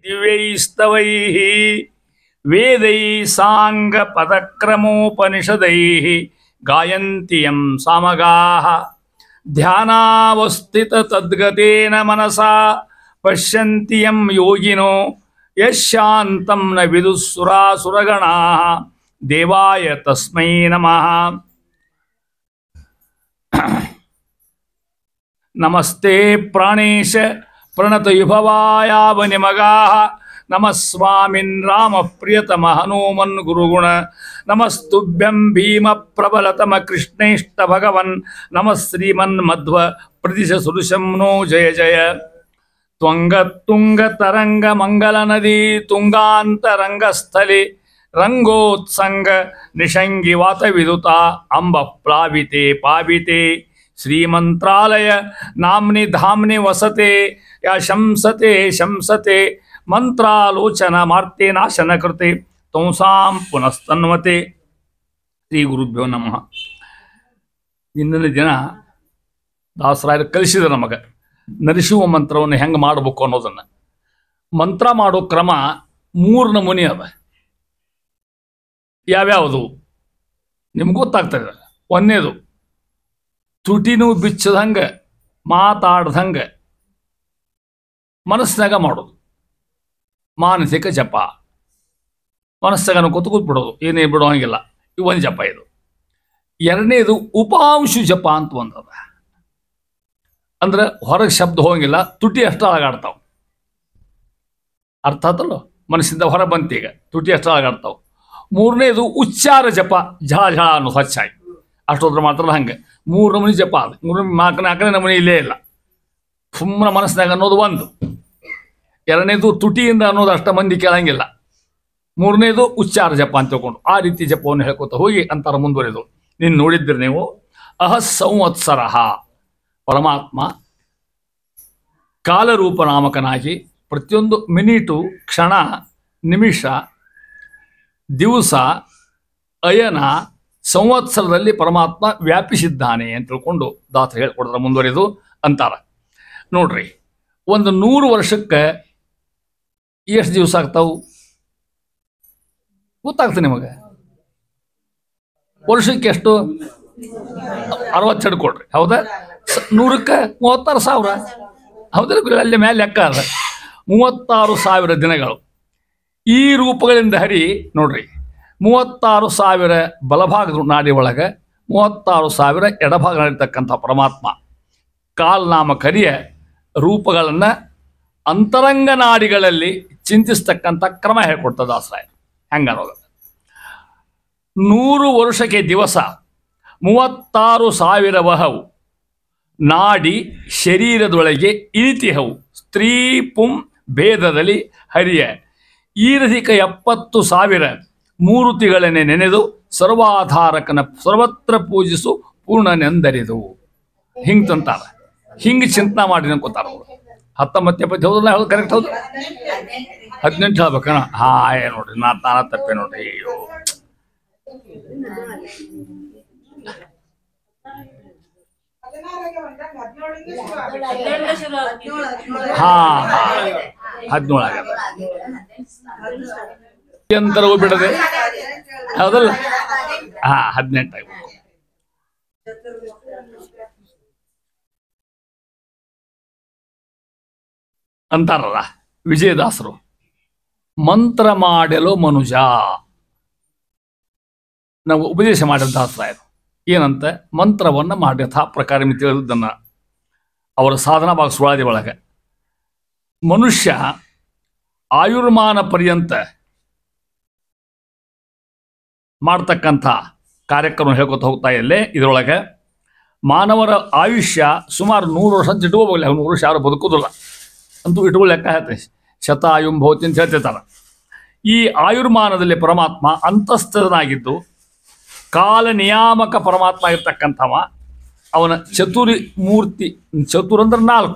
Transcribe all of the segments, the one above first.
ದಿವ್ಯೈಸ್ತವೈಃ ವೇದೈ ಸಾಂಗ ಪದಕ್ರಮೋಪನಿಷದೈಃ ಗಾಯಂತಿ M ಸಾಮಗಾಃ ಧ್ಯಾನಾವಸ್ಥಿತ ತದ್ಗತೇನ ಮನಸಾ ಪಶ್ಯಂತಿ M ಯೋಗಿನೋ ಯಶಾಂತಂ ನ ವಿದುಃಸುರಾಸುರಗಣಾಃ ದೇವಾಯ ತಸ್ಮೈ ನಮಃ. ನಮಸ್ತೆ ಪ್ರಾಣೇಶ ಪ್ರಣತಯುಭವಾಯಾವನಿಮಗಾಃ ನಮಃ ಸ್ವಾಮಿನ್ ರಾಮ ಪ್ರಿಯತಮ ಹನುಮನ್ ಗುರುಗುಣ ನಮಸ್ತುಭ್ಯಂ ಭೀಮ ಪ್ರಬಲತಮ ಕೃಷ್ಣೇಷ್ಟ ಭಗವನ್ ನಮಃ ಶ್ರೀಮನ್ ಮಧ್ವ ಪ್ರದಿಶ ಸುರುಷಂ ನೋ ಜಯ ಜಯ. ತ್ವಂಗತುಂಗ ತರಂಗ ಮಂಗಲ ನದಿ ತುಂಗಾಂತರಂಗಸ್ಥಲಿ ರಂಗೋತ್ಸಂಗ ನಿಷಂಗಿ ವಾತ ವಿದುತ ಅಂಬ ಪ್ಲಾವಿತೆ ಪಾವಿತೆ ಶ್ರೀಮಂತ್ರಾಲಯ ನಾಮ್ನಿ ಧಾಮ್ನಿ ವಸತೆ ಯಾ ಶಂಸತೆ ಶಂಸತೆ ಮಂತ್ರಾಲೋಚನ ಮಾರ್ತೆ ನಾಶನ ಕೃತೆ ತೋಂಸಾಂ ಪುನಸ್ತನ್ವತೆ. ಶ್ರೀ ಗುರುಭ್ಯೋ ನಮಃ. ಇಂದಿನ ದಿನ ದಾಸರಾಯರು ಕಲಿಸಿದ ನಮಗೆ ನರಿಸುವ ಮಂತ್ರವನ್ನು ಹೆಂಗೆ ಮಾಡಬೇಕು ಅನ್ನೋದನ್ನು. ಮಂತ್ರ ಮಾಡೋ ಕ್ರಮ 3 ನಮೂನಿ ಅದ. ಯಾವ್ಯಾವುದು ನಿಮ್ಗೆ ಗೊತ್ತಾಗ್ತದೆ. ಒಂದನೇದು ತುಟಿನೂ ಬಿಚ್ಚದಂಗೆ ಮಾತಾಡ್ದಂಗೆ ಮನಸ್ಸಿನಾಗ ಮಾಡೋದು, ಮಾನಸಿಕ ಜಪ. ಮನಸ್ಸಾಗ ಕೂತ್ಬಿಡೋದು, ಏನೇ ಬಿಡೋ ಹಂಗಿಲ್ಲ. ಇವು ಒಂದು ಜಪ ಇದು. ಎರಡನೇದು ಉಪಾಂಶು ಜಪ ಅಂತ ಒಂದದ. ಅಂದ್ರೆ ಹೊರಗೆ ಶಬ್ದ ಹೋಗಂಗಿಲ್ಲ, ತುಟಿ ಅಷ್ಟು ಅಳಗಾಡ್ತಾವೆ. ಅರ್ಥ ಆತಲ್ಲ, ಮನಸ್ಸಿಂದ ಹೊರ ಬಂತೀಗ ತುಟಿ ಅಷ್ಟು ಅಳಗಾಡ್ತಾವೆ. ಮೂರನೇದು ಉಚ್ಚಾರ ಜಪ, ಝಳ ಝಳ ಅನ್ನೋ ಸ್ವಚ್ಛಾಗಿ ಅಷ್ಟೋದ್ರ ಮಾತ್ರ ಹಂಗೆ 3 ನಮೂನಿ ಜಪ ಅದು. 4ನೇ ನಮೂನಿ ಇಲ್ಲೇ ಇಲ್ಲ. ಸುಮ್ಮನೆ ಮನಸ್ಸಿನಾಗ ಅನ್ನೋದು ಒಂದು. ಎರಡನೇದು ತುಟಿಯಿಂದ ಅನ್ನೋದು ಅಷ್ಟ ಮಂದಿ ಕೇಳಂಗಿಲ್ಲ. ಮೂರನೇದು ಉಚ್ಚಾರ ಜಪ ಅಂತ ತಿಳ್ಕೊಂಡು ಆ ರೀತಿ ಜಪವನ್ನು ಹೇಳ್ಕೊತ ಹೋಗಿ ಅಂತಾರ ಮುಂದುವರೆದು. ನೀನು ನೋಡಿದ್ರಿ ನೀವು. ಅಹಸ್ಸಂವತ್ಸರ ಪರಮಾತ್ಮ ಕಾಲರೂಪ ನಾಮಕನಾಗಿ ಪ್ರತಿಯೊಂದು ಮಿನಿಟು, ಕ್ಷಣ, ನಿಮಿಷ, ದಿವಸ, ಅಯನ, ಸಂವತ್ಸರದಲ್ಲಿ ಪರಮಾತ್ಮ ವ್ಯಾಪಿಸಿದ್ದಾನೆ ಅಂತ ತಿಳ್ಕೊಂಡು ದಾಸರು ಹೇಳ್ಕೊಡ್ತಾರೆ ಮುಂದುವರೆದು ಅಂತಾರ. ನೋಡ್ರಿ, ಒಂದು 100 ವರ್ಷಕ್ಕೆ ಎಷ್ಟು ದಿವಸ ಆಗ್ತಾವು ಗೊತ್ತಾಗ್ತದೆ ನಿಮಗೆ? ವರ್ಷಕ್ಕೆ ಎಷ್ಟು? 62 ಕೊಡ್ರಿ, ಹೌದಾ? 100ಕ್ಕೆ 36,000, ಹೌದಾ? ಅಲ್ಲಿ ಮೇಲೆ ಲೆಕ್ಕ ಅದ. 36,000 ದಿನಗಳು ಈ ರೂಪಗಳಿಂದ ಹರಿ. ನೋಡ್ರಿ, 36,000 ಬಲಭಾಗದ ನಾಡಿ ಒಳಗೆ, 36,000 ಎಡಭಾಗ ನಡೀತಕ್ಕಂಥ ಪರಮಾತ್ಮ ಕಾಲ್ನಾಮಕ ಹರಿಯ ರೂಪಗಳನ್ನು ಅಂತರಂಗ ನಾಡಿಗಳಲ್ಲಿ ಚಿಂತಿಸ್ತಕ್ಕಂಥ ಕ್ರಮ ಹೇಳ್ಕೊಡ್ತದೆ ದಾಸರಾಯ. ಹೆಂಗನ್ನೋದು, 100 ವರ್ಷಕ್ಕೆ ದಿವಸ 36,000 ವಹವು ನಾಡಿ ಶರೀರದೊಳಗೆ ಇಳಿತಿಹವು. ಸ್ತ್ರೀ ಪುಂ ಭೇದದಲ್ಲಿ ಹರಿಯ ಈರಧಿಕ 70,000 ಮೂರುತಿಗಳನ್ನೇ ನೆನೆದು ಸರ್ವಾಧಾರಕನ ಸರ್ವತ್ರ ಪೂಜಿಸು ಪೂರ್ಣನೆಂದರಿದು. ಹಿಂಗೆ ತಂತಾರ. ಹಿಂಗೆ ಚಿಂತನೆ ಮಾಡಿ ಅನ್ಕೋತಾರ ಅವರು. 19 20 ಹೌದಲ್ಲ? ಹೌದು, ಕರೆಕ್ಟ್. ಹೌದು, 18 ಹೇಳ್ಬೇಕಣ್ಣ. ನೋಡ್ರಿ, ನಾನ ತಪ್ಪೆ ನೋಡ್ರಿ. ಅಯ್ಯೋ, ಹಾ 17 ಆಗ್ಯದ. ಅಂತರವು ಬಿಡದೆ, ಹೌದಲ್ಲ? 18 ಆಗ್ಬೇಕು. ಅಂತಾರಲ್ಲ ವಿಜಯದಾಸರು, ಮಂತ್ರ ಮಾಡಲು ಮನುಜ. ನಾವು ಉಪದೇಶ ಮಾಡಿದ ದಾಸರಾಯರು ಏನಂತ, ಮಂತ್ರವನ್ನು ಮಾಡಿ ಯಥಾ ಪ್ರಕಾರ ತಿಳಿದನ್ನ ಅವರ ಸಾಧನಾ ಭಾಗ ಸುಳಾದಿ ಒಳಗೆ ಮನುಷ್ಯ ಆಯುರ್ಮಾನ ಪರ್ಯಂತ ಮಾಡ್ತಕ್ಕಂಥ ಕಾರ್ಯಕ್ರಮ ಹೇಳ್ಕೊತ ಹೋಗ್ತಾ ಇಲ್ಲೇ. ಇದರೊಳಗೆ ಮಾನವರ ಆಯುಷ್ಯ ಸುಮಾರು 100 ವರ್ಷ ಅಂತ ಇಟ್ಕೋಬೋಗಲ್ಲ. 100 ವರ್ಷ ಯಾರು ಬದುಕೋದಿಲ್ಲ ಅಂತೂ ಇಟ್ಕೊಳ್ಳೋ ಲೆಕ್ಕ ಹೇಳ್ತೇನೆ. ಶತಾಯುಂ ಭವತಿ ಅಂತ ಹೇಳ್ತಿರ್ತಾರೆ. ಈ ಆಯುರ್ಮಾನದಲ್ಲಿ ಪರಮಾತ್ಮ ಅಂತಸ್ಥನಾಗಿದ್ದು ಕಾಲ ನಿಯಾಮಕ ಪರಮಾತ್ಮ ಇರ್ತಕ್ಕಂಥವ. ಅವನ ಚತುರ್ಮೂರ್ತಿ, ಚತುರಂದ್ರೆ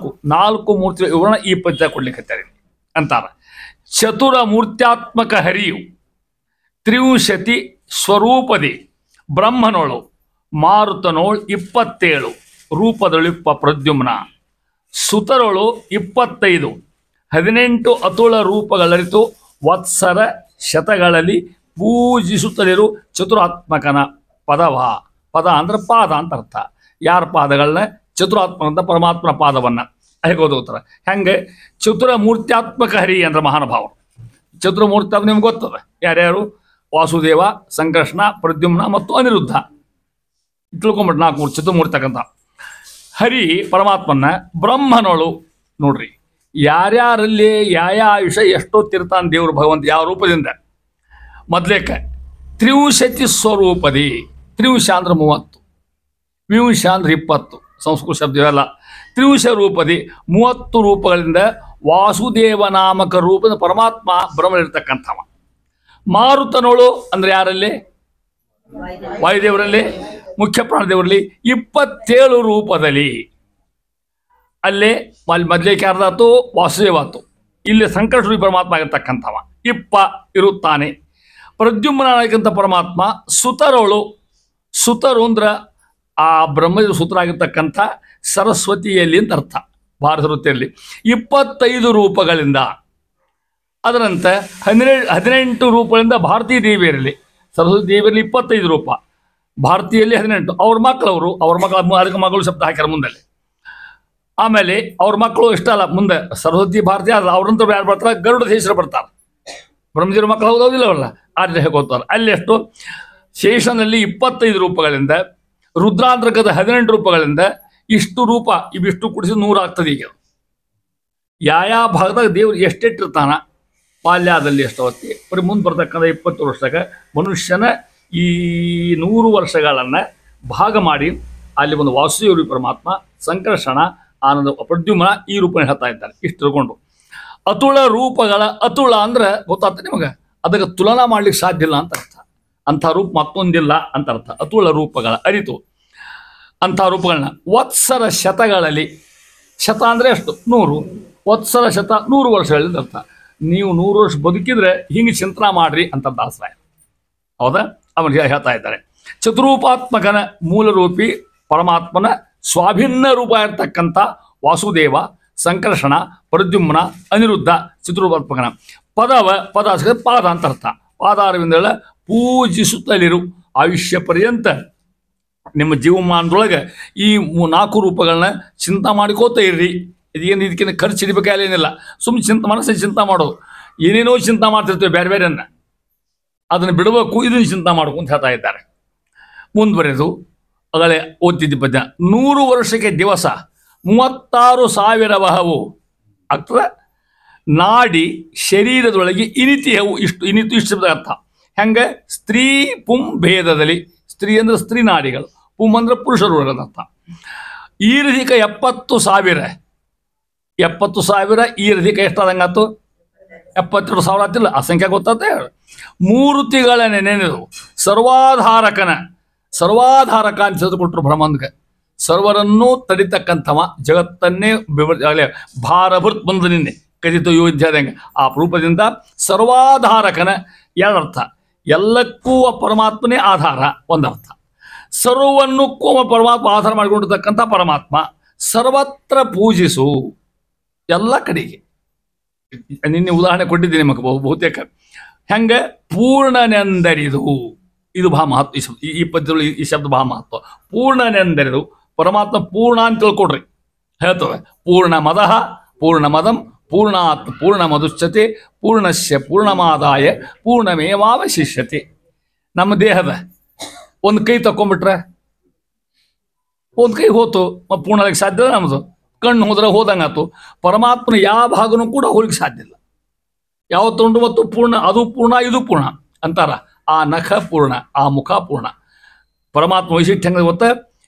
4 ಮೂರ್ತಿ ವಿವರಣ ಈ ಪದ್ಯ ಕೊಡ್ಲಿಕ್ಕೆ ಅಂತಾರ. ಚತುರ ಮೂರ್ತ್ಯಾತ್ಮಕ ಹರಿಯು ತ್ರಿವಿಂಶತಿ ಸ್ವರೂಪದಿ ಬ್ರಹ್ಮನೋಳು ಮಾರುತನೋಳು 27 ರೂಪದೊಳಿಪ್ಪ ಪ್ರದ್ಯುಮ್ನ ಸುತರೊಳು 25 18 ಅತುಳ ರೂಪಗಳರಿತು ವತ್ಸರ ಶತಗಳಲ್ಲಿ ಪೂಜಿಸುತ್ತಲಿರು ಚತುರಾತ್ಮಕನ ಪದವ. ಪದ ಅಂದ್ರೆ ಪಾದ ಅಂತ ಅರ್ಥ. ಯಾರ ಪಾದಗಳನ್ನ? ಚತುರಾತ್ಮಕಂತ ಪರಮಾತ್ಮನ ಪಾದವನ್ನ ಹೇಗೆ ಓದುತ್ತಾರೆ. ಹೆಂಗೆ? ಚತುರಮೂರ್ತ್ಯಾತ್ಮಕ ಹರಿ ಅಂದ್ರೆ ಮಹಾನುಭಾವರು. ಚತುರ್ಮೂರ್ತಿ ನಿಮ್ಗೆ ಗೊತ್ತದ ಯಾರ್ಯಾರು? ವಾಸುದೇವ, ಸಂಕರ್ಷಣ, ಪ್ರದ್ಯುಮ್ನ ಮತ್ತು ಅನಿರುದ್ಧ. ತಿಳ್ಕೊಂಬಿಟ್ಟು 4 ಚತುರ್ಮೂರ್ತಕ್ಕಂಥ ಹರಿ ಪರಮಾತ್ಮನ. ಬ್ರಹ್ಮನೋಳು ನೋಡ್ರಿ, ಯಾರ್ಯಾರಲ್ಲಿ ಯಾವ ಆಯುಷ್ಯ ಎಷ್ಟೊತ್ತಿರ್ತಾನೆ ದೇವರು ಭಗವಂತ ಯಾವ ರೂಪದಿಂದ. ಮೊದಲೇಕ ತ್ರಿವಿಂಶತಿ ಸ್ವರೂಪದಿ. ತ್ರಿವಿಂಶ ಅಂದ್ರೆ 30, ವಿಂಶ ಅಂದ್ರೆ 20, ಸಂಸ್ಕೃತ ಶಬ್ದ ಇವೆಲ್ಲ. ತ್ರಿವಿಂಶ ರೂಪದಿ 30 ರೂಪಗಳಿಂದ ವಾಸುದೇವ ನಾಮಕ ರೂಪದ ಪರಮಾತ್ಮ ಬ್ರಹ್ಮನಿರ್ತಕ್ಕಂಥವ. ಮಾರುತನೋಳು ಅಂದ್ರೆ ಯಾರಲ್ಲಿ? ವಾಯುದೇವರಲ್ಲಿ, ಮುಖ್ಯ ಪ್ರಾಣದೇವರಲ್ಲಿ 27 ರೂಪದಲ್ಲಿ. ಅಲ್ಲೇ ಮೊದಲೇಕೆ ಯಾರ್ದಾತು? ವಾಸುದೇವ ಆತು. ಇಲ್ಲಿ ಸಂಕಟ ಪರಮಾತ್ಮ ಆಗಿರ್ತಕ್ಕಂಥವ ಇರುತ್ತಾನೆ. ಪ್ರದ್ಯುಮ್ನಾಗಿಂತ ಪರಮಾತ್ಮ ಸುತರೋಳು. ಸುತರು ಅಂದ್ರೆ ಆ ಬ್ರಹ್ಮದ ಸುತರಾಗಿರ್ತಕ್ಕಂಥ ಸರಸ್ವತಿಯಲ್ಲಿ ಅಂತ ಅರ್ಥ. ಭಾರತ ವೃತ್ತಿಯಲ್ಲಿ 25 ರೂಪಗಳಿಂದ. ಅದರಂತೆ 18 ರೂಪಗಳಿಂದ ಭಾರತೀಯ ದೇವಿಯರಲ್ಲಿ. ಸರಸ್ವತಿ ದೇವಿಯರಲ್ಲಿ 25 ರೂಪ, ಭಾರತೀಯಲ್ಲಿ 18. ಅವ್ರ ಮಕ್ಕಳವರು, ಅವ್ರ ಮಕ್ಕಳ ಅದಕ್ಕೆ ಮಗಳು ಶಬ್ದ ಹಾಕ್ಯಾರ ಮುಂದಲ್ಲಿ. ಆಮೇಲೆ ಅವ್ರ ಮಕ್ಕಳು ಇಷ್ಟಲ್ಲ ಮುಂದೆ ಸರಸ್ವತಿ ಭಾರತೀಯ ಅವ್ರಂತ ಯಾರು ಬರ್ತಾರೆ? ಗರುಡ ದೇಶರು ಬರ್ತಾರೆ. ಬ್ರಹ್ಮದೇವ್ರ ಮಕ್ಕಳು ಹೌದೌದಿಲ್ಲವಲ್ಲ, ಆದರೆ ಹೇಗೋತಾರೆ. ಅಲ್ಲಿ ಎಷ್ಟು? ಶೇಷನಲ್ಲಿ 25 ರೂಪಗಳಿಂದ, ರುದ್ರಾಂತರ್ಗದ 18 ರೂಪಗಳಿಂದ ಇಷ್ಟು ರೂಪ ಇವಿಷ್ಟು ಕುಡಿಸಿ 100 ಆಗ್ತದೆ. ಈಗ ಯಾವ ಭಾಗದಾಗ ದೇವ್ರು ಎಷ್ಟೆಟ್ಟಿರ್ತಾನ? ಬಾಲ್ಯದಲ್ಲಿ ಎಷ್ಟು ಹೊತ್ತಿ ಬರೀ ಮುಂದೆ ಬರ್ತಕ್ಕಂಥ 20 ವರ್ಷದಾಗ ಮನುಷ್ಯನ ಈ 100 ವರ್ಷಗಳನ್ನು ಭಾಗ ಮಾಡಿ ಅಲ್ಲಿ ಒಂದು ವಾಸುದೇವ ಪರಮಾತ್ಮ, ಸಂಕರ್ಷಣ, ಆನಂದ, ಪ್ರದ್ಯುಮ್ನ ಈ ರೂಪ ಹೇಳ್ತಾ ಇದ್ದಾರೆ. ಇಷ್ಟು ತಿಳ್ಕೊಂಡು ಅತುಳ ರೂಪಗಳ. ಅತುಳ ಅಂದ್ರೆ ಗೊತ್ತಾಗ್ತದೆ ನಿಮಗೆ, ಅದಕ್ಕೆ ತುಲನಾ ಮಾಡ್ಲಿಕ್ಕೆ ಸಾಧ್ಯ ಇಲ್ಲ ಅಂತ ಅರ್ಥ. ಅಂಥ ರೂಪ ಮತ್ತೊಂದಿಲ್ಲ ಅಂತ ಅರ್ಥ. ಅತುಳ ರೂಪಗಳ ಅರಿತು ಅಂಥ ರೂಪಗಳನ್ನ ವತ್ಸರ ಶತಗಳಲ್ಲಿ. ಶತ ಅಂದರೆ ಎಷ್ಟು? 100. ವತ್ಸರ ಶತ 100 ವರ್ಷಗಳಿಂದ ಅರ್ಥ. ನೀವು 100 ವರ್ಷ ಬದುಕಿದ್ರೆ ಹಿಂಗೆ ಚಿಂತನ ಮಾಡ್ರಿ ಅಂತ ದಾಸರಾಯ. ಹೌದಾ? ಅವನಿಗೆ ಹೇಳ್ತಾ ಇದ್ದಾರೆ. ಚತುರೂಪಾತ್ಮಕನ ಮೂಲರೂಪಿ ಪರಮಾತ್ಮನ ಸ್ವಾಭಿನ್ನ ರೂಪ ಇರ್ತಕ್ಕಂಥ ವಾಸುದೇವ, ಸಂಕರ್ಷಣ, ಪ್ರದ್ಯುಮ್ನ, ಅನಿರುದ್ಧ ಚತುರೂಪಾತ್ಮಕನ ಪದವ. ಪದ ಪಾದ ಅಂತ ಅರ್ಥ. ಪಾದಾರವಿಂದಗಳ ಪೂಜಿಸುತ್ತಲಿರು ಆಯುಷ್ಯ ಪರ್ಯಂತ. ನಿಮ್ಮ ಜೀವಮಾನದೊಳಗೆ ಈ 4 ರೂಪಗಳನ್ನ ಚಿಂತೆ ಮಾಡಿಕೋತ ಇರ್ರಿ. ಇದೇನು ಇದಕ್ಕಿಂತ ಖರ್ಚು ಹಿಡಿಬೇಕಾಗೇನಿಲ್ಲ. ಸುಮ್ಮನೆ ಮನಸ್ಸಿಗೆ ಚಿಂತೆ ಮಾಡೋದು. ಏನೇನೋ ಚಿಂತೆ ಮಾಡ್ತಿರ್ತೇವೆ ಬೇರೆ ಬೇರೆಯನ್ನ, ಅದನ್ನು ಬಿಡಬೇಕು. ಇದನ್ನು ಚಿಂತೆ ಮಾಡ್ಕೊಂತ ಹೇಳ್ತಾ ಇದ್ದಾರೆ. ಮುಂದುವರೆದು ಅಗಳೇ ಓದ್ತಿದ್ದ ಪದ್ಯ. 100 ವರ್ಷಕ್ಕೆ ದಿವಸ 36,000 ವಹವು ಆಗ್ತದೆ. ನಾಡಿ ಶರೀರದೊಳಗೆ ಇನಿತಿಯವು. ಇಷ್ಟು ಶಬ್ದ ಅರ್ಥ. ಹೆಂಗೆ? ಸ್ತ್ರೀ ಪುಂ ಭೇದದಲ್ಲಿ. ಸ್ತ್ರೀ ಅಂದ್ರೆ ಸ್ತ್ರೀ ನಾಡಿಗಳು, ಪುಂ ಅಂದ್ರೆ ಪುರುಷರು ಅರ್ಥ. ಈರಧಿಕ 70,000. 70,000 ಈರಧಿಕ ಎಷ್ಟಾದಂಗಾತು? 72,000 ಆತಿಲ್ಲ. ಆ ಸಂಖ್ಯೆ ಗೊತ್ತಾತ. ಮೂರ್ತಿಗಳ ನೆನೆದು ಸರ್ವಾಧಾರಕ ಅಂತ ತಿಳಿದುಕೊಟ್ರು ಬ್ರಹ್ಮಂದಕ್ಕೆ. ಸರ್ವರನ್ನೂ ತಡಿತಕ್ಕಂಥವ, ಜಗತ್ತನ್ನೇ ಭಾರಭೃತ್ ಬಂದು ನಿನ್ನೆ ಕದಿತು ಯೋಧ್ಯಾದಂಗೆ ಆ ರೂಪದಿಂದ ಸರ್ವಾಧಾರಕನ ಎರಡರ್ಥ. ಎಲ್ಲಕ್ಕೂ ಪರಮಾತ್ಮನೇ ಆಧಾರ ಒಂದರ್ಥ. ಸರ್ವನ್ನಕ್ಕೂ ಪರಮಾತ್ಮ ಆಧಾರ ಮಾಡಿಕೊಂಡಿರ್ತಕ್ಕಂಥ ಪರಮಾತ್ಮ. ಸರ್ವತ್ರ ಪೂಜಿಸು ಎಲ್ಲ ಕಡೆಗೆ. ನಿನ್ನೆ ಉದಾಹರಣೆ ಕೊಟ್ಟಿದ್ದೀನಿ ನಿಮಗೆ ಬಹುತೇಕ. ಹೆಂಗೆ? ಪೂರ್ಣನೆಂದರಿದು. ಇದು ಬಹಳ ಮಹತ್ವ. ಈ ಪದ್ಯದಲ್ಲಿ ಈ ಶಬ್ದ ಬಹಳ ಮಹತ್ವ. ಪೂರ್ಣನೆಂದರಿದು ಪರಮಾತ್ಮ ಪೂರ್ಣ ಅಂತ ತಿಳ್ಕೊಡ್ರಿ. ಹೇಳ್ತವೆ ಪೂರ್ಣ ಮದಃ ಪೂರ್ಣ ಮದಂ ಪೂರ್ಣಾತ್ ಪೂರ್ಣ ಮಧುಶ್ಚತೆ ಪೂರ್ಣಶ್ಯ ಪೂರ್ಣಮಾದಾಯ ಪೂರ್ಣಮೇವಾವಶಿಷ್ಯತೆ. ನಮ್ಮ ದೇಹದ ಒಂದು ಕೈ ತಕೊಂಡ್ಬಿಟ್ರೆ ಒಂದು ಕೈ ಹೋತು, ಪೂರ್ಣಲಿಕ್ಕೆ ಸಾಧ್ಯ ಇಲ್ಲ. ನಮ್ಮದು ಕಣ್ಣು ಹೋದ್ರೆ ಹೋದಂಗಾತು. ಪರಮಾತ್ಮನ ಯಾವ ಭಾಗನೂ ಕೂಡ ಹೋಲಿಕ್ಕೆ ಸಾಧ್ಯ ಇಲ್ಲ. ಯಾವತ್ತುಂಟು ಮತ್ತು ಪೂರ್ಣ, ಅದು ಪೂರ್ಣ ಇದು ಪೂರ್ಣ ಅಂತಾರ. ಆ ನಖ ಪೂರ್ಣ, ಆ ಮುಖ ಪೂರ್ಣ. ಪರಮಾತ್ಮ ವೈಶಿಷ್ಟ್ಯ ಹೆಂಗೆ ಗೊತ್ತ?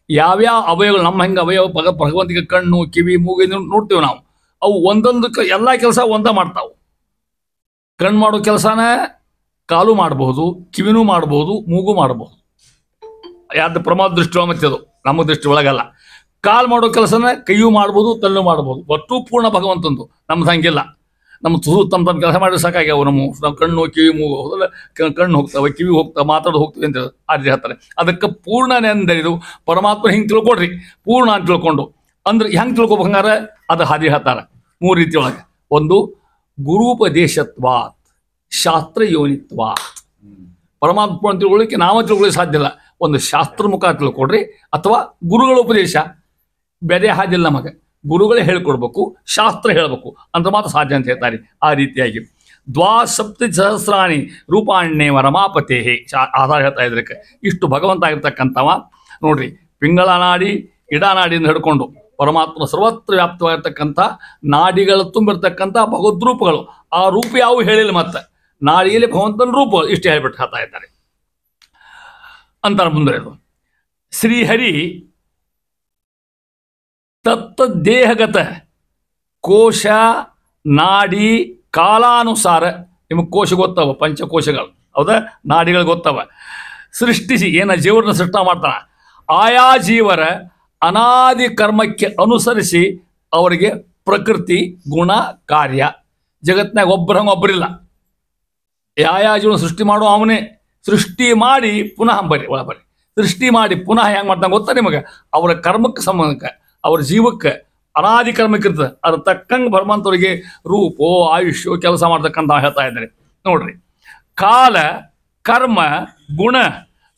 ಯಾವ್ಯಾವ ಅವಯವಗಳು ನಮ್ಮ ಹೆಂಗೆ ಅವಯವ ಭಗವಂತಿಗೆ ಕಣ್ಣು, ಕಿವಿ, ಮೂಗು ನೋಡ್ತೀವಿ ನಾವು. ಅವು ಒಂದೊಂದಕ್ಕೆ ಎಲ್ಲ ಕೆಲಸ ಮಾಡ್ತಾವು. ಕಣ್ಣು ಮಾಡೋ ಕೆಲಸನ ಕಾಲು ಮಾಡಬಹುದು, ಕಿವಿನೂ ಮಾಡಬಹುದು, ಮೂಗು ಮಾಡಬಹುದು. ಯಾವ್ದು ಪ್ರಮಾದ ದೃಷ್ಟಿ ಮತ್ತೆ ಅದು ನಮ್ಮ ದೃಷ್ಟಿ ಒಳಗಲ್ಲ. ಕಾಲು ಮಾಡೋ ಕೆಲಸನ ಕೈಯೂ ಮಾಡ್ಬೋದು, ತಲ್ಲು ಮಾಡ್ಬೋದು. ಒಟ್ಟು ಪೂರ್ಣ ಭಗವಂತಂದು. ನಮ್ದು ಹಂಗಿಲ್ಲ. ನಮ್ಮ ತಮ್ಮ ಕೆಲಸ ಮಾಡಿ ಸಾಕಾಗ್ಯಾವು. ನಮ್ಮ ಕಣ್ಣು, ಕಿವಿ, ಮೂಗು ಹೋದಲ್ಲ. ಕಣ್ಣು ಹೋಗ್ತವೆ, ಕಿವಿ ಹೋಗ್ತವೆ, ಮಾತಾಡೋದು ಹೋಗ್ತವೆ ಅಂತ ಆರ್ಜಿ ಹೇಳ್ತಾರೆ. ಅದಕ್ಕೆ ಪೂರ್ಣನೆಂದರಿದು ಪರಮಾತ್ಮ ಹಿಂಗೆ ತಿಳ್ಕೊಡ್ರಿ. ಪೂರ್ಣ ಅಂತ ತಿಳ್ಕೊಂಡು ಅಂದ್ರೆ ಹೆಂಗೆ ತಿಳ್ಕೊಬೇಕು? ಹಂಗಾರೆ ಅದು ಹಾದಿ ಹೇಳ್ತಾರೆ 3 ರೀತಿ ಒಳಗೆ. ಒಂದು ಗುರುಪದೇಶತ್ವಾತ್ ಶಾಸ್ತ್ರ ಯೋನಿತ್ವಾತ್. ಪರಮಾತ್ಮ ಅಂತ ತಿಳ್ಕೊಳ್ಳಿಕ್ಕೆ ನಾವ ತಿಳ್ಕೊಳ್ಳಿಕ್ಕೆ ಸಾಧ್ಯ ಇಲ್ಲ. ಒಂದು ಶಾಸ್ತ್ರ ಮುಖ ತಿಳ್ಕೊಡ್ರಿ ಅಥವಾ ಗುರುಗಳ ಉಪದೇಶ. ಬೇರೆ ಹಾದಿಲ್ಲ ನಮಗೆ, ಗುರುಗಳೇ ಹೇಳ್ಕೊಡ್ಬೇಕು, ಶಾಸ್ತ್ರ ಹೇಳಬೇಕು ಅಂತ ಮಾತ್ರ ಸಾಧ್ಯ ಅಂತ ಹೇಳ್ತಾರೆ. ಆ ರೀತಿಯಾಗಿ ದ್ವಾಸಪ್ತಸಹಸ್ರಾಣಿ ರೂಪಾಣ್ಯೇವ ರಮಾಪತೇ ಆಧಾರ ಹೇಳ್ತಾ ಇದ್ರಕ್ಕೆ. ಇಷ್ಟು ಭಗವಂತ ಆಗಿರ್ತಕ್ಕಂಥವ ನೋಡ್ರಿ, ಪಿಂಗಳ ನಾಡಿ ಇಡನಾಡಿಯಿಂದ ಹಿಡ್ಕೊಂಡು ಪರಮಾತ್ಮ ಸರ್ವತ್ರ ವ್ಯಾಪ್ತವಾಗಿರ್ತಕ್ಕಂಥ ನಾಡಿಗಳು ತುಂಬಿರ್ತಕ್ಕಂಥ ಭಗವದ್ರೂಪಗಳು. ಆ ರೂಪ ಯಾವ ಹೇಳಿಲ್ಲ, ಮತ್ತೆ ನಾಡಿಯಲ್ಲಿ ಭಗವಂತನ ರೂಪ ಇಷ್ಟು ಹೇಳ್ಬಿಟ್ಟು ಹೇಳ್ತಾ ಇದ್ದಾರೆ ಅಂತಾರೆ. ಮುಂದೆ ಶ್ರೀಹರಿ ತತ್ತ ದೇಹಗತ ಕೋಶ ನಾಡಿ ಕಾಲಾನುಸಾರ. ನಿಮಗೆ ಕೋಶ ಗೊತ್ತವ, ಪಂಚಕೋಶಗಳು ಹೌದಾ, ನಾಡಿಗಳು ಗೊತ್ತವ. ಸೃಷ್ಟಿಸಿ ಏನ ಜೀವರನ್ನ ಸೃಷ್ಟ ಮಾಡ್ತಾನೆ. ಆಯಾ ಜೀವರ ಅನಾದಿ ಕರ್ಮಕ್ಕೆ ಅನುಸರಿಸಿ ಅವರಿಗೆ ಪ್ರಕೃತಿ ಗುಣ ಕಾರ್ಯ. ಜಗತ್ತಿನಾಗ ಒಬ್ಬರಿಲ್ಲ. ಯಾವ ಜೀವನ ಸೃಷ್ಟಿ ಮಾಡೋ ಅವನೇ. ಸೃಷ್ಟಿ ಮಾಡಿ ಪುನಃ ಬರ್ರಿ ಸೃಷ್ಟಿ ಮಾಡಿ ಪುನಃ ಹೆಂಗೆ ಮಾಡ್ತಾನೆ ಗೊತ್ತಾ ನಿಮಗೆ? ಅವರ ಕರ್ಮಕ್ಕೆ ಸಂಬಂಧಕ್ಕೆ, ಅವ್ರ ಜೀವಕ್ಕೆ ಅನಾದಿ ಕರ್ಮಕ್ಕೆ ಇರ್ತದೆ. ಅದ್ರ ತಕ್ಕಂಗೆ ಭಗವಂತವರಿಗೆ ರೂಪೋ ಆಯುಷ್ಯೋ ಕೆಲಸ ಮಾಡ್ತಕ್ಕಂಥ ಹೇಳ್ತಾ ಇದ್ದಾರೆ. ನೋಡ್ರಿ, ಕಾಲ ಕರ್ಮ ಗುಣ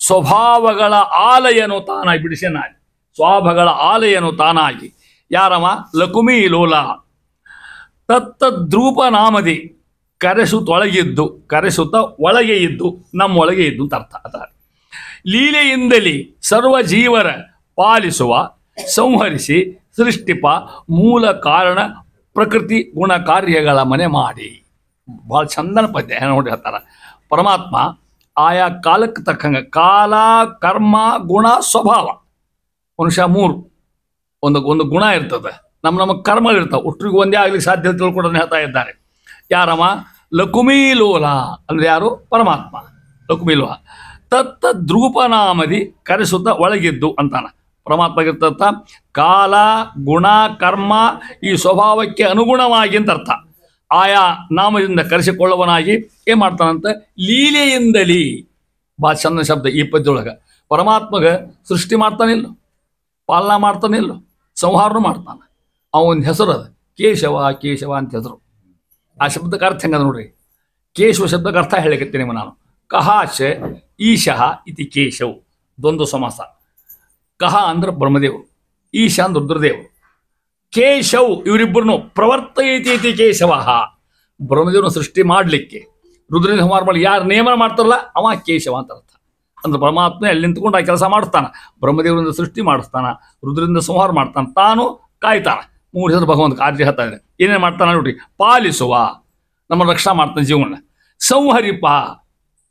ಸ್ವಭಾವಗಳ ಆಲಯನು ತಾನಾಗಿ ಬಿಡಿಸೇನಾಗಿ, ಸ್ವಭಾವಗಳ ಆಲಯನು ತಾನಾಗಿ ಯಾರವ? ಲಕುಮಿ ಲೋಲ ತತ್ತದ್ರೂಪ ನಾಮದಿ ಕರೆಸುತ್ತೊಳಗಿದ್ದು, ಕರೆಸುತ್ತ ಒಳಗೆ ಇದ್ದು, ನಮ್ಮೊಳಗೆ ಇದ್ದು ಅಂತ ಅರ್ಥ. ಅದ ಲೀಲೆಯಿಂದಲೇ ಸರ್ವ ಜೀವರ ಪಾಲಿಸುವ, ಸಂಹರಿಸಿ ಸೃಷ್ಟಿಪ ಮೂಲ ಕಾರಣ ಪ್ರಕೃತಿ ಗುಣ ಕಾರ್ಯಗಳ ಮನೆ ಮಾಡಿ. ಭಾಳ ಚಂದನ ಪದ್ಯ ನೋಡಿ ಹೇಳ್ತಾರ. ಪರಮಾತ್ಮ ಆಯಾ ಕಾಲಕ್ಕೆ ತಕ್ಕಂಗೆ ಕಾಲ ಕರ್ಮ ಗುಣ ಸ್ವಭಾವ, ಮನುಷ್ಯ ಮೂರು ಒಂದು ಗುಣ ಇರ್ತದೆ. ನಮ್ಮ ಕರ್ಮಗಳಿರ್ತಾವೆ. ಒಟ್ಟರಿಗೆ ಒಂದೇ ಆಗ್ಲಿಕ್ಕೆ ಸಾಧ್ಯ ತಿಳ್ಕೊಡೋದನ್ನ ಹೇಳ್ತಾ ಇದ್ದಾರೆ. ಯಾರಮ್ಮ? ಲಕುಮೀಲೋಲ ಅಂದರೆ ಯಾರು? ಪರಮಾತ್ಮ ಲಕುಮೀಲೋಲ. ತತ್ತ ಧ್ರುಪನಾಮದಿ ಕರೆಸುತ್ತ ಒಳಗಿದ್ದು ಅಂತಾನ. ಪರಮಾತ್ಮ ಇರ್ತಂಥ ಕಾಲ ಗುಣ ಕರ್ಮ ಈ ಸ್ವಭಾವಕ್ಕೆ ಅನುಗುಣವಾಗಿ ಅಂತ ಅರ್ಥ. ಆಯಾ ನಾಮದಿಂದ ಕರೆಸಿಕೊಳ್ಳುವನಾಗಿ ಏನು ಮಾಡ್ತಾನಂತ? ಲೀಲೆಯಿಂದಲೇ. ಭಾಳ ಚಂದ ಶಬ್ದ ಈ ಪದ್ಯದೊಳಗೆ. ಪರಮಾತ್ಮಗೆ ಸೃಷ್ಟಿ ಮಾಡ್ತಾನಿಲ್ಲ, ಪಾಲನಾ ಮಾಡ್ತಾನಿಲ್ಲ, ಸಂಹಾರನೂ ಮಾಡ್ತಾನೆ. ಅವನ ಹೆಸರು ಅದು ಕೇಶವ. ಕೇಶವ ಅಂತ ಹೆಸರು. ಆ ಶಬ್ದಕ್ಕೆ ಅರ್ಥ ಹೆಂಗದ ನೋಡ್ರಿ. ಕೇಶವ ಶಬ್ದಕ್ಕೆ ಅರ್ಥ ಹೇಳಿಕತ್ತೀನಿ ನಾನು. ಕಹಾಚ ಈಶಃ ಇತಿ ಕೇಶವ್, ದ್ವಂದ್ವ ಸಮಾಸ. ಕಹ ಅಂದ್ರೆ ಬ್ರಹ್ಮದೇವರು, ಈಶ ಅಂದ್ರೆ ರುದ್ರದೇವರು. ಕೇಶವ್ ಇವರಿಬ್ಬರನ್ನು ಪ್ರವರ್ತಯತಿ ಇತಿ ಕೇಶವ. ಬ್ರಹ್ಮದೇವ್ರನ್ನ ಸೃಷ್ಟಿ ಮಾಡಲಿಕ್ಕೆ ರುದ್ರನ ಸಂಹಾರ ಮಾಡಿ ಯಾರು ನೇಮನ ಮಾಡ್ತಾರಲ್ಲ ಅವ ಕೇಶವ ಅಂತ ಅರ್ಥ. ಅಂದ್ರೆ ಪರಮಾತ್ಮ ಅಲ್ಲಿ ನಿಂತ್ಕೊಂಡು ಆ ಕೆಲಸ ಮಾಡಿಸ್ತಾನೆ. ಬ್ರಹ್ಮದೇವರಿಂದ ಸೃಷ್ಟಿ ಮಾಡಿಸ್ತಾನೆ, ರುದ್ರದಿಂದ ಸಂಹಾರ ಮಾಡ್ತಾನೆ, ತಾನು ಕಾಯ್ತಾನೆ. ಮೂರು ಹೆಸರು ಭಗವಂತ ಕಾರ್ಯ ಹೇಳ್ತಾ ಇದ್ದಾರೆ. ಏನೇನು ಮಾಡ್ತಾನೆ ನೋಡ್ರಿ? ಪಾಲಿಸುವ, ನಮ್ಮ ರಕ್ಷಣಾ ಮಾಡ್ತಾನೆ ಜೀವನ. ಸಂಹರಿಪ,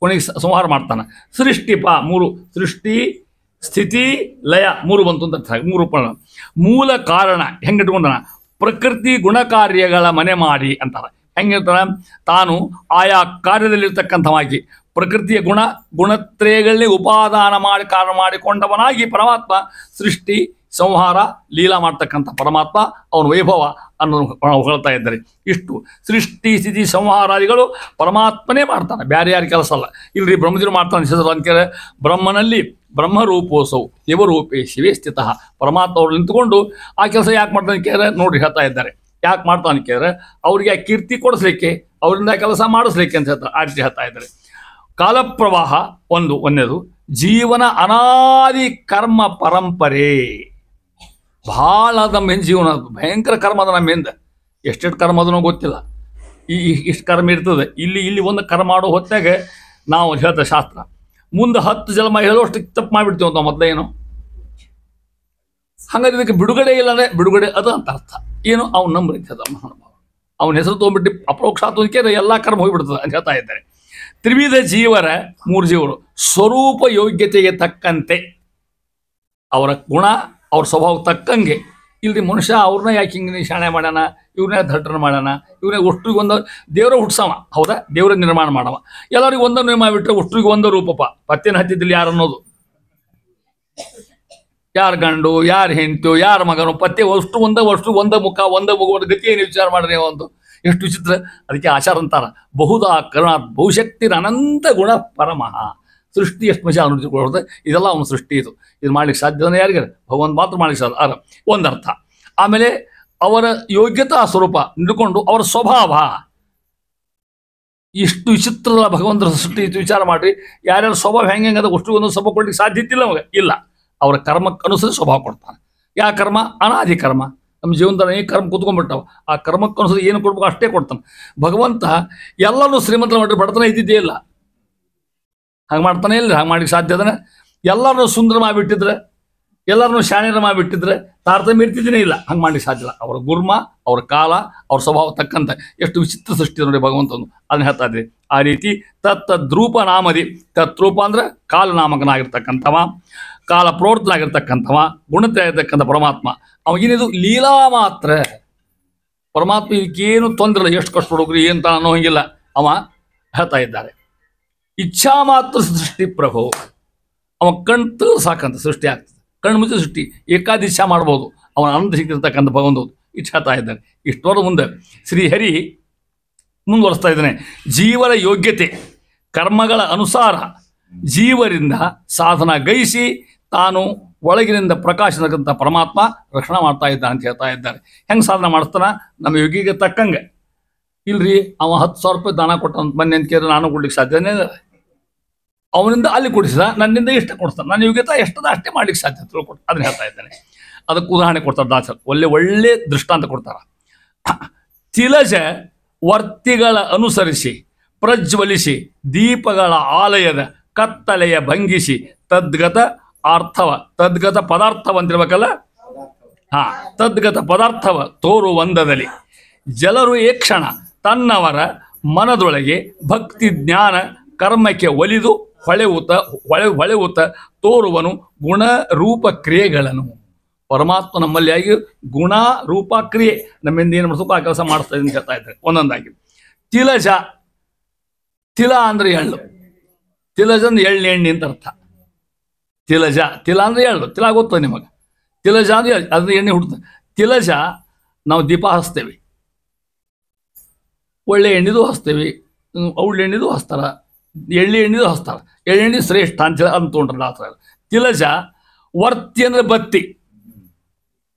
ಕೊನೆಗೆ ಸಂಹಾರ ಮಾಡ್ತಾನೆ. ಸೃಷ್ಟಿಪ, ಮೂರು ಸೃಷ್ಟಿ ಸ್ಥಿತಿ ಲಯ ಮೂರು ಬಂತು ಅಂತ ಅರ್ಥ. ಮೂರು ರೂಪ. ಮೂಲ ಕಾರಣ ಹೆಂಗಿಟ್ಕೊಂಡನ? ಪ್ರಕೃತಿ ಗುಣಕಾರ್ಯಗಳ ಮನೆ ಮಾಡಿ ಅಂತಾರೆ. ಹೆಂಗಿರ್ತಾನೆ? ತಾನು ಆಯಾ ಕಾರ್ಯದಲ್ಲಿರ್ತಕ್ಕಂಥವಾಗಿ ಪ್ರಕೃತಿಯ ಗುಣತ್ರಯಗಳನ್ನೇ ಉಪಾದಾನ ಮಾಡಿ ಕಾರಣ ಮಾಡಿಕೊಂಡವನಾಗಿ ಪರಮಾತ್ಮ ಸೃಷ್ಟಿ ಸಂಹಾರ ಲೀಲಾ ಮಾಡ್ತಕ್ಕಂಥ ಪರಮಾತ್ಮ ಅವನ ವೈಭವ ಅನ್ನೋದು ಹೇಳ್ತಾ ಇದ್ದಾರೆ. ಇಷ್ಟು ಸೃಷ್ಟಿ ಸ್ಥಿತಿ ಸಂಹಾರಾದಿಗಳು ಪರಮಾತ್ಮನೇ ಮಾಡ್ತಾನೆ, ಬೇರೆ ಯಾರು ಕೆಲಸ ಅಲ್ಲ. ಇಲ್ರಿ ಬ್ರಹ್ಮದೇವರು ಮಾಡ್ತಾನೆ ಹೆಸರು ಅಂದ್ಕೇಳಿ ಬ್ರಹ್ಮನಲ್ಲಿ ಬ್ರಹ್ಮರೂಪೋತ್ಸವ ಶಿವರೂಪೇ ಶಿವೇ ಸ್ಥಿತ. ಪರಮಾತ್ಮ ಅವ್ರು ನಿಂತ್ಕೊಂಡು ಆ ಕೆಲಸ ಯಾಕೆ ಮಾಡ್ತಾನೆ ಕೇಳಿದ್ರೆ ನೋಡ್ರಿ ಹೇಳ್ತಾ ಇದ್ದಾರೆ. ಯಾಕೆ ಮಾಡ್ತಾನೆ ಕೇಳಿದ್ರೆ ಅವ್ರಿಗೆ ಆ ಕೀರ್ತಿ ಕೊಡಿಸ್ಲಿಕ್ಕೆ, ಅವರಿಂದ ಕೆಲಸ ಮಾಡಿಸ್ಲಿಕ್ಕೆ ಅಂತ ಹೇಳ್ತಾರೆ. ಆ ರೀತಿ ಹೇಳ್ತಾ ಇದ್ದಾರೆ. ಕಾಲಪ್ರವಾಹ ಒಂದನೇದು. ಜೀವನ ಅನಾದಿ ಕರ್ಮ ಪರಂಪರೆ. ಭಾಳ ನಮ್ಮ ಜೀವನ ಭಯಂಕರ ಕರ್ಮ ಅದ ನಮ್ಮಿಂದ. ಎಷ್ಟೆಷ್ಟು ಕರ್ಮ ಅದನ್ನೋ ಗೊತ್ತಿಲ್ಲ. ಇಷ್ಟು ಕರ್ಮ ಇರ್ತದೆ. ಇಲ್ಲಿ ಒಂದು ಕರ್ಮ ಮಾಡೋ ಹೊತ್ತಾಗ ನಾವು ಹೇಳ್ತಾ ಶಾಸ್ತ್ರ ಮುಂದೆ 10 ಜನ್ಮ ಹೇಳೋಷ್ಟು ತಪ್ಪು ಮಾಡಿಬಿಡ್ತೀವಿ ಅಂತ ಮೊದಲೇ ಏನು. ಹಾಗಾದ್ರೆ ಇದಕ್ಕೆ ಬಿಡುಗಡೆ ಇಲ್ಲ ಅಂದರೆ ಬಿಡುಗಡೆ ಅದು ಅಂತ ಅರ್ಥ. ಏನು ಅವ್ನು ನಂಬರಿತದ ಮಹಾನುಭಾವ, ಅವನ ಹೆಸರು ತೊಗೊಂಡ್ಬಿಟ್ಟು ಅಪ್ರೋಕ್ಷಾತ್ಮಕ್ಕೆ ಎಲ್ಲ ಕರ್ಮ ಹೋಗಿಬಿಡ್ತದೆ ಅಂತ ಹೇಳ್ತಾ ಇದ್ದಾರೆ. ತ್ರಿವಿಧ ಜೀವರ, 3 ಜೀವರು ಸ್ವರೂಪ ಯೋಗ್ಯತೆಗೆ ತಕ್ಕಂತೆ ಅವರ ಗುಣ ಅವ್ರ ಸ್ವಭಾವ ತಕ್ಕಂಗೆ. ಇಲ್ರಿ ಮನುಷ್ಯ ಅವ್ರನ್ನ ಯಾಕೆ ಹಿಂಗೆ ಶಾಣೆ ಮಾಡ್ಯಾನ, ಇವ್ರನ್ನ ದಡ್ಡನ ಮಾಡ್ಯಾನ, ಇವ್ರನ್ನ ಒಟ್ಟಿಗೆ ಒಂದು ದೇವರ ಹುಟ್ಸವ, ಹೌದಾ? ದೇವರ ನಿರ್ಮಾಣ ಮಾಡವ. ಎಲ್ಲರಿಗೂ ಒಂದನ್ನು ನಿರ್ಮಾಣ ಬಿಟ್ಟರೆ ಒಟ್ಟಿಗೆ ಒಂದು ರೂಪಪ್ಪ. ಪತ್ತೆನ ಹತ್ತಿದ್ದಲ್ಲಿ ಯಾರು ಅನ್ನೋದು, ಯಾರು ಗಂಡು, ಯಾರು ಹೆಂಡತಿ, ಯಾರ ಮಗನು, ಪತ್ತೆ ಅಷ್ಟು ಒಂದ ಮುಖ ಒಂದ ಮುಖ ಗತಿ ಏನು ವಿಚಾರ ಮಾಡ್ರಿ ಒಂದು ಎಷ್ಟು ವಿಚಿತ್ರ. ಅದಕ್ಕೆ ಆಚಾರ ಅಂತಾರ ಬಹುದಾ ಕರುಣ ಬಹುಶಕ್ತಿರ ಅನಂತ ಗುಣ ಪರಮಃ. ಸೃಷ್ಟಿ ಎಷ್ಟು ಮಜಾ ನೋಡಿಕೊಳ್ಳೋದು. ಇದೆಲ್ಲ ಅವನ ಸೃಷ್ಟಿ. ಇದು ಮಾಡ್ಲಿಕ್ಕೆ ಸಾಧ್ಯನೇ ಯಾರಿಗಾರ? ಭಗವಂತ ಮಾತ್ರ ಮಾಡ್ಲಿಕ್ಕೆ ಸಾಧ್ಯ. ಒಂದರ್ಥ. ಆಮೇಲೆ ಅವರ ಯೋಗ್ಯತಾ ಸ್ವರೂಪ ನಿಡ್ಕೊಂಡು ಅವರ ಸ್ವಭಾವ ಇಷ್ಟು ವಿಚಿತ್ರದ ಭಗವಂತರ ಸೃಷ್ಟಿ ವಿಚಾರ ಮಾಡಿ ಯಾರ್ಯಾರ ಸ್ವಭಾವ ಹೆಂಗೆ ಅಷ್ಟು ಒಂದೊಂದು ಸ್ವಭಾವ ಕೊಡ್ಲಿಕ್ಕೆ ಸಾಧ್ಯತೆ ಇಲ್ಲ ನಮಗೆ ಇಲ್ಲ. ಅವರ ಕರ್ಮಕ್ಕನುಸರಿಸಿ ಸ್ವಭಾವ ಕೊಡ್ತಾನೆ. ಯಾವ ಕರ್ಮ? ಅನಾದಿ ಕರ್ಮ. ನಮ್ಮ ಜೀವನದಲ್ಲಿ ಈ ಕರ್ಮ ಕೂತ್ಕೊಂಡ್ಬಿಟ್ಟಾವ. ಆ ಕರ್ಮಕ್ಕನುಸರಿ ಏನು ಕೊಡ್ಬೇಕು ಅಷ್ಟೇ ಕೊಡ್ತಾನೆ ಭಗವಂತ. ಎಲ್ಲರೂ ಶ್ರೀಮಂತರ ಮಾಡಿ ಬಡತನ ಇದ್ದಿದ್ದೇ ಇಲ್ಲ. ಹಂಗೆ ಮಾಡ್ತಾನೆ ಇಲ್ಲ. ಹಂಗೆ ಮಾಡಿ ಸಾಧ್ಯ ಅದನ್ನ ಎಲ್ಲರನ್ನೂ ಸುಂದರ ಮಾಡಿಬಿಟ್ಟಿದ್ರೆ, ಎಲ್ಲರನ್ನೂ ಶಾಣ್ಯರ ಮಾಡಿಬಿಟ್ಟಿದ್ರೆ ತಾರತಮ್ಯ ಇರ್ತಿದ್ದೇನೆ ಇಲ್ಲ. ಹಂಗೆ ಮಾಡ್ಲಿಕ್ಕೆ ಸಾಧ್ಯ ಇಲ್ಲ. ಅವರ ಗುರ್ಮ, ಅವ್ರ ಕಾಲ, ಅವ್ರ ಸ್ವಭಾವ ತಕ್ಕಂತ ಎಷ್ಟು ವಿಚಿತ್ರ ಸೃಷ್ಟಿ ನೋಡಿ ಭಗವಂತನು. ಅದನ್ನ ಹೇಳ್ತಾ ಇದ್ರಿ. ಆ ರೀತಿ ತತ್ತದ್ರೂಪ ನಾಮದಿ. ತತ್ರೂಪ ಅಂದ್ರೆ ಕಾಲನಾಮಕನಾಗಿರ್ತಕ್ಕಂಥವ, ಕಾಲ ಪ್ರವೃತ್ತನಾಗಿರ್ತಕ್ಕಂಥವ, ಗುಣತೆ ಆಗಿರ್ತಕ್ಕಂಥ ಪರಮಾತ್ಮ. ಅವಗೇನಿದು ಲೀಲಾ ಮಾತ್ರ. ಪರಮಾತ್ಮ ಇದಕ್ಕೇನು ತೊಂದರೆ ಇಲ್ಲ. ಎಷ್ಟು ಕಷ್ಟ ಹುಡುಗ್ರಿ ಏನು ತ ಅನ್ನೋ ಹಂಗಿಲ್ಲ. ಅವ ಹೇಳ್ತಾ ಇದ್ದಾರೆ ಇಚ್ಛಾ ಮಾತ್ರ ಸೃಷ್ಟಿ ಪ್ರಭು. ಅವ ಕಣ್ತು ಸಾಕಂತ ಸೃಷ್ಟಿ ಆಗ್ತದೆ. ಕಣ್ಣು ಮುಚ್ಚಿ ಸೃಷ್ಟಿ ಏಕಾದಿಚ್ಛಾ ಮಾಡ್ಬೋದು. ಅವನ ಆನಂದ ಸಿಕ್ಕಿರ್ತಕ್ಕಂಥ ಭಗವಂತ ಇಚ್ಛೆ ಹೇಳ್ತಾ ಇದ್ದಾನೆ. ಇಷ್ಟೋರ ಮುಂದೆ ಶ್ರೀಹರಿ ಮುಂದುವರಿಸ್ತಾ ಇದ್ದಾನೆ. ಜೀವನ ಯೋಗ್ಯತೆ ಕರ್ಮಗಳ ಅನುಸಾರ ಜೀವರಿಂದ ಸಾಧನ ಗೈಸಿ ತಾನು ಒಳಗಿನಿಂದ ಪ್ರಕಾಶನಕ್ಕಂಥ ಪರಮಾತ್ಮ ರಕ್ಷಣೆ ಮಾಡ್ತಾ ಇದ್ದಾನೆ ಅಂತ ಹೇಳ್ತಾ ಇದ್ದಾರೆ. ಹೆಂಗೆ ಸಾಧನ ಮಾಡಿಸ್ತಾನ? ನಮ್ಮ ಯೋಗಿಗೆ ತಕ್ಕಂಗೆ. ಇಲ್ರಿ ಅವ 10,000 ರೂಪಾಯಿ ದಾನ ಕೊಟ್ಟಂತ ಮೊನ್ನೆ ಅಂತ ಕೇಳಿದ್ರೆ ನಾನು ಕೊಡ್ಲಿಕ್ಕೆ ಸಾಧ್ಯನೇ ಇಲ್ಲ. ಅವನಿಂದ ಅಲ್ಲಿ ಕೊಡಿಸಿದ, ನನ್ನಿಂದ ಇಷ್ಟ ಕೊಡ್ತಾನೆ. ನನ್ನ ಯೋಗ್ಯತೆ ಎಷ್ಟದ ಅಷ್ಟೇ ಮಾಡ್ಲಿಕ್ಕೆ ಸಾಧ್ಯ ತಿಳ್ಕೊಟ್ಟು ಅದನ್ನ ಹೇಳ್ತಾ ಇದ್ದಾನೆ. ಅದಕ್ಕೆ ಉದಾಹರಣೆ ಕೊಡ್ತಾರೆ ದಾಸರು. ಒಳ್ಳೆ ದೃಷ್ಟಾಂತ ಕೊಡ್ತಾರ. ತಿಲಜ ವರ್ತಿಗಳ ಅನುಸರಿಸಿ ಪ್ರಜ್ವಲಿಸಿ ದೀಪಗಳ ಆಲಯದ ಕತ್ತಲೆಯ ಭಂಗಿಸಿ ತದ್ಗತ ಅರ್ಥವ ತದ್ಗತ ಪದಾರ್ಥವಂತಿರ್ಬೇಕಲ್ಲ. ತದ್ಗತ ಪದಾರ್ಥವ ತೋರುವಂದದಲ್ಲಿ ಜಲರು ಏಕ್ಷಣ ತನ್ನವರ ಮನದೊಳಗೆ ಭಕ್ತಿ ಜ್ಞಾನ ಕರ್ಮಕ್ಕೆ ಒಲಿದು ಹೊಳೆವುತ ತೋರುವನು ಗುಣ ರೂಪ ಕ್ರಿಯೆಗಳನ್ನು. ಪರಮಾತ್ಮ ನಮ್ಮಲ್ಲಿ ಆಗಿ ಗುಣ ರೂಪ ಕ್ರಿಯೆ ನಮ್ಮಿಂದ ಏನು ಮಾಡಿಸಬೇಕು ಆ ಕೆಲಸ ಮಾಡಿಸ್ತಾ ಅಂತ ಹೇಳ್ತಾ ಇದ್ದಾರೆ ಒಂದೊಂದಾಗಿ. ತಿಲಜ, ತಿಲ ಅಂದ್ರೆ ಎಳ್ಳು. ತಿಲಜ ಅಂದ್ರೆ ಎಣ್ಣೆ ಅಂತ ಅರ್ಥ. ತಿಲಜ, ತಿಲ ಅಂದ್ರೆ ಎಳ್ಳು. ತಿಲ ಗೊತ್ತದ ನಿಮಗೆ? ತಿಲಜ ಅಂದ್ರೆ ಅದ್ರ ಎಣ್ಣೆ ಹುಡ್ತದೆ. ತಿಲಜ ನಾವು ದೀಪ ಹಚ್ತೇವೆ, ಒಳ್ಳೆ ಎಣ್ಣೆದು ಹಚ್ತೇವೆ, ಔಳ್ಳೆ ಎಣ್ಣೆದು ಹಚ್ತಾರ, ಎಣ್ಣೆದು ಹಚ್ತಾರ. ಎಣ್ಣೆ ಶ್ರೇಷ್ಠ ಅಂತ ತೊಗೊಂಡ್ರಲ್ಲ ಆ ಥರ. ತಿಲಜ ವರ್ತಿ ಅಂದ್ರೆ ಬತ್ತಿ.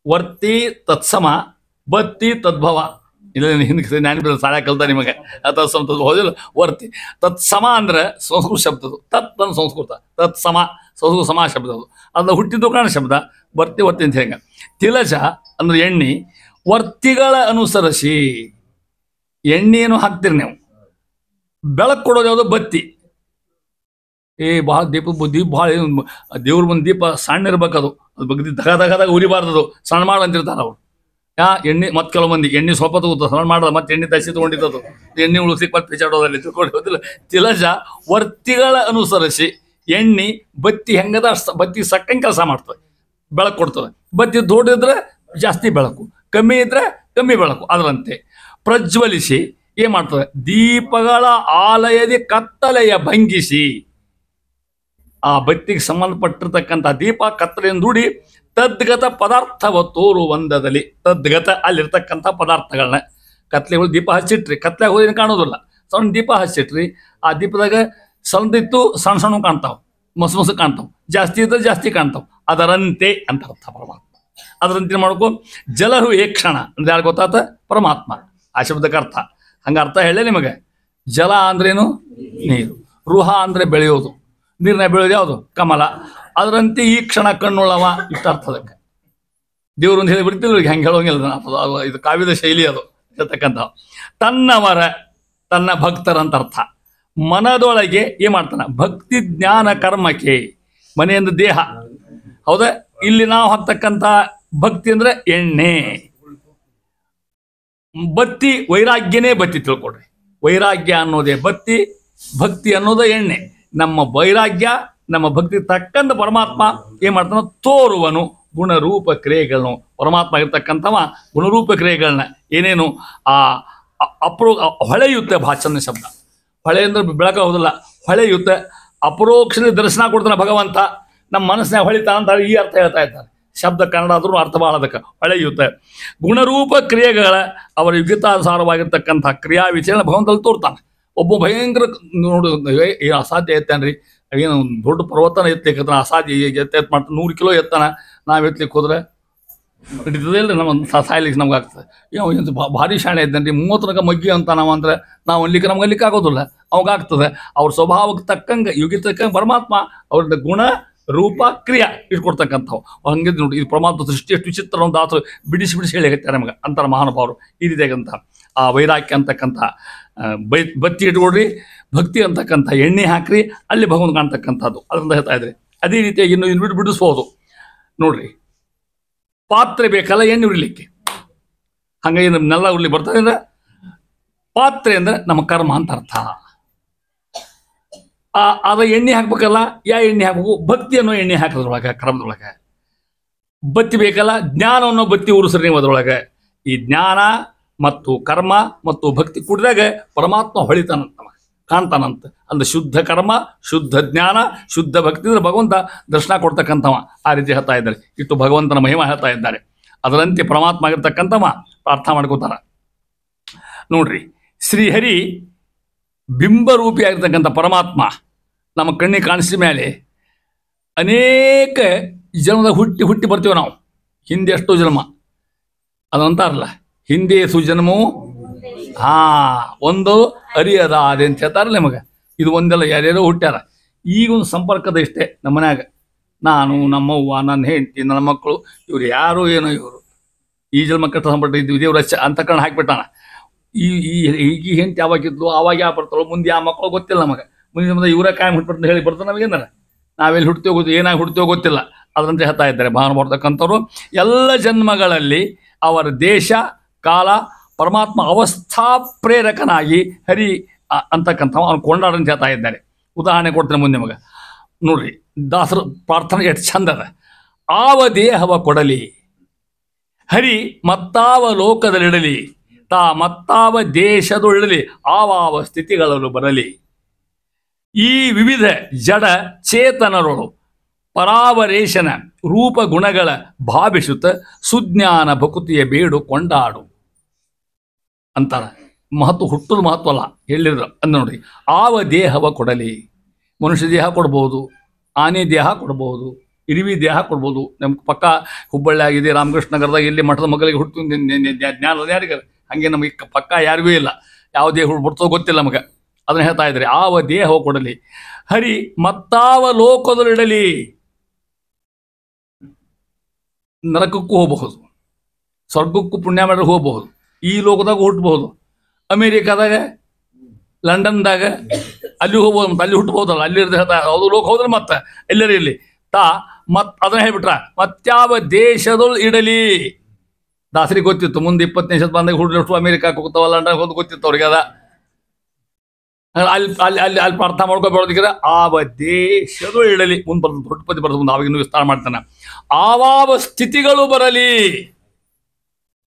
ವರ್ತಿ ತತ್ಸಮ, ಬತ್ತಿ ತದ್ಭವ. ಇಲ್ಲ ಹಿಂದೆ ನಾನು ಸಾಲ ಕಲ್ತ ನಿಮಗೆ ತತ್ಸಮ ತದ್ಭವ ವರ್ತಿ. ತತ್ಸಮ ಅಂದ್ರೆ ಸಂಸ್ಕೃತ ಶಬ್ದದು. ತತ್ ಅಂದ್ರೆ ಸಂಸ್ಕೃತ, ತತ್ಸಮ ಸಂಸ್ಕೃತ ಸಮ ಶಬ್ದ ಅದು. ಅದನ್ನ ಹುಟ್ಟಿದ್ದು ಕಾರಣ ಶಬ್ದ ವರ್ತಿ ಅಂತ ಹೆಂಗ. ತಿಲಜ ಅಂದ್ರೆ ಎಣ್ಣೆ. ವರ್ತಿಗಳ ಅನುಸರಿಸಿ ಎಣ್ಣೆಯನ್ನು ಹಾಕ್ತೀರಿ ನೀವು. ಬೆಳಕು ಕೊಡೋದು ಯಾವುದು? ಬತ್ತಿ. ಭಾಳ ದೀಪ ಭಾಳ ದೇವ್ರ ಬಂದು ದೀಪ ಸಣ್ಣ ಇರ್ಬೇಕದು. ಅದು ಬಗ್ಗೆ ದಗದಾಗ ಉರಿಬಾರ್ದದು. ಸಣ್ಣ ಮಾಡಂತಿರ್ತಾರೆ ಅವ್ರು. ಎಣ್ಣೆ ಮತ್ತೆ ಕೆಲವು ಮಂದಿ ಎಣ್ಣೆ ಸ್ವಲ್ಪ ತಗೋತಾರೆ, ಸಣ್ಣ ಮಾಡೋದು ಮತ್ತೆ ಎಣ್ಣೆ ತಸಿ ತೊಗೊಂಡಿದ್ದು ಎಣ್ಣೆ ಉಳಿಸ್ಲಿಕ್ಕೆ ಮತ್ತೆ ಬಿಚಾಡೋದಲ್ಲಿ ತಿಳ್ಕೊಂಡಿಲ್ಲ. ತಿಲಜ ವರ್ತಿಗಳ ಅನುಸರಿಸಿ ಎಣ್ಣೆ ಬತ್ತಿ ಹೆಂಗದ ಬತ್ತಿ ಸಕ್ಕಂಗೆ ಕೆಲಸ ಮಾಡ್ತದೆ, ಬೆಳಕು ಕೊಡ್ತದೆ. ಬತ್ತಿ ದೊಡ್ಡಿದ್ರೆ ಜಾಸ್ತಿ ಬೆಳಕು, ಕಮ್ಮಿ ಇದ್ರೆ ಕಮ್ಮಿ ಬೆಳಕು. ಅದರಂತೆ ಪ್ರಜ್ವಲಿಸಿ ಏನ್ ಮಾಡ್ತದೆ? ದೀಪಗಳ ಆಲಯದ ಕತ್ತಲೆಯ ಭಂಗಿಸಿ ಆ ಬತ್ತಿಗೆ ಸಂಬಂಧಪಟ್ಟಿರ್ತಕ್ಕಂಥ ದೀಪ ಕತ್ತಲೆಯನ್ನು ದುಡಿ ತದ್ಗತ ಪದಾರ್ಥವ ತೋರುವಂದದಲ್ಲಿ. ತದ್ಗತ ಅಲ್ಲಿರ್ತಕ್ಕಂಥ ಪದಾರ್ಥಗಳನ್ನ ಕತ್ಲೆಗಳು ದೀಪ ಹಚ್ಚಿಟ್ರಿ, ಕತ್ಲೆಗೆ ಹೋಗಿ ಕಾಣೋದಿಲ್ಲ. ಸಣ್ಣ ದೀಪ ಹಚ್ಚಿಟ್ರಿ, ಆ ದೀಪದಾಗ ಸಣ್ಣದಿತ್ತು ಸಣ್ಣ ಸಣ್ಣ ಕಾಣ್ತಾವ, ಮೊಸ ಕಾಣ್ತಾವ, ಜಾಸ್ತಿ ಇದ್ರೆ ಜಾಸ್ತಿ ಕಾಣ್ತಾವ. ಅದರಂತೆ ಅಂತ ಅರ್ಥ ಪರಮಾತ್ಮ. ಅದರಂತೆ ಮಾಡ್ಕೊ. ಜಲರು ಏಕ್ಷಣ ಅಂದ್ರೆ ಯಾರು ಗೊತ್ತಾತ? ಪರಮಾತ್ಮ. ಆ ಶಬ್ದಕ್ಕೆ ಅರ್ಥ ಹಂಗ ಅರ್ಥ ಹೇಳೇ ನಿಮಗೆ. ಜಲ ಅಂದ್ರೇನು? ನೀರು. ರುಹ ಅಂದ್ರೆ ಬೆಳೆಯೋದು, ನೀರಿನ ಬೆಳೆಯೋದು ಯಾವುದು? ಕಮಲ. ಅದರಂತೆ ಈ ಕ್ಷಣ ಕಣ್ಣುಳ್ಳವ. ಇಷ್ಟ ಅರ್ಥ ಅದಕ್ಕೆ. ದೇವ್ರು ಅಂತ ಹೇಳಿ ಬಿಡ್ತಿಲ್ಲ, ಹೆಂಗೆ ಹೇಳೋಂಗಿಲ್ಲ. ಇದು ಕಾವ್ಯದ ಶೈಲಿ ಅದು ಹೇಳ್ತಕ್ಕಂಥ. ತನ್ನವರ ತನ್ನ ಭಕ್ತರಂತ ಅರ್ಥ. ಮನದೊಳಗೆ ಏನ್ ಮಾಡ್ತಾನ? ಭಕ್ತಿ ಜ್ಞಾನ ಕರ್ಮಕ್ಕೆ. ಮನೆಯಿಂದ ದೇಹ ಹೌದಾ? ಇಲ್ಲಿ ನಾವು ಹಾಕ್ತಕ್ಕಂಥ ಭಕ್ತಿ ಅಂದ್ರೆ ಎಣ್ಣೆ. ಬತ್ತಿ ವೈರಾಗ್ಯನೇ ಬತ್ತಿ ತಿಳ್ಕೊಡ್ರಿ. ವೈರಾಗ್ಯ ಅನ್ನೋದೇ ಬತ್ತಿ, ಭಕ್ತಿ ಅನ್ನೋದೇ ಎಣ್ಣೆ. ನಮ್ಮ ವೈರಾಗ್ಯ ನಮ್ಮ ಭಕ್ತಿ ತಕ್ಕಂತ ಪರಮಾತ್ಮ ಏನ್ ಮಾಡ್ತಾನ? ತೋರುವನು ಗುಣರೂಪ ಕ್ರಿಯೆಗಳನ್ನು. ಪರಮಾತ್ಮ ಆಗಿರ್ತಕ್ಕಂಥವ ಗುಣರೂಪ ಕ್ರಿಯೆಗಳನ್ನ ಏನೇನು ಆ ಹೊಳೆಯುತ್ತೆ. ಭಾಷಣ ಶಬ್ದ ಹೊಳೆ ಅಂದ್ರೆ ಬೆಳಕ ಹೋದಲ್ಲ, ಹೊಳೆಯುತ್ತೆ. ಅಪರೋಕ್ಷದ ದರ್ಶನ ಕೊಡ್ತಾನೆ ಭಗವಂತ. ನಮ್ಮ ಮನಸ್ಸಿನ ಹೊಳಿತಾ ಅಂತ ಈ ಅರ್ಥ ಹೇಳ್ತಾ ಇದ್ದಾರೆ. ಶಬ್ದ ಕನ್ನಡ ಆದ್ರೂ ಅರ್ಥ ಭಾಳ ಅದಕ್ಕೆ. ಹೊಳೆಯುತ್ತೆ ಗುಣರೂಪ ಕ್ರಿಯೆಗಳ ಅವರ ಯುಗತಾನುಸಾರವಾಗಿರ್ತಕ್ಕಂಥ ಕ್ರಿಯಾ ವಿಚಾರ ಭಗವಂತಲ್ಲಿ ತೋರ್ತಾನೆ. ಒಬ್ಬ ಭಯಂಕರ ನೋಡು ಅಸಾಧ್ಯ ಎತ್ತಾನ್ರಿ, ಏನು ದೊಡ್ಡ ಪರ್ವತನ ಎತ್ತಲಿಕ್ಕೆ ಅಸಾಧ್ಯ ಎತ್ತ ಮಾಡ್ತಾನೆ. 100 ಕಿಲೋ ಎತ್ತಾನ. ನಾವು ಎತ್ತಲಿಕ್ಕೆ ಹೋದ್ರೆ ಹಿಡಿತದೆ ಇಲ್ಲ ನಮ್ಮ ಸಾಯ್ಲಿಕ್ಕೆ ನಮ್ಗೆ ಆಗ್ತದೆ. ಏನು ಭಾರಿ ಶಾಣೆ ಇದ್ದಾನೆ ರೀ, 30 ತನಕ ಮಗ್ಗಿ ಅಂತ ನಾವು ಅಂದ್ರೆ ನಾವು ಅನ್ಲಿಕ್ಕೆ ನಮ್ಗೆ ಅನ್ಲಿಕ್ಕೆ ಆಗೋದಿಲ್ಲ, ಅವಾಗಾಗ್ತದೆ. ಅವ್ರ ಸ್ವಭಾವಕ್ಕೆ ತಕ್ಕಂಗೆ ಯುಗಿ ತಕ್ಕಂಗೆ ಪರಮಾತ್ಮ ಅವ್ರದ್ದು ಗುಣ ರೂಪ ಕ್ರಿಯಾ ಇಟ್ಕೊಡ್ತಕ್ಕಂಥವು ಹಂಗೆ ನೋಡಿ. ಇದು ಪರಮಾತ್ಮ ಸೃಷ್ಟಿ ಎಷ್ಟು ವಿಚಿತ್ರ ಒಂದು ದಾಸರು ಬಿಡಿಸಿ ಹೇಳಿ ನಮಗೆ ಅಂತಾರೆ ಮಹಾನುಭಾವರು. ಈ ರೀತಿಯಾಗಂತ ಆ ವೈರಾಗ್ಯ ಅಂತಕ್ಕಂಥ ಬತ್ತಿ ಇಟ್ಕೊಡ್ರಿ, ಭಕ್ತಿ ಅಂತಕ್ಕಂಥ ಎಣ್ಣೆ ಹಾಕ್ರಿ, ಅಲ್ಲಿ ಭಗವಂತ ಕಾಣ್ತಕ್ಕಂಥದ್ದು ಅದರಿಂದ ಹೇಳ್ತಾ ಇದ್ರಿ. ಅದೇ ರೀತಿಯಾಗಿ ಇನ್ನು ಬಿಡಿಸ್ಬೋದು ನೋಡ್ರಿ. ಪಾತ್ರೆ ಬೇಕಲ್ಲ ಎಣ್ಣೆ ಉರಿಲಿಕ್ಕೆ, ಹಂಗಾಗಿ ನಮ್ನೆಲ್ಲ ಉರ್ಲಿ ಬರ್ತದೆ ಅಂದ್ರೆ ಪಾತ್ರೆ ಅಂದ್ರೆ ನಮ್ಮ ಕರ್ಮ ಅಂತ ಅರ್ಥ. ಅದ ಎಣ್ಣೆ ಹಾಕ್ಬೇಕಲ್ಲ, ಯಾ ಎಣ್ಣೆ ಹಾಕ್ಬೇಕು? ಭಕ್ತಿ ಅನ್ನೋ ಎಣ್ಣೆ ಹಾಕೋದ್ರೊಳಗೆ, ಕರ್ಮದೊಳಗೆ. ಬತ್ತಿ ಬೇಕಲ್ಲ, ಜ್ಞಾನ ಅನ್ನೋ ಬತ್ತಿ ಉರಿಸ್ರಿ ನೀವು ಅದ್ರೊಳಗೆ. ಈ ಜ್ಞಾನ ಮತ್ತು ಕರ್ಮ ಮತ್ತು ಭಕ್ತಿ ಕುಡಿದಾಗ ಪರಮಾತ್ಮ ಹೊಳಿತಾನಂತ, ಕಾಣ್ತಾನಂತ. ಅಂದ್ರೆ ಶುದ್ಧ ಕರ್ಮ, ಶುದ್ಧ ಜ್ಞಾನ, ಶುದ್ಧ ಭಕ್ತಿ ಅಂದ್ರೆ ಭಗವಂತ ದರ್ಶನ ಕೊಡ್ತಕ್ಕಂಥವ. ಆ ರೀತಿ ಹೇಳ್ತಾ ಇದ್ದಾರೆ. ಇಟ್ಟು ಭಗವಂತನ ಮಹಿಮಾ ಹೇಳ್ತಾ ಇದ್ದಾರೆ. ಅದರಂತೆ ಪರಮಾತ್ಮ ಆಗಿರ್ತಕ್ಕಂಥವ ಪ್ರಾರ್ಥನೆ ಮಾಡ್ಕೋತಾರ ನೋಡ್ರಿ. ಶ್ರೀಹರಿ ಬಿಂಬರೂಪಿ ಆಗಿರ್ತಕ್ಕಂಥ ಪರಮಾತ್ಮ ನಮ್ಮ ಕಣ್ಣಿಗೆ ಕಾಣಿಸಿದ ಮೇಲೆ ಅನೇಕ ಜನ್ಮದ ಹುಟ್ಟಿ ಬರ್ತೀವಿ ನಾವು. ಹಿಂದೆ ಎಷ್ಟೋ ಜನ್ಮ ಅದಂತಾರಲ್ಲ, ಹಿಂದೆ ಸುಜನ್ಮವು ಒಂದು ಅರಿಯದ ಅದೇ ಅಂತ ಹೇಳ್ತಾರಲ್ಲ ನಿಮಗೆ. ಇದು ಒಂದೆಲ್ಲ ಯಾರ್ಯಾರೋ ಹುಟ್ಟ್ಯಾರ. ಈಗೊಂದು ಸಂಪರ್ಕದ ಇಷ್ಟೇ ನಮ್ಮ ಮನ್ಯಾಗ. ನಾನು, ನಮ್ಮವ್ವ, ನನ್ನ ಹೆಂಡತಿ, ನನ್ನ ಮಕ್ಕಳು, ಇವ್ರು ಯಾರು ಏನೋ ಇವರು ಈ ಜನ್ಮ ಕಟ್ಟ ಸಂಪರ್ಕ ಇದ್ವಿ. ದೇವ್ರ ಅಂತ ಕಣ್ಣು ಹಾಕಿಬಿಟ್ಟಾನ. ಈ ಹೆಂಡತಿ ಯಾವಾಗಿದ್ಲು, ಆವಾಗ ಯಾವ ಬರ್ತಾಳೋ, ಮುಂದೆ ಯಾವ ಮಕ್ಕಳು ಗೊತ್ತಿಲ್ಲ ನಮಗೆ. ಮುಂದೆ ನಮ್ದು ಇವರ ಕಾಯಂ ಹುಟ್ಬಿಟ್ಟು ಹೇಳಿ ಬರ್ತಾರೆ ನಮಗೇನಾರ. ನಾವೆಲ್ಲಿ ಹುಡ್ತೇವೆ ಗೊತ್ತಿಲ್ಲ, ಏನಾಗಿ ಹುಡ್ತೇವೆ ಗೊತ್ತಿಲ್ಲ. ಅದರಂತೆ ಹೇಳ್ತಾ ಇದ್ದಾರೆ ಬರ್ತಕ್ಕಂಥವ್ರು. ಎಲ್ಲ ಜನ್ಮಗಳಲ್ಲಿ ಅವರ ದೇಶ ಕಾಲ ಪರಮಾತ್ಮ ಅವಸ್ಥಾ ಪ್ರೇರಕನಾಗಿ ಹರಿ ಅಂತಕ್ಕಂಥವು ಅವ್ನು ಕೊಂಡಾಡಂತ ಹೇಳ್ತಾ ಇದ್ದಾರೆ. ಉದಾಹರಣೆ ಕೊಡ್ತೇನೆ ಮುಂದೆ ನಿಮಗೆ ನೋಡ್ರಿ. ದಾಸರು ಪ್ರಾರ್ಥನೆ ಎಷ್ಟು ಚಂದ ಅದ. ಆವ ದೇಹವ ಕೊಡಲಿ ಹರಿ ಮತ್ತಾವ ಲೋಕದಲ್ಲಿಡಲಿ, ತಾ ಮತ್ತಾವ ದೇಶದೊಳ್ಳಲಿ, ಆವಾವ ಸ್ಥಿತಿಗಳಲ್ಲೂ ಬರಲಿ. ಈ ವಿವಿಧ ಜಡ ಚೇತನರೊಳು ಪರಾವರೇಶನ ರೂಪ ಗುಣಗಳ ಭಾವಿಸುತ್ತ ಸುಜ್ಞಾನ ಭಕುತಿಯ ಬೇಡು ಕೊಂಡಾಡು ಅಂತಾರ. ಮಹತ್ವ ಹುಟ್ಟದ ಮಹತ್ವ ಅಲ್ಲ ಹೇಳಿದ್ರು ಅಂದ ನೋಡ್ರಿ. ಆವ ದೇಹವ ಕೊಡಲಿ, ಮನುಷ್ಯ ದೇಹ ಕೊಡ್ಬೋದು, ಆನೆ ದೇಹ ಕೊಡ್ಬೋದು, ಇರುವಿ ದೇಹ ಕೊಡ್ಬೋದು. ನಮ್ಗೆ ಪಕ್ಕ ಹುಬ್ಬಳ್ಳಿ ಆಗಿದೆ, ರಾಮಕೃಷ್ಣ ನಗರದಾಗ ಇಲ್ಲಿ ಮಠದ ಮಕ್ಕಳಿಗೆ ಹುಟ್ಟು ಜ್ಞಾನ ಯಾರಿಗಾರ ಹಾಗೆ ನಮಗೆ ಪಕ್ಕ ಯಾರಿಗೂ ಇಲ್ಲ. ಯಾವ ದೇಹ ಹುಡ್ತೋ ಗೊತ್ತಿಲ್ಲ ನಮಗೆ. ಅದನ್ನ ಹೇಳ್ತಾ ಇದ್ದಾರೆ. ಆವ ದೇಹವ ಕೊಡಲಿ ಹರಿ ಮತ್ತಾವ ಲೋಕದಲ್ಲಿಡಲಿ. ನರಕಕ್ಕೂ ಹೋಗಬಹುದು, ಸ್ವರ್ಗಕ್ಕೂ ಪುಣ್ಯ ಮಾಡಿ ಹೋಗಬಹುದು, ಈ ಲೋಕದಾಗ ಹುಟ್ಟಬಹುದು, ಅಮೇರಿಕಾದಾಗ ಲಂಡನ್ದಾಗ ಅಲ್ಲಿ ಹೋಗ್ಬೋದು, ಮತ್ತೆ ಅಲ್ಲಿ ಹುಟ್ಟಬಹುದಲ್ಲ, ಅಲ್ಲಿ ಅದು ಲೋಕ ಹೋದ್ರೆ ಮತ್ತೆ ಎಲ್ಲರೂ ಇರಲಿ ಅದನ್ನ ಹೇಳ್ಬಿಟ್ರ ಮತ್ಯಾವ ದೇಶದೊಳು ಇಡಲಿ. ದಾಸರಿಗೆ ಗೊತ್ತಿತ್ತು ಮುಂದೆ 20ನೇ ಶತಮಾನದಾಗ ಹುಡುಗರು ಅಮೇರಿಕಾಕ್ಕೆ ಹೋಗ್ತಾವ, ಲಂಡನ್ ಹೋದ್ ಗೊತ್ತಿತ್ತು ಅವ್ರಿಗೆ. ಅದ ಅಲ್ಲಿ ಪ್ರಾರ್ಥನೆ ಮಾಡ್ಕೊಬೇಡೋದಿದ್ರೆ ಆವ ದೇಶದೊಳು ಇಡಲಿ. ಮುಂದೆ ಬರ್ತದೆ ದೊಡ್ಡಪತಿ ಬರ್ತದೆ, ಮುಂದೆ ಅವಾಗಿನ್ನೂ ವಿಸ್ತಾರ ಮಾಡ್ತಾನೆ. ಆವಾವ ಸ್ಥಿತಿಗಳು ಬರಲಿ.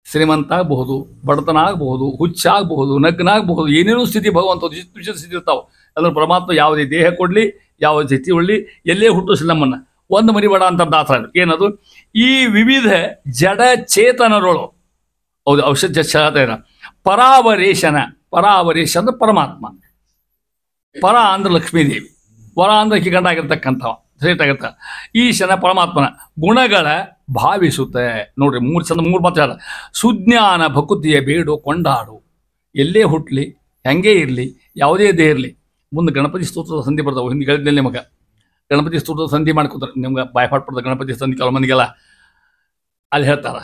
ಶ್ರೀಮಂತ ಆಗಬಹುದು, ಬಡತನ ಆಗಬಹುದು, ಹುಚ್ಚಾಗಬಹುದು, ನಗ್ನಾಗಬಹುದು, ಏನೇನೋ ಸ್ಥಿತಿ ಭಗವಂತ ವಿಚಿತ್ರ ಸ್ಥಿತಿ ಇರ್ತಾವೆ. ಅಂದ್ರೆ ಪರಮಾತ್ಮ ಯಾವುದೇ ದೇಹ ಕೊಡಲಿ, ಯಾವ ಸ್ಥಿತಿ ಉಳ್ಳಿ, ಎಲ್ಲೇ ಹುಟ್ಟಿಸಲಿ ನಮ್ಮನ್ನು ಒಂದು ಮರಿಬೇಡ ಅಂತ ದಾಸರ. ಏನದು? ಈ ವಿವಿಧ ಜಡ ಚೇತನರೊಳು ಹೌದು ಔಷಧ ಹೇಳ್ತಾ ಪರಾವರೇಶನ. ಪರಾವರೇಶ ಅಂದ್ರೆ ಪರಮಾತ್ಮ, ಪರ ಅಂದ್ರೆ ಲಕ್ಷ್ಮೀದೇವಿ, ವರ ಅಂದ್ರೆ ಆಕಿ ಗಂಡ ಆಗಿರ್ತಕ್ಕಂಥವ ಶ್ರೇಷ್ಠ ಆಗಿರ್ತ. ಈಶನ ಪರಮಾತ್ಮನ ಗುಣಗಳ ಭಾವಿಸುತ್ತೆ ನೋಡ್ರಿ. ಮೂರು ಮಾತು ಹೇಳ. ಸುಜ್ಞಾನ ಭಕುತಿಯ ಬೇಡು ಕೊಂಡಾಡು. ಎಲ್ಲೇ ಹುಟ್ಟಲಿ, ಹೆಂಗೇ ಇರಲಿ, ಯಾವುದೇ ದೇಹ ಇರಲಿ. ಮುಂದೆ ಗಣಪತಿ ಸ್ತೋತ್ರದ ಸಂಧಿ ಬರ್ತಾವೆ. ಹಿಂದೆ ಹೇಳಿದ್ಮೇಲೆ ನಿಮಗೆ ಗಣಪತಿ ಸ್ತೋತ್ರದ ಸಂಧಿ ಮಾಡ್ಕೊತಾರೆ. ನಿಮ್ಗೆ ಬಾಯ್ಪಾಟ್ ಪಡ್ದ ಗಣಪತಿ ಸಂಧಿ ಕೆಲವು ಮಂದಿಗೆಲ್ಲ ಅಲ್ಲಿ ಹೇಳ್ತಾರ,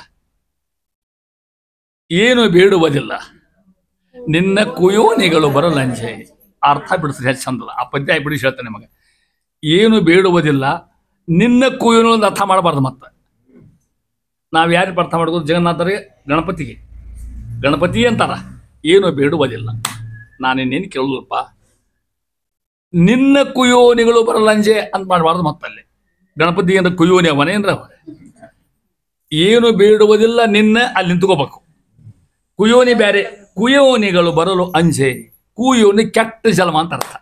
ಏನು ಬೇಡುವುದಿಲ್ಲ ನಿನ್ನ ಕುಯೋನಿಗಳು ಬರಲಂಜೆ. ಅರ್ಥ ಬಿಡಿಸ್ರಿ ಹೆಚ್ಚು ಚಂದಲ್ಲ. ಆ ಪದ್ಯ ಬಿಡಿಸಿ ಹೇಳ್ತಾನೆ ನಿಮಗೆ. ಏನು ಬೇಡುವುದಿಲ್ಲ ನಿನ್ನ ಕುಯೋನು ಒಂದು ಅರ್ಥ ಮಾಡಬಾರ್ದು. ಮತ್ತೆ ನಾವು ಯಾರಿಗೆ ಅರ್ಥ ಮಾಡೋದು? ಜಗನ್ನಾಥರಿಗೆ, ಗಣಪತಿಗೆ. ಗಣಪತಿ ಅಂತಾರ. ಏನು ಬೇಡುವುದಿಲ್ಲ, ನಾನಿನ್ನೇನು ಕೇಳೋದಪ್ಪ, ನಿನ್ನ ಕುಯೋನಿಗಳು ಬರಲಂಜೆ ಅಂತ ಮಾಡಬಾರ್ದು. ಮತ್ತಲ್ಲಿ ಗಣಪತಿ ಅಂದ್ರೆ ಕುಯೋನಿ ಅವನೇನ್ರ ಏನು ಬೇಡುವುದಿಲ್ಲ ನಿನ್ನ ಅಲ್ಲಿ ನಿಂತ್ಕೋಬೇಕು. ಕುಯೋನಿ ಬೇರೆ, ಕುಯೋನಿಗಳು ಬರಲು ಅಂಜೆ. ಕುಯೋನಿ ಕೆಟ್ಟ ಜನ್ಮ ಅಂತ ಅರ್ಥ.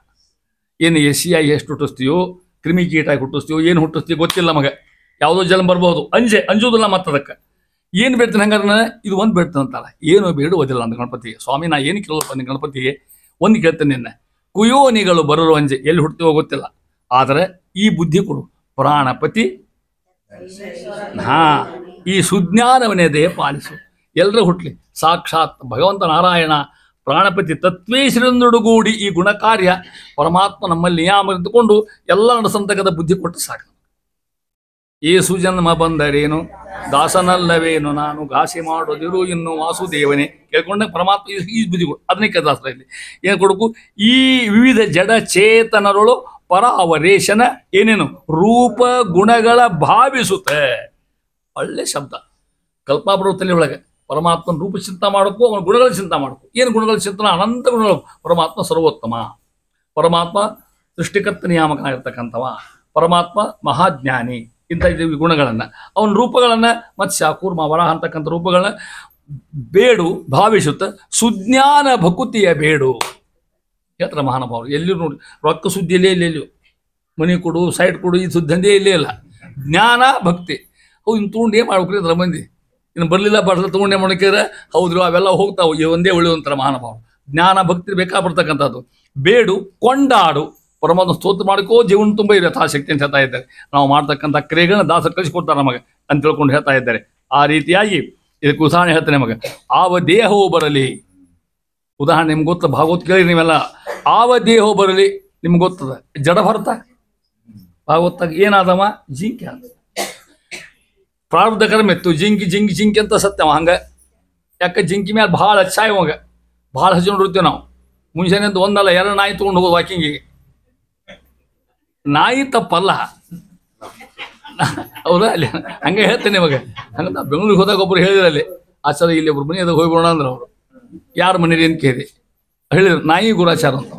ಏನು ಎಸಿಯಾಗಿ ಎಷ್ಟು ಹುಟ್ಟಿಸ್ತೀಯೋ, ಕ್ರಿಮಿಕೀಟಾಗಿ ಹುಟ್ಟಿಸ್ತೀಯೋ, ಏನು ಹುಟ್ಟಿಸ್ತೀಯೋ ಗೊತ್ತಿಲ್ಲ ನಮಗೆ. ಯಾವುದೋ ಜನ್ಮ ಬರ್ಬೋದು. ಅಂಜೋದಿಲ್ಲ ಮತ್ತದಕ್ಕೆ. ಏನು ಬೇಡ್ತಾನೆ ಹಂಗಾರೆ ಇದು ಒಂದು ಬೇಡ್ತಾನೆ ಅಂತಾರ. ಏನು ಬೇಡುವುದಿಲ್ಲ ಅಂತ ಗಣಪತಿಗೆ. ಸ್ವಾಮಿ ನಾ ಏನು ಕೇಳೋಪ್ಪ ನಿನ್ನ ಗಣಪತಿಗೆ? ಒಂದು ಕೇಳ್ತೇನೆ ನಿನ್ನ ಕುಯೋನಿಗಳು ಬರಲು ಅಂಜೆ. ಎಲ್ಲಿ ಹುಡ್ತೀವೋ ಗೊತ್ತಿಲ್ಲ, ಆದರೆ ಈ ಬುದ್ಧಿ ಕೊಡು. ಪ್ರಾಣಪತಿ ಈ ಸುಜ್ಞಾನವನ್ನೇ ದೇಹ ಪಾಲಿಸು. ಎಲ್ಲರೂ ಹುಟ್ಲಿ. ಸಾಕ್ಷಾತ್ ಭಗವಂತ ನಾರಾಯಣ ಪ್ರಾಣಪತಿ ತತ್ವೇಶ್ವರನೊಡಗೂಡಿ ಈ ಗುಣಕಾರ್ಯ ಪರಮಾತ್ಮ ನಮ್ಮಲ್ಲಿ ನಿಯಾಮ ಇದ್ದುಕೊಂಡು ಎಲ್ಲ ನಡೆಸಂತಕ್ಕದ ಬುದ್ಧಿ ಕೊಟ್ಟು ಸಾಕು. ಏಸು ಜನ್ಮ ಬಂದರೇನು ದಾಸನಲ್ಲವೇನು ನಾನು ಘಾಸಿ ಮಾಡೋದಿರು ಇನ್ನು ವಾಸುದೇವನೇ ಕೇಳ್ಕೊಂಡ ಪರಮಾತ್ಮ ಈ ಬುದ್ಧಿಗಳು. ಅದನ್ನೇ ದಾಸರ ಇಲ್ಲಿ ಏನು ಕೊಡಕು, ಈ ವಿವಿಧ ಜಡ ಚೇತನರಳು ಪರಾವರೇಶನ ಏನೇನು ರೂಪ ಗುಣಗಳ ಭಾವಿಸುತ್ತೆ. ಒಳ್ಳೆ ಶಬ್ದ. ಕಲ್ಪಾಪುರದಲ್ಲಿ ಒಳಗೆ ಪರಮಾತ್ಮನ ರೂಪ ಚಿಂತ ಮಾಡಬೇಕು, ಅವನ ಗುಣಗಳ ಚಿಂತ ಮಾಡಬೇಕು. ಏನು ಗುಣಗಳ ಚಿಂತನ? ಅನಂತ ಗುಣಗಳು. ಪರಮಾತ್ಮ ಸರ್ವೋತ್ತಮ, ಪರಮಾತ್ಮ ಸೃಷ್ಟಿಕರ್ತ ನಿಯಾಮಕ ಆಗಿರ್ತಕ್ಕಂಥವ, ಪರಮಾತ್ಮ ಮಹಾಜ್ಞಾನಿ. ಇಂಥ ಗುಣಗಳನ್ನು ಅವನ ರೂಪಗಳನ್ನು ಮತ್ಸ್ಯ ಕೂರ್ಮ ವರಾಹ ಅಂತಕ್ಕಂಥ ರೂಪಗಳನ್ನ ಬೇಡು ಭಾವಿಸುತ್ತ ಸುಜ್ಞಾನ ಭಕುತಿಯ ಬೇಡು ಹೇಳ್ತಾರೆ ಮಹಾನುಭಾವರು. ಎಲ್ಲೂ ನೋಡಿ ರೊಕ್ಕ ಸುದ್ದಿಯಲ್ಲೇ ಎಲ್ಲೆಲ್ಲೂ ಮನಿ ಕೊಡು ಸೈಡ್ ಕೊಡು ಈ ಸುದ್ದಂದೇ ಇಲ್ಲೇ ಇಲ್ಲ. ಜ್ಞಾನ ಭಕ್ತಿ ಅವು ಇನ್ನು ತೊಗೊಂಡು ಏನು ಮಾಡ್ಬೇಕ್ರಿ ಅದರ ಮಂದಿ ಇನ್ನು ಬರಲಿಲ್ಲ ಬರಲಿಲ್ಲ ತೊಗೊಂಡೇ ಮಾಡ್ಕಿದ್ರೆ ಹೌದ್ರು ಅವೆಲ್ಲ ಹೋಗ್ತಾವೆ, ಈ ಒಂದೇ ಉಳಿಯುವಂತಾರೆ ಮಹಾನುಭಾವರು. ಜ್ಞಾನ ಭಕ್ತಿ ಬೇಕಾಗ್ಬಿಡ್ತಕ್ಕಂಥದ್ದು. ಬೇಡು ಕೊಂಡಾಡು ಪರಮಾತ್ಮ ಸ್ತೋತ್ರ ಮಾಡಿಕೋ, ಜೀವನ ತುಂಬ ಇದೆ ಯಥಾಶಕ್ತಿ ಅಂತ ಹೇಳ್ತಾ ಇದ್ದಾರೆ. ನಾವು ಮಾಡ್ತಕ್ಕಂಥ ಕ್ರಿಯೆಗಳನ್ನ ದಾಸರು ಕಳಿಸಿಕೊಡ್ತಾರೆ ನಮಗೆ ಅಂತ ತಿಳ್ಕೊಂಡು ಹೇಳ್ತಾ ಇದ್ದಾರೆ. ಆ ರೀತಿಯಾಗಿ ಇದಕ್ಕೆ ಉದಾಹರಣೆ ಹೇಳ್ತಾರೆ ನಮಗೆ. ಆವ ದೇಹವು ಬರಲಿ, ಉದಾಹರಣೆ ನಿಮ್ಗೆ ಗೊತ್ತ, ಭಾಗವತ್ ಕೇಳಿ ನೀವೆಲ್ಲ. ಆವ ದೇಹವು ಬರಲಿ ನಿಮ್ಗೆ ಗೊತ್ತದ. ಜಡ ಭರತ ಭಾಗವತ್ತಾಗ ಏನಾದವ? ಜಿಂಕೆ ಆದ. ಪ್ರಾರಬ್ಧ ಕರ್ಮ ಇತ್ತು. ಜಿಂಕಿ ಜಿಂಕಿ ಜಿಂಕಿ ಅಂತ ಸತ್ಯವ ಹಂಗೆ. ಯಾಕೆ ಜಿಂಕಿ ಮೇಲೆ ಭಾಳ ಹಚ್ಚಾಯ ಅವಾಗ ಭಾಳ ಹಚ್ಕೊಂಡಿರ್ತೀವಿ ನಾವು. ಮುಂಜಾನೆ ಅಂತ ಒಂದಲ್ಲ ಎರಡು ನಾಯಿ ತೊಗೊಂಡು ಹೋಗೋದು ವಾಕಿಂಗಿಗೆ. ನಾಯಿ ತಪ್ಪಲ್ಲ, ಹೌದಾ? ಅಲ್ಲಿ ಹಂಗೆ ಹೇಳ್ತೇನೆ ಇವಾಗ. ಹಂಗೆ ನಾವು ಬೆಂಗಳೂರಿಗೆ ಹೋದಾಗ ಒಬ್ರು ಹೇಳಿದ್ರಲ್ಲಿ, ಆಚಾರ ಇಲ್ಲಿ ಒಬ್ರು ಮನೆ ಅದಾಗ ಹೋಗ್ಬಿಡೋಣ ಅಂದ್ರೆ ಅವರು ಯಾರ ಮನೇಲಿ ಅಂತ ಕೇಳಿ ಹೇಳಿದ್ರು, ನಾಯಿ ಗುರಾಚಾರ ಅಂತ.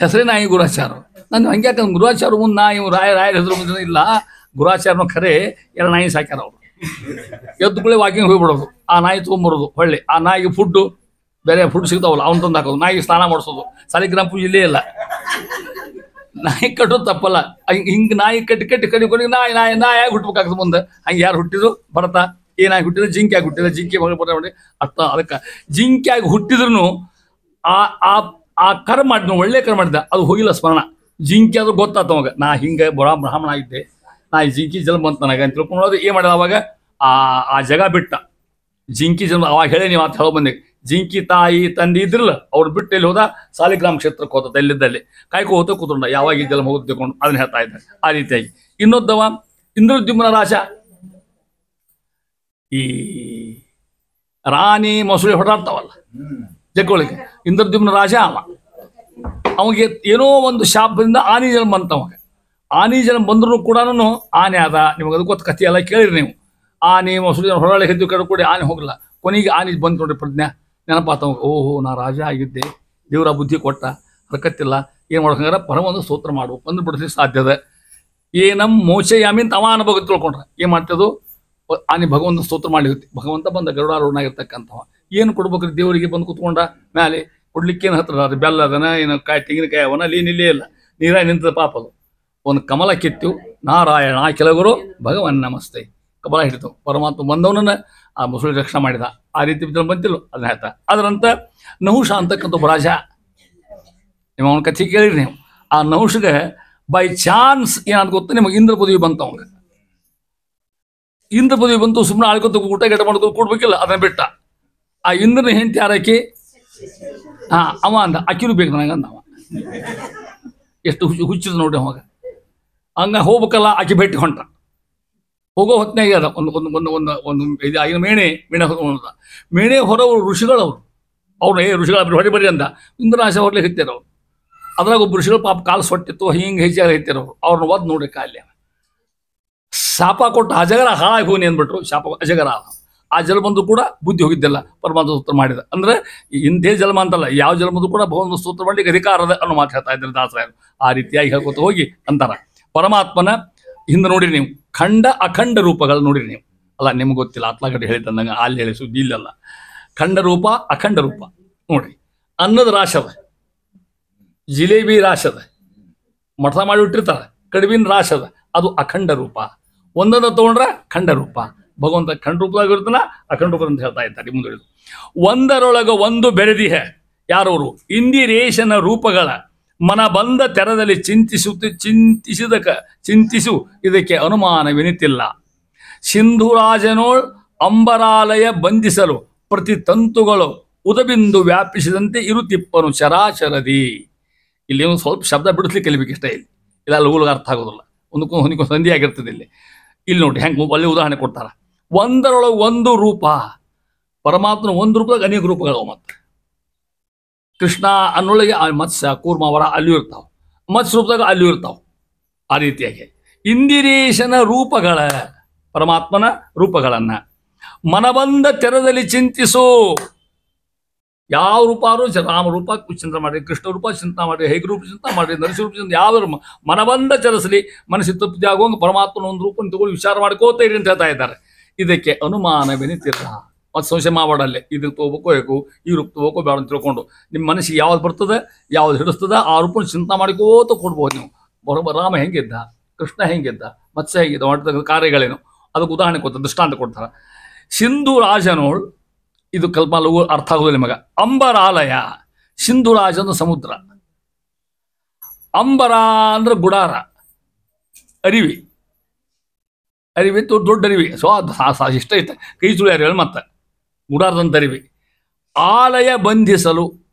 ಹೆಸರೇ ನಾಯಿ ಗುರಾಚಾರ. ನಾನು ಹಂಗೆ ಯಾಕಂದ್ರೆ ಗುರಾಚಾರ ಮುಂದೆ ನಾಯಿ ರಾಯರ ಹೆಸರು ಮುಂದೆ ಇಲ್ಲ. ಗುರಾಚಾರನ ಖರೆ ಎರಡು ನಾಯಿ ಸಾಕ್ಯಾರ ಅವರು. ಎದ್ದು ಕೂಡ ವಾಕಿಂಗ್ ಹೋಗ್ಬಿಡೋದು, ಆ ನಾಯಿ ತೊಗೊಂಬರೋದು, ಹೊಳ್ಳಿ ಆ ನಾಯಿಗೆ ಫುಡ್ಡು ಬೇರೆ ಫುಡ್ ಸಿಗ್ತಾವಲ್ಲ ಅವ್ನು ತಂದು ಹಾಕೋದು, ನಾಯಿಗೆ ಸ್ನಾನ ಮಾಡಿಸೋದು. ಸಾಲಿಗ್ರಾಮ ಪೂಜೆ ಇಲ್ಲೇ ಇಲ್ಲ. ನಾಯಿ ಕಟ್ಟೋದು ತಪ್ಪಲ್ಲ. ಹಿಂಗೆ ನಾಯಿ ಕಟ್ಟಿ ಕಟ್ಟಿ ಕಡಿ ಕೊಡಿ ನಾಯಿ ಹುಟ್ಟಬೇಕಾಗ್ತದೆ ಮುಂದೆ. ಹಂಗೆ ಯಾರು ಹುಟ್ಟಿದ್ರು ಭರತ ಏನಾಗಿ ಹುಟ್ಟಿದ್ರು? ಜಿಂಕಿ ಆಗಿ ಹುಟ್ಟಿದ್ರು. ಜಿಂಕಿ ಮಗಳು ಬರ ನೋಡಿ ಅರ್ಥ. ಅದಕ್ಕೆ ಜಿಂಕಿ ಆಗಿ ಹುಟ್ಟಿದ್ರು ಆ ಕರ್ಮ ಮಾಡಿದ್ನು, ಒಳ್ಳೆ ಕರ್ಮ ಮಾಡಿದ್ದ, ಅದು ಹೋಗಿಲ್ಲ ಸ್ಮರಣ. ಜಿಂಕಿ ಆದ್ರೂ ಗೊತ್ತಾತ ಅವಾಗ, ನಾ ಹಿಂಗೆ ಬ್ರಾಹ್ಮಣ ಆಗಿದ್ದೆ, ನಾ ಈ ಜಿಂಕಿ ಜನ್ಮ ಬಂತ ನನಗೆ ಅಂತ ತಿಳ್ಕೊಂಡು ಏನು ಮಾಡಿದ ಅವಾಗ ಆ ಜಗ ಬಿಟ್ಟ. ಜಿಂಕಿ ಜನ್ಮ ಅವಾಗ ಹೇಳಿ ನೀವು ಅಂತ ಹೇಳೋ ಬಂದೆ. ಜಿಂಕಿ ತಾಯಿ ತಂದೆ ಇದ್ರಲ್ಲ ಅವ್ರು ಬಿಟ್ಟು ಎಲ್ಲಿ ಹೋದ? ಸಾಲಿಗ್ರಾಮ ಕ್ಷೇತ್ರಕ್ಕೆ ಹೋದ. ಎಲ್ಲಿದ್ದಲ್ಲಿ ಕಾಯ್ಕೋ ಹೋತ ಕೂತ್ಕೊಂಡ. ಯಾವಾಗ ಈ ಜನ್ಮ ಹೋಗಿ ತಿಳ್ಕೊಂಡು ಅದನ್ನ ಹೇಳ್ತಾ ಇದ್ದಾರೆ. ಆ ರೀತಿಯಾಗಿ ಇನ್ನೊದ್ದವ ಇಂದ್ರದ್ಯುಮ್ನ ರಾಜ. ಈ ರಾಣಿ ಮೊಸಳೆ ಹೊಡಾಡ್ತಾವಲ್ಲ ಜಗ್ಗೊಳಿಗೆ, ಇಂದ್ರದ್ಯುಮ್ನ ರಾಜ ಅವ. ಅವಾಗ ಏನೋ ಒಂದು ಶಾಪದಿಂದ ಆನೆ ಜನ್ಮ ಬಂತವಾಗ. ಆನೆ ಜನ್ಮ ಬಂದ್ರೂ ಕೂಡ ಆನೆ ಆದ. ನಿಮಗೆ ಅದು ಗೊತ್ತ ಕಥೆ ಎಲ್ಲ ಕೇಳಿರಿ ನೀವು. ಆನೆ ಮೊಸಳೆ ಹೊರಳೆ ಹೆದ್ದು ಕಡೆ ಕೂಡ ಆನೆ ಹೋಗಲ್ಲ. ಕೊನೆಗೆ ಆನೆ ಬಂದು ನೋಡ್ರಿ ಪ್ರಜ್ಞೆ ನೆನಪಾತವಾಗ, ಓಹೋ ನಾ ರಾಜ ಆಗಿದ್ದೆ, ದೇವರ ಬುದ್ಧಿ ಕೊಟ್ಟ, ಹರಕತ್ತಿಲ್ಲ, ಏನು ಮಾಡ್ಕೊಂಡ್ರೆ ಪರಮೊಂದು ಸ್ತೋತ್ರ ಮಾಡು ಬಂದು ಬಿಡಿಸ್ಲಿಕ್ಕೆ ಸಾಧ್ಯದ. ಏನಮ್ಮ ಮೋಚಯಾಮಿ ಅಂತ ಅವ ಅನುಭವ ತಿಳ್ಕೊಂಡ್ರೆ ಏನು ಮಾಡ್ತದು? ಆನೆ ಭಗವಂತ ಸ್ತೋತ್ರ ಮಾಡಿ ಭಗವಂತ ಬಂದ ಗರುಡಾರೂಢನಾಗಿರ್ತಕ್ಕಂಥವ. ಏನು ಕೊಡ್ಬೇಕ್ರಿ ದೇವರಿಗೆ? ಬಂದು ಕೂತ್ಕೊಂಡ ಮೇಲೆ ಕೊಡ್ಲಿಕ್ಕೇನು ಹತ್ರ ಬೆಲ್ಲ ಅದನ ಏನು ಕಾಯಿ ತೆಂಗಿನಕಾಯಿ ಅವನ ನೀನಿಲ್ಲೇ ಇಲ್ಲ, ನೀರಾಗಿ ನಿಂತದ ಪಾಪದು. ಒಂದು ಕಮಲ ಕಿತ್ತು ನಾರಾಯಣ ಕೆಲವರು ಭಗವನ್ ನಮಸ್ತೆ ಕಮಲ ಹಿಡಿತು. ಪರಮಾತ್ಮ ಬಂದವನನ್ನ ಆ ಮುಸುಳಿ ರಕ್ಷಣೆ ಮಾಡಿದ. ಆ ರೀತಿ ಬಂತಿಲ್ಲ ಅದನ್ನ ಹೇಳ್ತಾ. ಅದರಂತ ನಹುಷ ಅಂತಕ್ಕಂಥ ಒಬ್ಬ ರಾಜ. ನೀವು ಅವನ ಕಥೆ ಕೇಳಿರಿ ನೀವು. ಆ ನಹುಷಗೆ ಬೈ ಚಾನ್ಸ್ ಏನಾದ್ ಗೊತ್ತ ನಿಮಗೆ ಇಂದ್ರ ಪದವಿ ಬಂತು. ಅವಂಗ ಇಂದ್ರ ಪದವಿ ಬಂತು. ಸುಮ್ಮನೆ ಆಳ್ಕೊತ ಊಟ ಗೆಟ ಮಾಡ್ಕೊಂಡು ಕೊಡ್ಬೇಕಿಲ್ಲ, ಅದನ್ನ ಬಿಟ್ಟ. ಆ ಇಂದ್ರನ ಹೆಂಡತಿ ಯಾರಕಿ? ಅವ ಅಂದ ಅಕ್ಕಿನೂ ಬೇಕು ನನಗೆ ಅಂದ ಅವ. ಎಷ್ಟು ಹುಚ್ಚಿದ ನೋಡಿ ಅವಾಗ. ಹಂಗ ಹೋಗ್ಬೇಕಲ್ಲ, ಆಕಿ ಭೇಟಿ ಹೊಂಟ. ಹೋಗೋ ಹೊತ್ತಿನಾಗ ಅದ ಒಂದು ಒಂದು ಒಂದು ಒಂದು ಒಂದು ಇದು ಆಗಿನ ಮೇಣೆ ಹೊರ ಮೇಣೆ ಹೊರವರು ಋಷಿಗಳವರು. ಅವ್ರು ಋಷಿಗಳ ಹೊಡಿ ಬರ್ರಿ ಅಂದ. ಇಂದ್ರಾಶ ಹೊರಲಿಕ್ಕೆ ಹಿತ್ತಾರ ಅವ್ರು. ಅದ್ರಾಗ ಒಬ್ಬ ಋಷಿಗಳು ಪಾಪ ಕಾಲು ಸೊಟ್ಟಿತ್ತು, ಹಿಂಗೆ ಹೆಚ್ಚಾಗ ಹಿತ್ತಾರವ್ರು. ಅವ್ರನ್ನ ಒದ್ದು ನೋಡಿ ಕಾಲಿ ಶಾಪ ಕೊಟ್ಟು ಅಜಗರ ಹಾಳಾಗಿ ಹೋಗಿ ಅಂದ್ಬಿಟ್ರು. ಶಾಪ ಅಜಗರ ಆ ಜನ್ಮಂದು ಕೂಡ ಬುದ್ಧಿ ಹೋಗಿದ್ದಿಲ್ಲ, ಪರಮಾತ್ಮ ಸ್ತೋತ್ರ ಮಾಡಿದ. ಅಂದ್ರೆ ಇಂದೇ ಜನ್ಮ ಅಂತಲ್ಲ, ಯಾವ ಜನ್ಮದ್ದು ಕೂಡ ಭಗವಂತ ಸ್ತೋತ್ರ ಮಾಡಲಿಕ್ಕೆ ಅಧಿಕಾರದ ಅನ್ನೋ ಮಾತು ಹೇಳ್ತಾ ಇದ್ದಾರೆ ದಾಸರಾಯರು. ಆ ರೀತಿಯಾಗಿ ಹೇಳ್ಕೊತ ಹೋಗಿ ಅಂತಾರ. ಪರಮಾತ್ಮನ ಹಿಂದೆ ನೋಡಿರಿ ನೀವು, ಖಂಡ ಅಖಂಡ ರೂಪಗಳು ನೋಡಿರಿ ನೀವು. ಅಲ್ಲ ನಿಮ್ಗೆ ಗೊತ್ತಿಲ್ಲ, ಅತ್ಲಾಗಡೆ ಹೇಳಿದಂಗೆ ಅಲ್ಲಿ ಹೇಳಿ ಸುದ್ದಿ ಇಲ್ಲಲ್ಲ. ಖಂಡ ರೂಪ ಅಖಂಡ ರೂಪ ನೋಡ್ರಿ. ಅನ್ನದ ರಾಶದ, ಜಿಲೇಬಿ ರಾಶದ, ಮಠ ಮಾಡಿ ಇಟ್ಟಿರ್ತಾರೆ, ಕಡುಬಿನ ರಾಶದ, ಅದು ಅಖಂಡ ರೂಪ. ಒಂದನ್ನು ತಗೊಂಡ್ರೆ ಖಂಡ ರೂಪ. ಭಗವಂತ ಖಂಡ ರೂಪದಾಗಿರ್ತಾನ, ಅಖಂಡ ರೂಪ ಅಂತ ಹೇಳ್ತಾ ಇದ್ದಾರೆ ಮುಂದುವರೆದು. ಒಂದರೊಳಗ ಒಂದು ಬೆರೆದಿಹ ಯಾರವರು ಇಂದಿರೇಶನ ರೂಪಗಳ ಮನ ಬಂದ ತೆರದಲ್ಲಿ ಚಿಂತಿಸು ಇದಕ್ಕೆ ಅನುಮಾನವೆನಿತಿಲ್ಲ. ಸಿಂಧುರಾಜನೋಳ್ ಅಂಬರಾಲಯ ಬಂಧಿಸಲು ಪ್ರತಿ ತಂತುಗಳು ಉದಬಿಂದು ವ್ಯಾಪಿಸಿದಂತೆ ಇರುತ್ತಿಪ್ಪನು ಚರಾಚರದಿ. ಇಲ್ಲಿ ಒಂದು ಸ್ವಲ್ಪ ಶಬ್ದ ಬಿಡಿಸ್ಲಿಕ್ಕೆ ಕಲಿಬೇಕು ಇಷ್ಟ. ಇಲ್ಲ ಲೂಲ್ಗೆ ಅರ್ಥ ಆಗೋದಿಲ್ಲ, ಒಂದಕ್ಕೊಂದು ಸಂಧಿ ಆಗಿರ್ತದೆ. ಇಲ್ಲಿ ನೋಡಿ ಹೆಂಗೆ ಒಳ್ಳೆ ಉದಾಹರಣೆ ಕೊಡ್ತಾರ. ಒಂದರೊಳಗೆ ಒಂದು ರೂಪ, ಪರಮಾತ್ಮನ ಒಂದು ರೂಪದಾಗ ಅನೇಕ ರೂಪಗಳು. ಮತ್ತೆ ಕೃಷ್ಣ ಅನ್ನೊಳಗೆ ಮತ್ಸ್ಯ ಕೂರ್ಮ ವರ ಅಲ್ಲಿಯೂ ಇರ್ತಾವೆ, ಮತ್ಸ್ಯ ರೂಪದಾಗ ಅಲ್ಲಿಯೂ ಇರ್ತಾವೆ. ಆ ರೀತಿಯಾಗಿ ಇಂದಿರೇಶನ ರೂಪಗಳ, ಪರಮಾತ್ಮನ ರೂಪಗಳನ್ನ ಮನಬಂದ ತೆರದಲ್ಲಿ ಚಿಂತಿಸು. ಯಾವ ರೂಪಾರು ರಾಮ ರೂಪ ಚಿಂತನೆ ಮಾಡಿ, ಕೃಷ್ಣ ರೂಪ ಚಿಂತನೆ ಮಾಡಿ, ಹೇಗೆ ರೂಪ ಚಿಂತನೆ ಮಾಡಿ, ನರಸಿಂಹ ರೂಪ ಚಿಂತನೆ, ಯಾವ ಮನಬಂದ ಚರಸಲಿ, ಮನಸ್ಸಿಗೆ ತೃಪ್ತಿ ಆಗುವಂಗೆ ಪರಮಾತ್ಮನ ಒಂದು ರೂಪವನ್ನು ತಗೊಳ್ಳಿ ವಿಚಾರ ಮಾಡ್ಕೋತ ಇರಿ ಅಂತ ಹೇಳ್ತಾ ಇದ್ದಾರೆ. ಇದಕ್ಕೆ ಅನುಮಾನವೆನಿತಿಲ್ಲ. ಮತ್ತು ಸಂಶಯ ಮಾಡಲ್ಲೇ ಇದನ್ನು ತೊಗೋಬೇಕು ಹೇಗೂ, ಈ ರೂಪ ತೊಗೋಕೋ ಬೇಡ ಅಂತ ತಿಳ್ಕೊಂಡು ನಿಮ್ಮ ಮನಸ್ಸಿಗೆ ಯಾವ್ದು ಬರ್ತದೆ, ಯಾವ್ದು ಹಿಡಿಸ್ತದೆ, ಆ ರೂಪನ ಚಿಂತನೆ ಮಾಡಿಕೋತ ಕೊಡ್ಬೋದು ನೀವು. ಬರೋಬ್ಬರ ರಾಮ ಹೆಂಗಿದ್ದ, ಕೃಷ್ಣ ಹೆಂಗಿದ್ದ, ಮತ್ಸ್ಯ ಹೇಗಿದ್ದ, ಮಾಡಿದ ಕಾರ್ಯಗಳೇನು, ಅದಕ್ಕೆ ಉದಾಹರಣೆ ಕೊಡ್ತಾರೆ, ದೃಷ್ಟಾಂತ ಕೊಡ್ತಾರೆ. ಸಿಂಧು ರಾಜನೋಳ್, ಇದು ಕಲ್ಪನಾ ಅರ್ಥ ಆಗೋದಿಲ್ಲ ನಿಮಗೆ. ಅಂಬರಾಲಯ, ಸಿಂಧು ರಾಜ ಅಂದ್ರೆ ಸಮುದ್ರ, ಅಂಬರ ಅಂದ್ರೆ ಗುಡಾರ, ಅರಿವಿ, ಅರಿವಿ ದೊಡ್ಡ ಅರಿವಿ. ಸೊ ಅದು ಇಷ್ಟ ಐತೆ, ಕೈ ಸುಳಿ ಅರಿವಿ ಮತ್ತೆ ಗುಡಾರದಂತ ಅರಿವಿ. ಆಲಯ ಬಂಧಿಸಲು,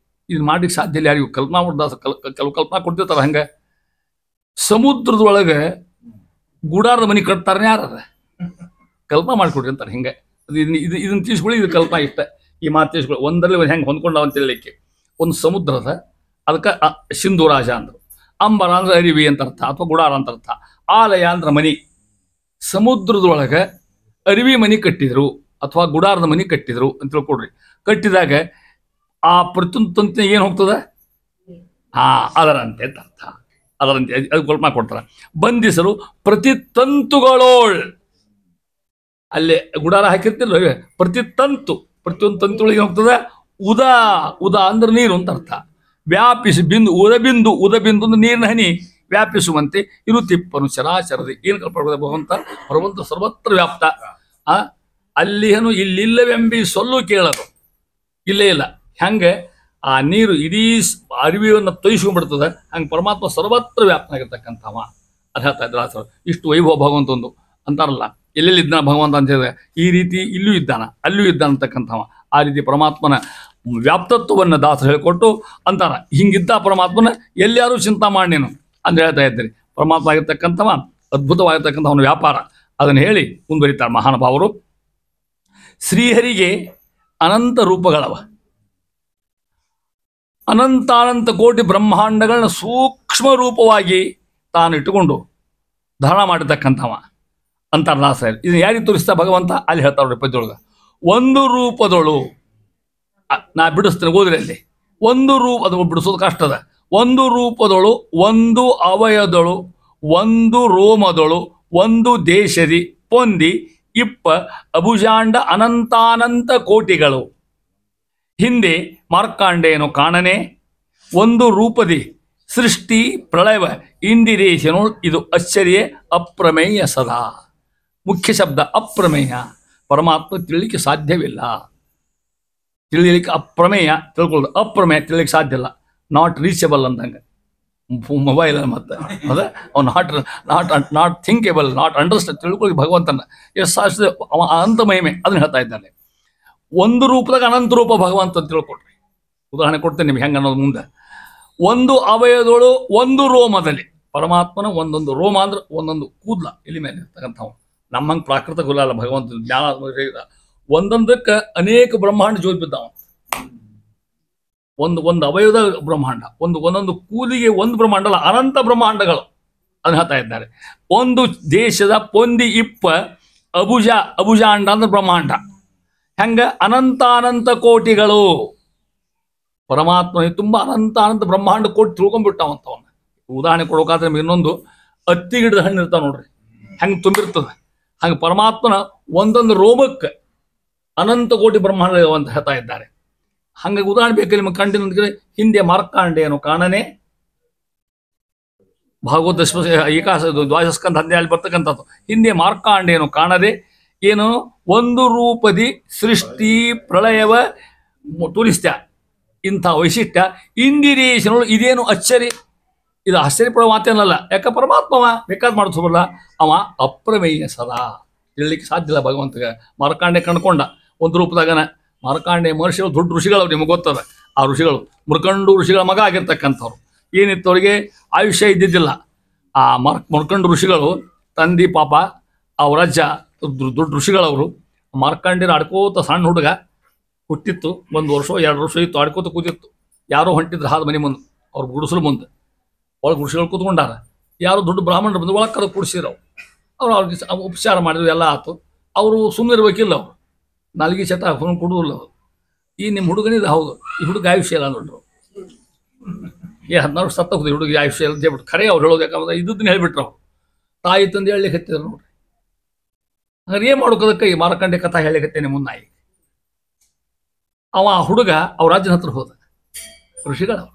ಇದು ಮಾಡ್ಲಿಕ್ಕೆ ಸಾಧ್ಯ ಇಲ್ಲ ಯಾರಿಗೂ. ಕಲ್ಪನಾ ದಾಸ ಕೆಲವು ಕಲ್ಪನಾ ಕೊಡ್ತಿರ್ತಾರೆ ಹಂಗೆ. ಸಮುದ್ರದೊಳಗೆ ಗುಡಾರದ ಮನೆ ಕಟ್ತಾರನೇ ಯಾರ ಕಲ್ಪನಾ ಮಾಡಿಕೊಡ್ರಿ ಅಂತಾರೆ ಹಿಂಗೆ. ಇದನ್ನ ತಿಳಿಸ್ಕೊಳ್ಳಿ, ಇದು ಕಲ್ಪನಾ ಇಷ್ಟ. ಈ ಮಾತು ತಿಳಿಸ್ಕೊಳ್ಳಿ, ಒಂದರಲ್ಲಿ ಒಂದು ಹೆಂಗೆ ಹೊಂದ್ಕೊಂಡವ ಅಂತ ಹೇಳಲಿಕ್ಕೆ. ಒಂದು ಸಮುದ್ರದ, ಅದಕ್ಕೆ ಸಿಂಧು ರಾಜ ಅಂದರು. ಅಂಬರ ಅಂದ್ರೆ ಅರಿವಿ ಅಂತ ಅರ್ಥ, ಅಥವಾ ಗುಡಾರ ಅಂತ ಅರ್ಥ. ಆಲಯ ಅಂದ್ರೆ ಮನಿ. ಸಮುದ್ರದೊಳಗೆ ಅರಿವಿ ಮನಿ ಕಟ್ಟಿದ್ರು ಅಥವಾ ಗುಡಾರದ ಮನಿ ಕಟ್ಟಿದ್ರು ಅಂತ ತಿಳ್ಕೊಡ್ರಿ. ಕಟ್ಟಿದಾಗ ಆ ಪ್ರತಿಯೊಂದು ತಂತಿನ ಏನು ಹೋಗ್ತದೆ, ಅದರಂತೆ ಅಂತ ಅರ್ಥ. ಅದರಂತೆ ಅದು ಕಲ್ಪನಾ ಕೊಡ್ತಾರೆ. ಬಂಧಿಸಲು ಪ್ರತಿ ತಂತುಗಳೋಳ್, ಅಲ್ಲೇ ಗುಡಾರ ಹಾಕಿರ್ತಿಲ್ಲ, ಪ್ರತಿ ತಂತು, ಪ್ರತಿಯೊಂದು ತಂತುಗಳಿಗೆ ಹೋಗ್ತದೆ. ಉದ ಅಂದ್ರೆ ನೀರು ಅಂತ ಅರ್ಥ. ವ್ಯಾಪಿಸಿ ಬಿಂದು, ಉದಬಿಂದು ಅಂದ್ರೆ ನೀರಿನ ಹನಿ ವ್ಯಾಪಿಸುವಂತೆ ಇರುತ್ತಿಪ್ಪನು ಚರಾಚರದಿ. ಏನು ಕಲ್ಪನೆ ಭಗವಂತ ಸರ್ವತ್ರ ವ್ಯಾಪ್ತ. ಅಲ್ಲಿಯನು ಇಲ್ಲಿಲ್ಲವೆಂಬಿ ಸೊಲ್ಲು ಕೇಳದು, ಇಲ್ಲೇ ಇಲ್ಲ. ಹೆಂಗೆ ಆ ನೀರು ಇಡೀ ಅರಿವಿಯನ್ನು ತೊಯಿಸ್ಕೊಂಡ್ಬಿಡ್ತದೆ, ಹಂಗೆ ಪರಮಾತ್ಮ ಸರ್ವತ್ರ ವ್ಯಾಪ್ತನಾಗಿರ್ತಕ್ಕಂಥವ. ಅದು ಹೇಳ್ತಾ ಇದ್ದಾರೆ. ಇಷ್ಟು ವೈಭವ ಭಗವಂತಂದು ಅಂತಾರಲ್ಲ, ಎಲ್ಲೆಲ್ಲಿ ಇದ್ದಾನ ಭಗವಂತ ಅಂತ ಹೇಳಿದ್ರೆ, ಈ ರೀತಿ ಇಲ್ಲೂ ಇದ್ದಾನ ಅಲ್ಲೂ ಇದ್ದಾನ ಅಂತಕ್ಕಂಥವ. ಆ ರೀತಿ ಪರಮಾತ್ಮನ ವ್ಯಾಪ್ತತ್ವವನ್ನು ದಾಸರು ಹೇಳಿಕೊಟ್ಟು ಅಂತಾರ, ಹಿಂಗಿದ್ದ ಪರಮಾತ್ಮನ ಎಲ್ಲಾರು ಚಿಂತಾ ಮಾಡಿ ನೀನು ಅಂತ ಹೇಳ್ತಾ ಇದ್ದೀರಿ. ಪರಮಾತ್ಮ ಆಗಿರ್ತಕ್ಕಂಥವ ಅದ್ಭುತವಾಗಿರ್ತಕ್ಕಂಥ ಅವನ ವ್ಯಾಪಾರ, ಅದನ್ನು ಹೇಳಿ ಮುಂದುವರಿತಾರೆ ಮಹಾನುಭಾವರು. ಶ್ರೀಹರಿಗೆ ಅನಂತ ರೂಪಗಳವ, ಅನಂತಾನಂತ ಕೋಟಿ ಬ್ರಹ್ಮಾಂಡಗಳನ್ನ ಸೂಕ್ಷ್ಮ ರೂಪವಾಗಿ ತಾನು ಇಟ್ಟುಕೊಂಡು ಧಾರಣ ಮಾಡಿರ್ತಕ್ಕಂಥವ ಅಂತಾರ ದಾಸರು. ಇದನ್ನು ಯಾರಿಗೆ ತೋರಿಸ್ತಾ ಭಗವಂತ ಅಲ್ಲಿ ಹೇಳ್ತಾ ನೋಡ್ರಿ ಪದ್ಯೊಳಗೆ. ಒಂದು ರೂಪದೊಳು, ನಾ ಬಿಡಿಸ್ತೇನೆ ಓದ್ರಿ ಅಲ್ಲಿ. ಒಂದು ರೂಪ, ಅದು ಬಿಡಿಸೋದು ಕಷ್ಟದ. ಒಂದು ರೂಪದೊಳು, ಒಂದು ಅವಯದೊಳು, ಒಂದು ರೋಮದೊಳು, ಒಂದು ದೇಶದಿ ಪೊಂದಿ ಇಪ್ಪ ಅಭುಜಾಂಡ ಅನಂತಾನಂತ ಕೋಟಿಗಳು. ಹಿಂದೆ ಮಾರ್ಕಾಂಡೇನು ಕಾಣನೆ, ಒಂದು ರೂಪದಿ ಸೃಷ್ಟಿ ಪ್ರಳಯ ಇಂದಿರೇಶನು. ಇದು ಆಶ್ಚರ್ಯ ಅಪ್ರಮೇಯ ಸದಾ. ಮುಖ್ಯ ಶಬ್ದ ಅಪ್ರಮೇಯ. ಪರಮಾತ್ಮ ತಿಳಿಲಿಕ್ಕೆ ಸಾಧ್ಯವಿಲ್ಲ. ತಿಳಿಯಲಿಕ್ಕೆ ಅಪ್ರಮೇಯ, ತಿಳ್ಕೊಳ್ಳೋದು ಅಪ್ರಮೇಯ, ತಿಳಿಲಿಕ್ಕೆ ಸಾಧ್ಯ ಇಲ್ಲ. ನಾಟ್ ರೀಚಬಲ್ ಅಂದಂಗೆ ಮೊಬೈಲ್ ಮತ್ತೆ ಅದೇ ಅವ್ನು ನಾಟ್ ಥಿಂಕೇಬಲ್, ನಾಟ್ ಅಂಡರ್ಸ್ಟ್ಯಾಂಡ್. ತಿಳ್ಕೊಳ್ಳಿ ಭಗವಂತನ ಎಷ್ಟು ಶಾಸ್ತ್ರ ಅವ ಅನಂತ ಮಹಿಮೆ ಅದನ್ನು ಹೇಳ್ತಾ ಇದ್ದಾನೆ. ಒಂದು ರೂಪದಾಗ ಅನಂತ ರೂಪ ಭಗವಂತ ಅಂತ ತಿಳ್ಕೊಳ್ರಿ. ಉದಾಹರಣೆ ಕೊಡ್ತೇನೆ ನಿಮ್ಗೆ ಹೆಂಗೆ ಅನ್ನೋದು ಮುಂದೆ. ಒಂದು ಅವಯದೊಳು, ಒಂದು ರೋಮದಲ್ಲಿ. ಪರಮಾತ್ಮನ ಒಂದೊಂದು ರೋಮ ಅಂದ್ರೆ ಒಂದೊಂದು ಕೂದಲ ಇಲ್ಲಿ ಮೇಲೆ ಇರ್ತಕ್ಕಂಥವು. ನಮ್ಮಂಗೆ ಪ್ರಾಕೃತ ಕುಲ ಅಲ್ಲ ಭಗವಂತ ಜ್ಞಾನ. ಒಂದೊಂದಕ್ಕೆ ಅನೇಕ ಬ್ರಹ್ಮಾಂಡ ಜೋತ್ ಬಿದ್ದಾವ. ಒಂದು ಅವಯವದ ಬ್ರಹ್ಮಾಂಡ, ಒಂದೊಂದು ಕೂಲಿಗೆ ಒಂದು ಬ್ರಹ್ಮಾಂಡ ಅಲ್ಲ, ಅನಂತ ಬ್ರಹ್ಮಾಂಡಗಳು ಅದನ್ನ ಹೇಳ್ತಾ ಇದ್ದಾರೆ. ಒಂದು ದೇಶದ ಪೊಂದಿ ಇಪ್ಪ ಅಭುಜಾಂಡ ಅಂದ್ರೆ ಬ್ರಹ್ಮಾಂಡ. ಹೆಂಗ ಅನಂತಾನಂತ ಕೋಟಿಗಳು. ಪರಮಾತ್ಮ ತುಂಬ ಅನಂತ ಬ್ರಹ್ಮಾಂಡ ಕೋಟಿ ತಿಳ್ಕೊಂಡ್ಬಿಟ್ಟಾವಂತವನ್ನ. ಉದಾಹರಣೆ ಕೊಡೋಕಾದ್ರೆ ನಮ್ಗೆ ಇನ್ನೊಂದು ಹತ್ತಿ ಗಿಡದ ಹಣ್ಣು ಇರ್ತಾವ ನೋಡ್ರಿ, ಹೆಂಗೆ ತುಂಬಿರ್ತದೆ. ಹಂಗೆ ಪರಮಾತ್ಮನ ಒಂದೊಂದು ರೋಮಕ್ಕೆ ಅನಂತ ಕೋಟಿ ಬ್ರಹ್ಮಾಂಡ ಅಂತ ಹೇಳ್ತಾ ಇದ್ದಾರೆ. ಹಂಗಾಗಿ ಉದಾಹರಣೆ ಬೇಕು ನಿಮಗೆ ಕಂಡಿನ ಹಿಂದೆ ಮಾರ್ಕಾಂಡೇನು ಕಾಣನೆ, ಭಾಗವತ ಏಕಾಶ ದ್ವಾದಶಸ್ಕಂಧ 12 ಬರ್ತಕ್ಕಂಥದ್ದು. ಹಿಂದೆ ಮಾರ್ಕಾಂಡೇನು ಕಾಣದೆ ಏನು ಒಂದು ರೂಪದಿ ಸೃಷ್ಟಿ ಪ್ರಳಯವ ತೋರಿಸ್ತ. ಇಂಥ ವೈಶಿಷ್ಟ್ಯ ಇಂದಿರೇಶನಗಳು. ಇದೇನು ಆಶ್ಚರ್ಯ, ಇದು ಆಶ್ಚರ್ಯಪಡುವ ಮಾತೇನಲ್ಲ. ಯಾಕೆ ಪರಮಾತ್ಮವ ಬೇಕಾದ್ ಮಾಡಿಸೋಲ್ಲ. ಅವ ಅಪ್ರಮೇಯ ಸದಾ. ಹೇಳಲಿಕ್ಕೆ ಸಾಧ್ಯ ಇಲ್ಲ ಭಗವಂತಗೆ. ಮಾರ್ಕಾಂಡೆ ಕಂಡ್ಕೊಂಡ ಒಂದು ರೂಪದಾಗನ. ಮಾರ್ಕಾಂಡೆ ಮಹರ್ಷಿಗಳು ದೊಡ್ಡ ಋಷಿಗಳು, ನಿಮಗೆ ಗೊತ್ತದ. ಆ ಋಷಿಗಳು ಮುರ್ಕಂಡು ಋಷಿಗಳ ಮಗ ಆಗಿರ್ತಕ್ಕಂಥವ್ರು. ಏನಿತ್ತು ಅವರಿಗೆ ಆಯುಷ್ಯ ಇದ್ದಿದ್ದಿಲ್ಲ. ಆ ಮುರ್ಕಂಡು ಋಷಿಗಳು ತಂದಿ ಪಾಪ ಅವ್ರ ಅಜ್ಜ ದೊಡ್ಡ ಋಷಿಗಳವರು. ಮಾರ್ಕಾಂಡಿನ ಆಡ್ಕೋತ ಸಣ್ಣ ಹುಡುಗ ಹುಟ್ಟಿತ್ತು, 1 ವರ್ಷ 2 ವರ್ಷ ಇತ್ತು, ಆಡ್ಕೋತ ಕೂತಿತ್ತು. ಯಾರೋ ಹೊಂಟಿದ್ರು ಹಾದ ಮನೆ ಮುಂದೆ, ಅವ್ರ ಗುಡಿಸಲು ಮುಂದೆ. ಒಳಗೆ ಋಷಿಗಳು ಕೂತ್ಕೊಂಡಾರ. ಯಾರೋ ದೊಡ್ಡ ಬ್ರಾಹ್ಮಣರು ಬಂದು ಒಳಗೆ ಕರೆದು ಕೂಡಿಸಿದ್ರು. ಅವ್ರಿಗೆ ಉಪಚಾರ ಮಾಡಿದ್ರು, ಎಲ್ಲ ಆಯ್ತು. ಅವರು ಸುಮ್ಮನೆ ಇರ್ಬೇಕಿಲ್ಲ, ಅವರು ನಾಲ್ಗೆ ಚಟ ಹಾಕೊಂಡು ಕೊಡುವುದಿಲ್ಲ. ಅವರು ಈ ನಿಮ್ಮ ಹುಡುಗನಿದ ಹೌದು, ಈ ಹುಡುಗ ಆಯುಷ್ಯ ಇಲ್ಲ ನೋಡ್ರು. 16 ವರ್ಷ ಸತ್ತ ಹೋದ ಹುಡುಗ ಆಯುಷ್ಯ ಇಲ್ಲ ಅಂತ ಹೇಳ್ಬಿಟ್ಟು ಖರೆ ಅವ್ರು ಹೇಳೋದು. ಯಾಕಂದ್ರೆ ಇದ್ದನ್ನು ಹೇಳ್ಬಿಟ್ರು ಅವ್ರು. ತಾಯಿ ತಂದು ಹೇಳಲಿಕ್ಕೆ ಹತ್ತಿದ್ರು ನೋಡ್ರಿ. ಹಂಗಾರೆ ಏನು ಮಾಡೋದಕ್ಕೆ ಈ ಮಾರ್ಕಂಡೆ ಕಥಾ ಹೇಳಿಕತ್ತೇನೆ ಮುನ್ನಾಯಿ. ಅವ ಹುಡುಗ ಅವ್ರ ರಾಜ್ಯನ ಹತ್ರ ಹೋದ. ಋಷಿಗಳು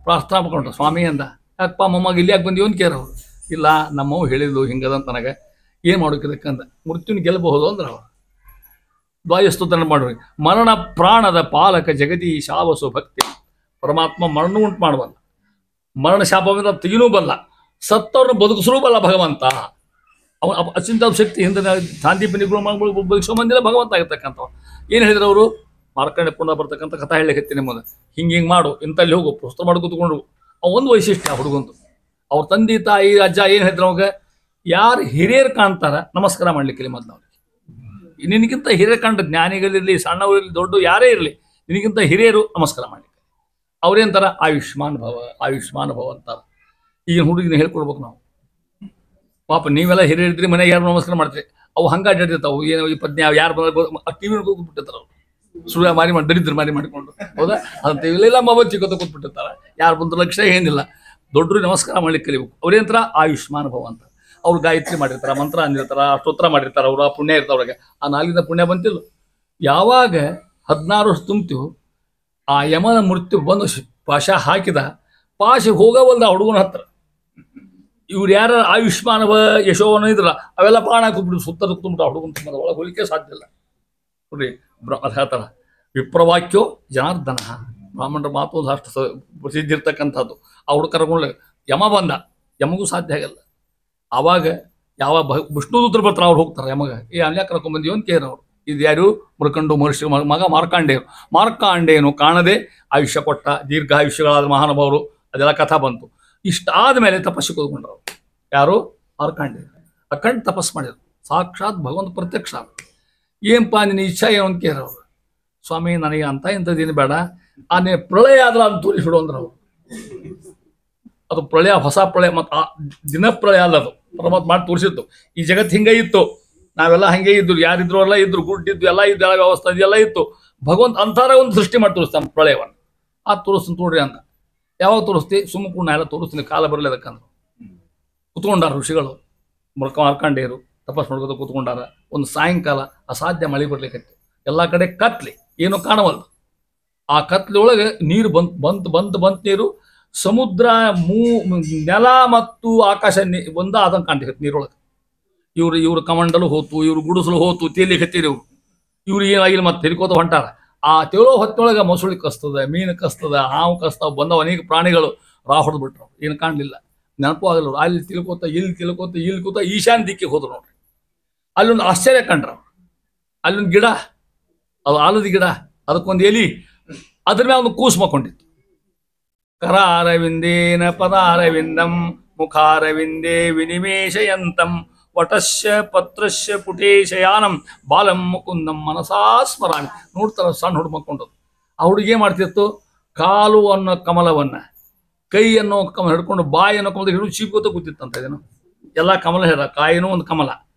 ಪ್ರಾರ್ಥನಾ ಮಾಡ್ಕೊಂಡ್ರು. ಸ್ವಾಮಿ ಅಂದ, ಯಾಕಪ್ಪ ಮೊಮ್ಮಗ ಇಲ್ಲಿ ಯಾಕೆ ಬಂದೀವಿ ಅಂತ ಕೇರವ್ರು. ಇಲ್ಲ, ನಮ್ಮವು ಹೇಳಿದ್ಲು ಹಿಂಗದಂತ ನನಗೆ, ಏನು ಮಾಡೋದಕ್ಕಂದ. ಮೃತ್ಯುನ ಗೆಲ್ಲಬಹುದು ಅಂದ್ರೆ ಅವ್ರು ದ್ವಾಯಸ್ತುತನ ಮಾಡ್ರಿ. ಮರಣ ಪ್ರಾಣದ ಪಾಲಕ ಜಗದೀಶಾವಸು ಭಕ್ತಿ. ಪರಮಾತ್ಮ ಮರಣ ಉಂಟು ಮಾಡಬಲ್ಲ, ಮರಣ ಶಾಪದಿಂದ ತೆಗಿನೂ ಬಲ್ಲ, ಸತ್ತವ್ರನ್ನ ಬದುಕಿಸಲೂ ಬಲ್ಲ ಭಗವಂತ. ಅವನ ಅಚಿಂತ ಶಕ್ತಿ ಹಿಂದಿನ ಸಾಂದೀಪನಿಗಳು ಬದುಕಿಸೋ ಮಂದಿರ ಭಗವಂತ ಆಗಿರ್ತಕ್ಕಂಥವ್ರು. ಏನು ಹೇಳಿದ್ರು ಅವರು? ಮಾರ್ಕಂಡೆ ಪುಣ್ಯ ಬರ್ತಕ್ಕಂಥ ಕಥಾ ಹೇಳಲಿಕ್ಕೆ ಮುಂದೆ ಹಿಂಗೆ ಮಾಡು, ಇಂಥಲ್ಲಿ ಹೋಗು, ಪುಸ್ತಕ ಮಾಡಿ ಕೂತ್ಕೊಂಡು. ಒಂದು ವೈಶಿಷ್ಟ್ಯ ಹುಡುಗಂತು. ಅವ್ರ ತಂದೆ ತಾಯಿ ಅಜ್ಜ ಏನು ಹೇಳಿದ್ರು ಅವಾಗ? ಯಾರು ಹಿರಿಯರು ಕಾಣ್ತಾರ ನಮಸ್ಕಾರ ಮಾಡ್ಲಿಕ್ಕೆ ಮೊದಲು ಅವ್ರಿಗೆ. ನಿನಗಿಂತ ಹಿರಿಯರು ಕಂಡ ಜ್ಞಾನಿಗಳಿರಲಿ, ಸಣ್ಣವರಿರಲಿ, ದೊಡ್ಡ ಯಾರೇ ಇರಲಿ, ನಿನಗಿಂತ ಹಿರಿಯರು ನಮಸ್ಕಾರ ಮಾಡ್ಲಿಕ್ಕೆ. ಅವ್ರೇಂತಾರ? ಆಯುಷ್ಮಾನ್ ಭವ, ಆಯುಷ್ಮಾನ್ ಭವ ಅಂತಾರೆ. ಈಗ ಹುಡುಗಿನ ಹೇಳ್ಕೊಡ್ಬೇಕು ನಾವು. ಪಾಪ ನೀವೆಲ್ಲ ಹಿರಿಯರಿದ್ರಿ, ಮನೆಗೆ ಯಾರು ನಮಸ್ಕಾರ ಮಾಡ್ತೀರಿ. ಅವು ಹಂಗೆ ಅಡ್ಡಾಡ್ತಿರ್ತಾವೆ. ಏನೋ ಈ ಪದ್ಯ ಯಾರು ಬಂದ್ರೆ ಟಿ ವಿ ಕೂತ್ಬಿಟ್ಟಿರ್ತಾರೆ. ಅವ್ರು ಸುಳ್ಳ ಮಾರಿ ಮಾಡಿ ದರಿದ್ರ ಮಾರಿ ಮಾಡಿಕೊಂಡು, ಹೌದಾ? ಅಂತ ಇವೆಲ್ಲ ಮೊಬೈಲ್ ಚಿಕ್ಕತ್ತ ಕೂತ್ಬಿಟ್ಟಿರ್ತಾರೆ. ಯಾರು ಬಂದ್ರೆ ಲಕ್ಷ್ಯ ಏನಿಲ್ಲ. ದೊಡ್ಡರು ನಮಸ್ಕಾರ ಮಾಡ್ಲಿಕ್ಕೆ ಕಲಿಬೇಕು. ಅವ್ರೇಂತರ ಆಯುಷ್ಮಾನ್ ಭವ ಅಂತ. ಅವ್ರು ಗಾಯತ್ರಿ ಮಾಡಿರ್ತಾರೆ, ಮಂತ್ರ ಅಂದಿರ್ತಾರೆ, ಸ್ತೋತ್ರ ಮಾಡಿರ್ತಾರೆ. ಅವರು ಆ ಪುಣ್ಯ ಇರ್ತಾವ ಅವ್ರಿಗೆ. ಆ 4 ಪುಣ್ಯ ಬಂತಿಲ್ಲ. ಯಾವಾಗ 16 ವರ್ಷ ತುಂಬ್ತೀವಿ, ಆ ಯಮನ ಮೃತ್ಯು ಬಂದು ಪಾಶ ಹಾಕಿದ, ಪಾಶಿ ಹೋಗವಲ್ದ ಆ ಹುಡುಗನ ಹತ್ರ. ಇವ್ರು ಯಾರ ಆಯುಷ್ಮಾನವ ಯಶೋವನ ಇದ್ರಲ್ಲ, ಅವೆಲ್ಲ ಪ್ರಾಣ ಕೂತ್ಬಿಟ್ಟು ಸುತ್ತದ ಕೂತ್ಬಿಟ್ಟು ಆ ಹುಡುಗನ ತುಂಬ ಒಳಗೆ ಹೋಲಿಕೆ ಸಾಧ್ಯ ಇಲ್ಲ ನೋಡ್ರಿ. ಅದು ಹೇಳ್ತಾರ, ವಿಪ್ರವಾಕ್ಯೋ ಜನಾರ್ದನ. ಬ್ರಾಹ್ಮಣರ ಮಾತು ಒಂದು ಅಷ್ಟು ಪ್ರಸಿದ್ಧಿ ಇರ್ತಕ್ಕಂಥದ್ದು. ಆ ಹುಡುಗ ಕರ್ಕೊಂಡು ಯಮ ಬಂದ, ಯಮಗೂ ಸಾಧ್ಯ ಆಗಲ್ಲ. ಆವಾಗ ಯಾವ ವಿಷ್ಣುದೂತರು ಬರ್ತಾರೆ, ಅವ್ರು ಹೋಗ್ತಾರೆ ಯಮಗ. ಅಲ್ಯಾ ಕರ್ಕೊಂಡ್ಬಂದೀವಿ ಅಂತ ಕೇಳೋರು. ಇದು ಯಾರು? ಮುರ್ಕಂಡು ಮಹರ್ಷಿ ಮಗ ಮಾರ್ಕಾಂಡೇಯರು. ಮಾರ್ಕಾಂಡೇಯನು ಕಾಣದೆ ಆಯುಷ್ಯ ಕೊಟ್ಟ, ದೀರ್ಘಾಯುಷ್ಯಗಳಾದ ಮಹಾನುಭಾವರು. ಅದೆಲ್ಲ ಕಥಾ ಬಂತು. ಇಷ್ಟಾದ ಮೇಲೆ ತಪಸ್ಸು ಕೂತ್ಕೊಂಡ್ರು. ಯಾರು? ಮಾರ್ಕಾಂಡೇಯರು. ಅಖಂಡ ತಪಸ್ಸು ಮಾಡಿದ್ರು. ಸಾಕ್ಷಾತ್ ಭಗವಂತ ಪ್ರತ್ಯಕ್ಷ. ಏನಪ್ಪ ನಿನ್ನ ಇಚ್ಛಾ ಏನು ಅಂತ ಕೇಳೋರು. ಸ್ವಾಮಿ, ನನಗೆ ಅಂತ ಇಂಥದ್ದೇನು ಬೇಡ, ಆ ನೀನು ಪ್ರಳಯ ಆದ್ರೆ ಅದು ತೋರಿಸ್ಬಿಡು ಅಂದ್ರೆ ಅವರು. ಅದು ಪ್ರಳಯ, ಹೊಸ ಪ್ರಳಯ, ಮತ್ತು ಆ ದಿನ ಪ್ರಳಯ ಅಲ್ಲ, ಅದು ಪರಮಾತ್ಮ ಮಾಡಿ ತೋರಿಸಿತ್ತು. ಈ ಜಗತ್ತು ಹಿಂಗೆ ಇತ್ತು, ನಾವೆಲ್ಲ ಹಂಗೆ ಇದ್ರು, ಯಾರಿದ್ರು ಎಲ್ಲ ಇದ್ರು, ಗುಡ್ಡಿದ್ದು ಎಲ್ಲ ಇದ್ದು, ಎಲ್ಲ ವ್ಯವಸ್ಥೆ ಇದೆಲ್ಲ ಇತ್ತು. ಭಗವಂತ ಅಂತಾರ ಒಂದು ಸೃಷ್ಟಿ ಮಾಡಿ ತೋರಿಸ್ತಾನೆ ಪ್ರಳಯವನ್ನು. ಆ ತೋರಿಸ್ತೀನಿ ನೋಡ್ರಿ ಅಂತ. ಯಾವಾಗ ತೋರಿಸ್ತಿ? ಸುಮ್ಮಕೂಣ ಎಲ್ಲ ತೋರಿಸ್ತೀನಿ, ಕಾಲ ಬರಲಿ ಅದಕ್ಕಂದ್ರೆ. ಕುತ್ಕೊಂಡಾರ ಋಷಿಗಳು, ಮಾರ್ಕಾಂಡೇಯರು ತಪಸ್ ಮಾಡ್ಕೋತ ಕೂತ್ಕೊಂಡಾರ. ಒಂದು ಸಾಯಂಕಾಲ ಅಸಾಧ್ಯ ಮಳೆ ಬರ್ಲಿಕ್ಕೆ, ಎಲ್ಲ ಕಡೆ ಕತ್ಲಿ, ಏನೋ ಕಾಣವಲ್ಲ. ಆ ಕತ್ಲಿ ಒಳಗೆ ನೀರು ಬಂತು ನೀರು. ಸಮುದ್ರ, ನೆಲ ಮತ್ತು ಆಕಾಶ ಒಂದಾದಂಗೆ ಕಾಣ್ತಿತ್ತು ನೀರೊಳಗೆ. ಇವ್ರು ಕಮಂಡಲು ಹೋತು, ಇವ್ರು ಗುಡಿಸಲು ಹೋತು, ತೇಲಿಕ್ಕೆ ಹತ್ತಿರಿ. ಇವ್ರು ಏನಾಗಿಲ್ಲ, ಮತ್ತೆ ತಿರ್ಕೋತ ಹೊಂಟಾರ. ಆ ತೇಳೋ ಹೊತ್ತೊಳಗೆ ಮೊಸಳಿ ಕಸ್ತದ, ಮೀನು ಕಸ್ತದ, ಹಾವು ಕಸ್ತಾವ, ಬಂದವ ಅನೇಕ ಪ್ರಾಣಿಗಳು ಹೊಡೆದು ಬಿಟ್ರು. ಏನು ಕಾಣಲಿಲ್ಲ, ನೆನಪು ಆಗಲ್ಲ. ಅಲ್ಲಿ ತಿಳ್ಕೋತ ಇಲ್ಲಿ ಕೂತ ಈಶಾನ್ಯ ದಿಕ್ಕಿಗೆ ಹೋದ್ರು ನೋಡ್ರಿ. ಅಲ್ಲೊಂದು ಆಶ್ಚರ್ಯ ಕಂಡ್ರ. ಅಲ್ಲೊಂದು ಗಿಡ, ಅದು ಆಲದ ಗಿಡ, ಅದಕ್ಕೊಂದು ಎಲಿ, ಅದ್ರ ಮೇಲೆ ಒಂದು ಕೂಸು ಮಕ್ಕೊಂಡಿತ್ತು. ಕರಾರವಿಂದೇನ ಪದಾರವಿಂದಂ ಮುಖಾರವಿಂದೇ ವಿನಿಮೇಶಯಂತಂ ವಟಶ್ಯ ಪತ್ರಶ್ಯ ಪುಟೇಶಯಾನಂ ಬಾಲಂ ಮುಕುಂದಂ ಮನಸಾ ಸ್ಮರಾಮಿ. ನೋಡ್ತಾರ ಸಣ್ಣ ಹುಡುಗ ಮಕ್ಕೊಂಡದ್ದು. ಆ ಹುಡುಗಿ ಏನು ಮಾಡ್ತಿತ್ತು? ಕಾಲು ಅನ್ನೋ ಕಮಲವನ್ನು, ಕೈ ಅನ್ನೋ ಕಮಲ ಹಿಡ್ಕೊಂಡು, ಬಾಯಿ ಅನ್ನೋ ಕಮಲ ಹಿಡಿದು ಚೀಪ್ಕೋತ ಕೂತಿತ್ತಂತ. ಇದೇನು ಎಲ್ಲ ಕಮಲ ಹೇಳ, ಕಾಯಿನೂ ಒಂದು ಕಮಲ,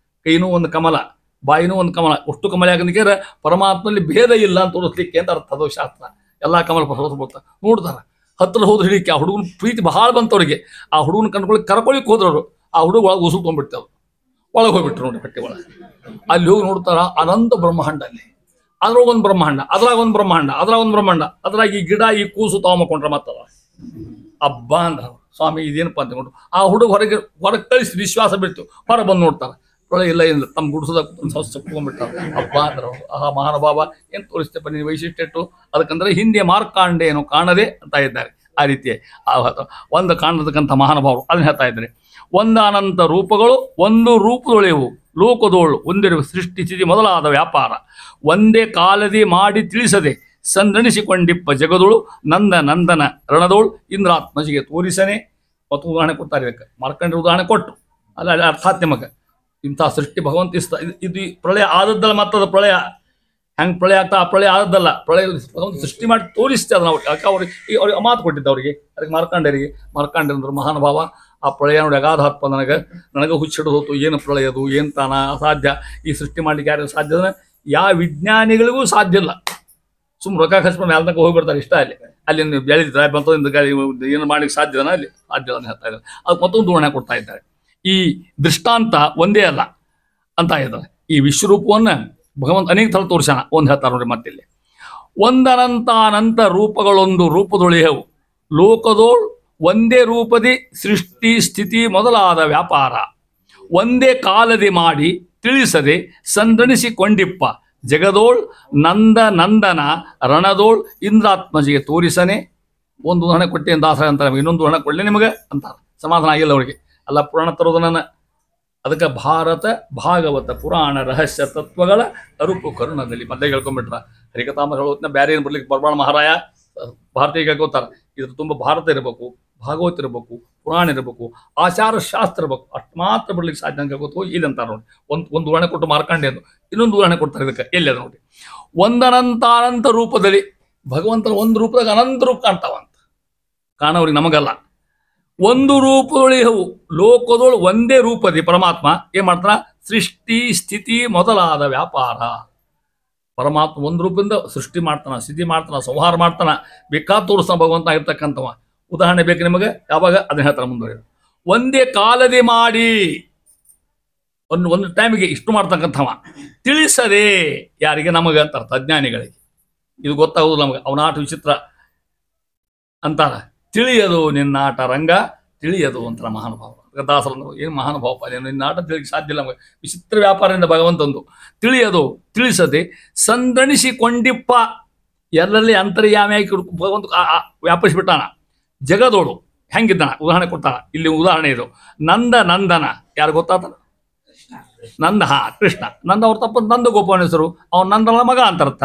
ಕೈನೂ ಒಂದು ಕಮಲ, ಬಾಯಿನೂ ಒಂದು ಕಮಲ, ಅಷ್ಟು ಕಮಲ. ಯಾಕಂದ್ರೆ ಪರಮಾತ್ಮಲ್ಲಿ ಭೇದ ಇಲ್ಲ ಅಂತ ತೋರಿಸ್ಲಿಕ್ಕೆ ಅಂತ ಅರ್ಥ ಅದು ಶಾಸ್ತ್ರ. ಎಲ್ಲ ಕಮಲ ಬರ್ತಾರೆ. ನೋಡ್ತಾರ, ಹತ್ರ ಹೋದ್ರೆ ಹಿಡಿಕೆ. ಆ ಹುಡುಗನ ಪ್ರೀತಿ ಬಹಳ ಬಂತವ್ರಿಗೆ. ಆ ಹುಡುಗನ ಕಂಡ್ಕೊಳ್ಳಿ ಕರ್ಕೊಳ್ಳಿಕ್ಕೆ ಹೋದ್ರವರು. ಆ ಹುಡುಗ ಒಳಗೆ ಉಸುಲ್ ತೊಗೊಂಡ್ಬಿಡ್ತೇವೆ, ಒಳಗೆ ಹೋಗ್ಬಿಟ್ರು ನೋಡಿ ಹೊಟ್ಟೆ ಒಳಗೆ. ಅಲ್ಲಿ ಹೋಗಿ ನೋಡ್ತಾರ, ಅನಂತ ಬ್ರಹ್ಮಾಂಡ. ಅಲ್ಲಿ ಅದ್ರಾಗ ಒಂದು ಬ್ರಹ್ಮಾಂಡ, ಅದ್ರಾಗ ಒಂದು ಬ್ರಹ್ಮಾಂಡ, ಅದ್ರಾಗ ಒಂದು ಬ್ರಹ್ಮಾಂಡ, ಅದ್ರಾಗ ಈ ಗಿಡ, ಈ ಕೂಸು ತಗೊಂಬಕೊಂಡ್ರೆ ಮತ್ತದ ಹಬ್ಬ ಅಂದ್ರ. ಸ್ವಾಮಿ ಇದೇನಪ್ಪ ಅಂತ ನೋಡ್ರು. ಆ ಹುಡುಗ ಹೊರಗೆ ಕಳಿಸಿ ವಿಶ್ವಾಸ ಬಿಡ್ತು. ಹೊರ ಬಂದು ನೋಡ್ತಾರೆ, ಒಳ್ಳೆ ಇಲ್ಲ ಏನಿಲ್ಲ, ತಮ್ಮ ಗುಡಿಸೋದಾಗ ಸೊಪ್ಕೊಂಡ್ಬಿಡ್ತಾರೆ. ಹಬ್ಬ ಅಂದ್ರೆ ಆಹಾ ಮಹಾನುಭಾವ ಏನು ತೋರಿಸ್ತೇಪ್ಪ ನೀನು ವೈಶಿಷ್ಟ್ಯ ಇಟ್ಟು. ಅದಕ್ಕಂದ್ರೆ ಹಿಂದೆ ಮಾರ್ಕಾಂಡೇಯನು ಕಾಣದೆ ಅಂತ ಇದ್ದಾರೆ. ಆ ರೀತಿ ಒಂದು ಕಾಣತಕ್ಕಂಥ ಮಹಾನುಭಾವರು ಅದನ್ನ ಹೇಳ್ತಾ ಇದ್ದಾರೆ. ಒಂದು ಅನಂತ ರೂಪಗಳು ಒಂದು ರೂಪದೊಳೆವು ಲೋಕದೋಳು ಒಂದಿರುವ ಸೃಷ್ಟಿ ಸ್ಥಿತಿ ಮೊದಲಾದ ವ್ಯಾಪಾರ ಒಂದೇ ಕಾಲದಿ ಮಾಡಿ ತಿಳಿಸದೆ ಸಂದಣಿಸಿಕೊಂಡಿಪ್ಪ ಜಗದೋಳು ನಂದ ನಂದನ ರಣದೋಳು ಇಂದ್ರಾತ್ಮಜಿಗೆ ತೋರಿಸನೆ. ಮತ್ತು ಉದಾಹರಣೆ ಕೊಡ್ತಾರೆ ಇದಕ್ಕೆ, ಮಾರ್ಕಂಡ್ಯ ಉದಾಹರಣೆ ಕೊಟ್ಟು ಅಲ್ಲಿ ಅರ್ಥಾತ್ ನಿಮಗೆ ಇಂಥ ಸೃಷ್ಟಿ ಭಗವಂತ ಇದು ಪ್ರಳಯ ಆದದ್ದಲ್ಲ. ಮತ್ತದ ಪ್ರಳಯ ಹೆಂಗೆ ಪ್ರಳಯ ಆಗ್ತಾ ಆ ಪ್ರಳಯ ಆದದ್ದಲ್ಲ, ಪ್ರಳಯ ಭಗವಂತ ಸೃಷ್ಟಿ ಮಾಡಿ ತೋರಿಸ್ತೇ ಅದನ್ನ ಅವ್ರಿಗೆ. ಯಾಕೆ ಅವ್ರಿಗೆ ಮಾತು ಕೊಟ್ಟಿದ್ದ ಅವರಿಗೆ, ಅದಕ್ಕೆ ಮಾರ್ಕಂಡ್ಯರಿಗೆ ಅಂದ್ರೆ ಮಹಾನುಭಾವ ಆ ಪ್ರಳಯ ನೋಡಿ ಅಗಾಧಾತ್ಮ ನನಗೆ ಹುಚ್ಚಿಡೋದು ಹೋತು, ಏನು ಪ್ರಳಯದು ಏನು ತಾನ ಅಸಾಧ್ಯ, ಈ ಸೃಷ್ಟಿ ಮಾಡ್ಲಿಕ್ಕೆ ಯಾರಿಗೂ ಸಾಧ್ಯ ಅದ, ಯಾವ ವಿಜ್ಞಾನಿಗಳಿಗೂ ಸಾಧ್ಯ ಇಲ್ಲ. ಸುಮ್ಮನೆ ರೊಕ್ಕ ಖರ್ಚು ಅಲ್ಲಿ ತನಕ ಹೋಗಿಬಿಡ್ತಾರೆ ಇಷ್ಟ ಅಲ್ಲಿ ಬೆಳೆದಿದ್ದಾರೆ ಬಂತದಿಂದ ಏನು ಮಾಡ್ಲಿಕ್ಕೆ ಸಾಧ್ಯನ ಅಲ್ಲಿ ಸಾಧ್ಯ ಅಂತ ಹೇಳ್ತಾ ಇದ್ದಾರೆ. ಅದು ಮತ್ತೊಂದು ಉದಾಹರಣೆ ಕೊಡ್ತಾ ಇದ್ದಾರೆ. ಈ ದೃಷ್ಟಾಂತ ಒಂದೇ ಅಲ್ಲ ಅಂತ ಇದ್ದಾರೆ. ಈ ವಿಶ್ವರೂಪವನ್ನು ಭಗವಂತ ಅನೇಕ ಥರ ತೋರಿಸೋಣ. ಒಂದು ಹೇಳ್ತಾರೆ ನೋಡಿ ಮತ್ತಿಲ್ಲಿ, ಒಂದನಂತ ರೂಪಗಳೊಂದು ರೂಪದೊಳೆಯವು ಲೋಕದೋಳ್ ಒಂದೇ ರೂಪದಿ ಸೃಷ್ಟಿ ಸ್ಥಿತಿ ಮೊದಲಾದ ವ್ಯಾಪಾರ ಒಂದೇ ಕಾಲದಿ ಮಾಡಿ ತಿಳಿಸದೆ ಸಂದಣಿಸಿಕೊಂಡಿಪ್ಪ ಜಗದೋಳ್ ನಂದ ನಂದನ ರಣದೋಳ್ ಇಂದ್ರಾತ್ಮಜಿಗೆ ತೋರಿಸನೆ. ಒಂದು ಉದಾಹರಣೆ ಕೊಟ್ಟೆ ದಾಸರ ಅಂತಾರೆ, ಇನ್ನೊಂದು ಉದಾಹರಣೆ ಕೊಡಲಿ ನಿಮಗೆ ಅಂತಾರೆ. ಸಮಾಧಾನ ಆಗಿಲ್ಲ ಅವರಿಗೆ, ಅಲ್ಲ ಪುರಾಣ ತರೋದನ್ನ. ಅದಕ್ಕೆ ಭಾರತ ಭಾಗವತ ಪುರಾಣ ರಹಸ್ಯ ತತ್ವಗಳ ಅರುಪು ಕರುಣದಲ್ಲಿ ಮದ್ದೆ ಕೇಳ್ಕೊಂಡ್ಬಿಟ್ರ. ಹರಿಕಥಾಮ ಹೇಳೋತ್ನ ಬೇರೆ ಏನು ಬರ್ಲಿಕ್ಕೆ ಬರ್ಬಾಣ ಮಹಾರಾಯ, ಭಾರತೀಯ ಕೇಳ್ಕೋತಾರ. ಇದ್ರ ತುಂಬ ಭಾರತ ಇರಬೇಕು, ಭಾಗವತ ಇರಬೇಕು, ಪುರಾಣ ಇರಬೇಕು, ಆಚಾರ ಶಾಸ್ತ್ರ ಇರಬೇಕು, ಅಷ್ಟು ಮಾತ್ರ ಬರ್ಲಿಕ್ಕೆ ಸಾಧ್ಯ ಅಂತ ಕೇಳ್ಕೋತ ಇದಂತಾರೆ ನೋಡಿ. ಒಂದು ಉದಾಹರಣೆ ಕೊಟ್ಟು ಮಾರ್ಕಂಡ್ಯ ಎಂದು ಇನ್ನೊಂದು ಉದಾಹರಣೆ ಕೊಡ್ತಾರೆ ಇದಕ್ಕೆ. ಎಲ್ಲಿ ಅದು ನೋಡಿ, ಒಂದನಂತ ರೂಪದಲ್ಲಿ ಭಗವಂತನ ಒಂದು ರೂಪದಾಗ ಅನಂತ ರೂಪ ಕಾಣ್ತಾವಂತ, ಕಾಣೋರಿಗೆ ನಮಗಲ್ಲ. ಒಂದು ರೂಪದೊಳೆಯವು ಲೋಕದೊಳು ಒಂದೇ ರೂಪದಿ ಪರಮಾತ್ಮ ಏನ್ ಮಾಡ್ತಾನ, ಸೃಷ್ಟಿ ಸ್ಥಿತಿ ಮೊದಲಾದ ವ್ಯಾಪಾರ. ಪರಮಾತ್ಮ ಒಂದು ರೂಪದಿಂದ ಸೃಷ್ಟಿ ಮಾಡ್ತಾನ, ಸ್ಥಿತಿ ಮಾಡ್ತಾನ, ಸಂಹಾರ ಮಾಡ್ತಾನ, ಬೇಕಾದ ತೋರಿಸ್ತಾನ ಭಗವಂತ ಆಗಿರ್ತಕ್ಕಂಥವ. ಉದಾಹರಣೆ ಬೇಕು ನಿಮಗೆ, ಯಾವಾಗ ಅದನ್ನ ಹೇಳ್ತಾನೆ ಮುಂದುವರೆದು. ಒಂದೇ ಕಾಲದಿ ಮಾಡಿ ಒಂದು ಟೈಮಿಗೆ ಇಷ್ಟು ಮಾಡ್ತಕ್ಕಂಥವ, ತಿಳಿಸದೆ ಯಾರಿಗೆ, ನಮಗೆ ಅಂತ ಅರ್ಥ, ಅಜ್ಞಾನಿಗಳಿಗೆ ಇದು ಗೊತ್ತಾಗೋದು ನಮಗೆ. ಅವನಾಟ ವಿಚಿತ್ರ ಅಂತಾರ, ತಿಳಿಯದು ನಿನ್ನಾಟ ರಂಗ ತಿಳಿಯದು ಅಂತ ಮಹಾನುಭಾವ. ದಾಸರಂದ್ರು ಏನು ಮಹಾನುಭಾವ, ನಿನ್ನಾಟ ತಿಳಿಗೆ ಸಾಧ್ಯ ಇಲ್ಲ ನಮಗೆ, ವಿಚಿತ್ರ ವ್ಯಾಪಾರದಿಂದ ಭಗವಂತಂದು. ತಿಳಿಯದು ತಿಳಿಸದೆ ಸಂದಣಿಸಿಕೊಂಡಿಪ್ಪ, ಎಲ್ಲರಲ್ಲಿ ಅಂತರ್ಯಾಮಿಯಾಗಿ ಭಗವಂತ ವ್ಯಾಪಿಸಿಬಿಟ್ಟಾನ. ಜಗದೋಳು ಹೆಂಗಿದ್ದಾನ ಉದಾಹರಣೆ ಕೊಡ್ತಾನ. ಇಲ್ಲಿ ಉದಾಹರಣೆ ಇದು, ನಂದ ನಂದನ ಯಾರು ಗೊತ್ತಾತ, ನಂದ ಕೃಷ್ಣ. ನಂದ ಅವ್ರ ತಪ್ಪ ನಂದ ಗೋಪನ ಹೆಸರು, ಅವನ ನಂದನ ಮಗ ಅಂತರ್ಥ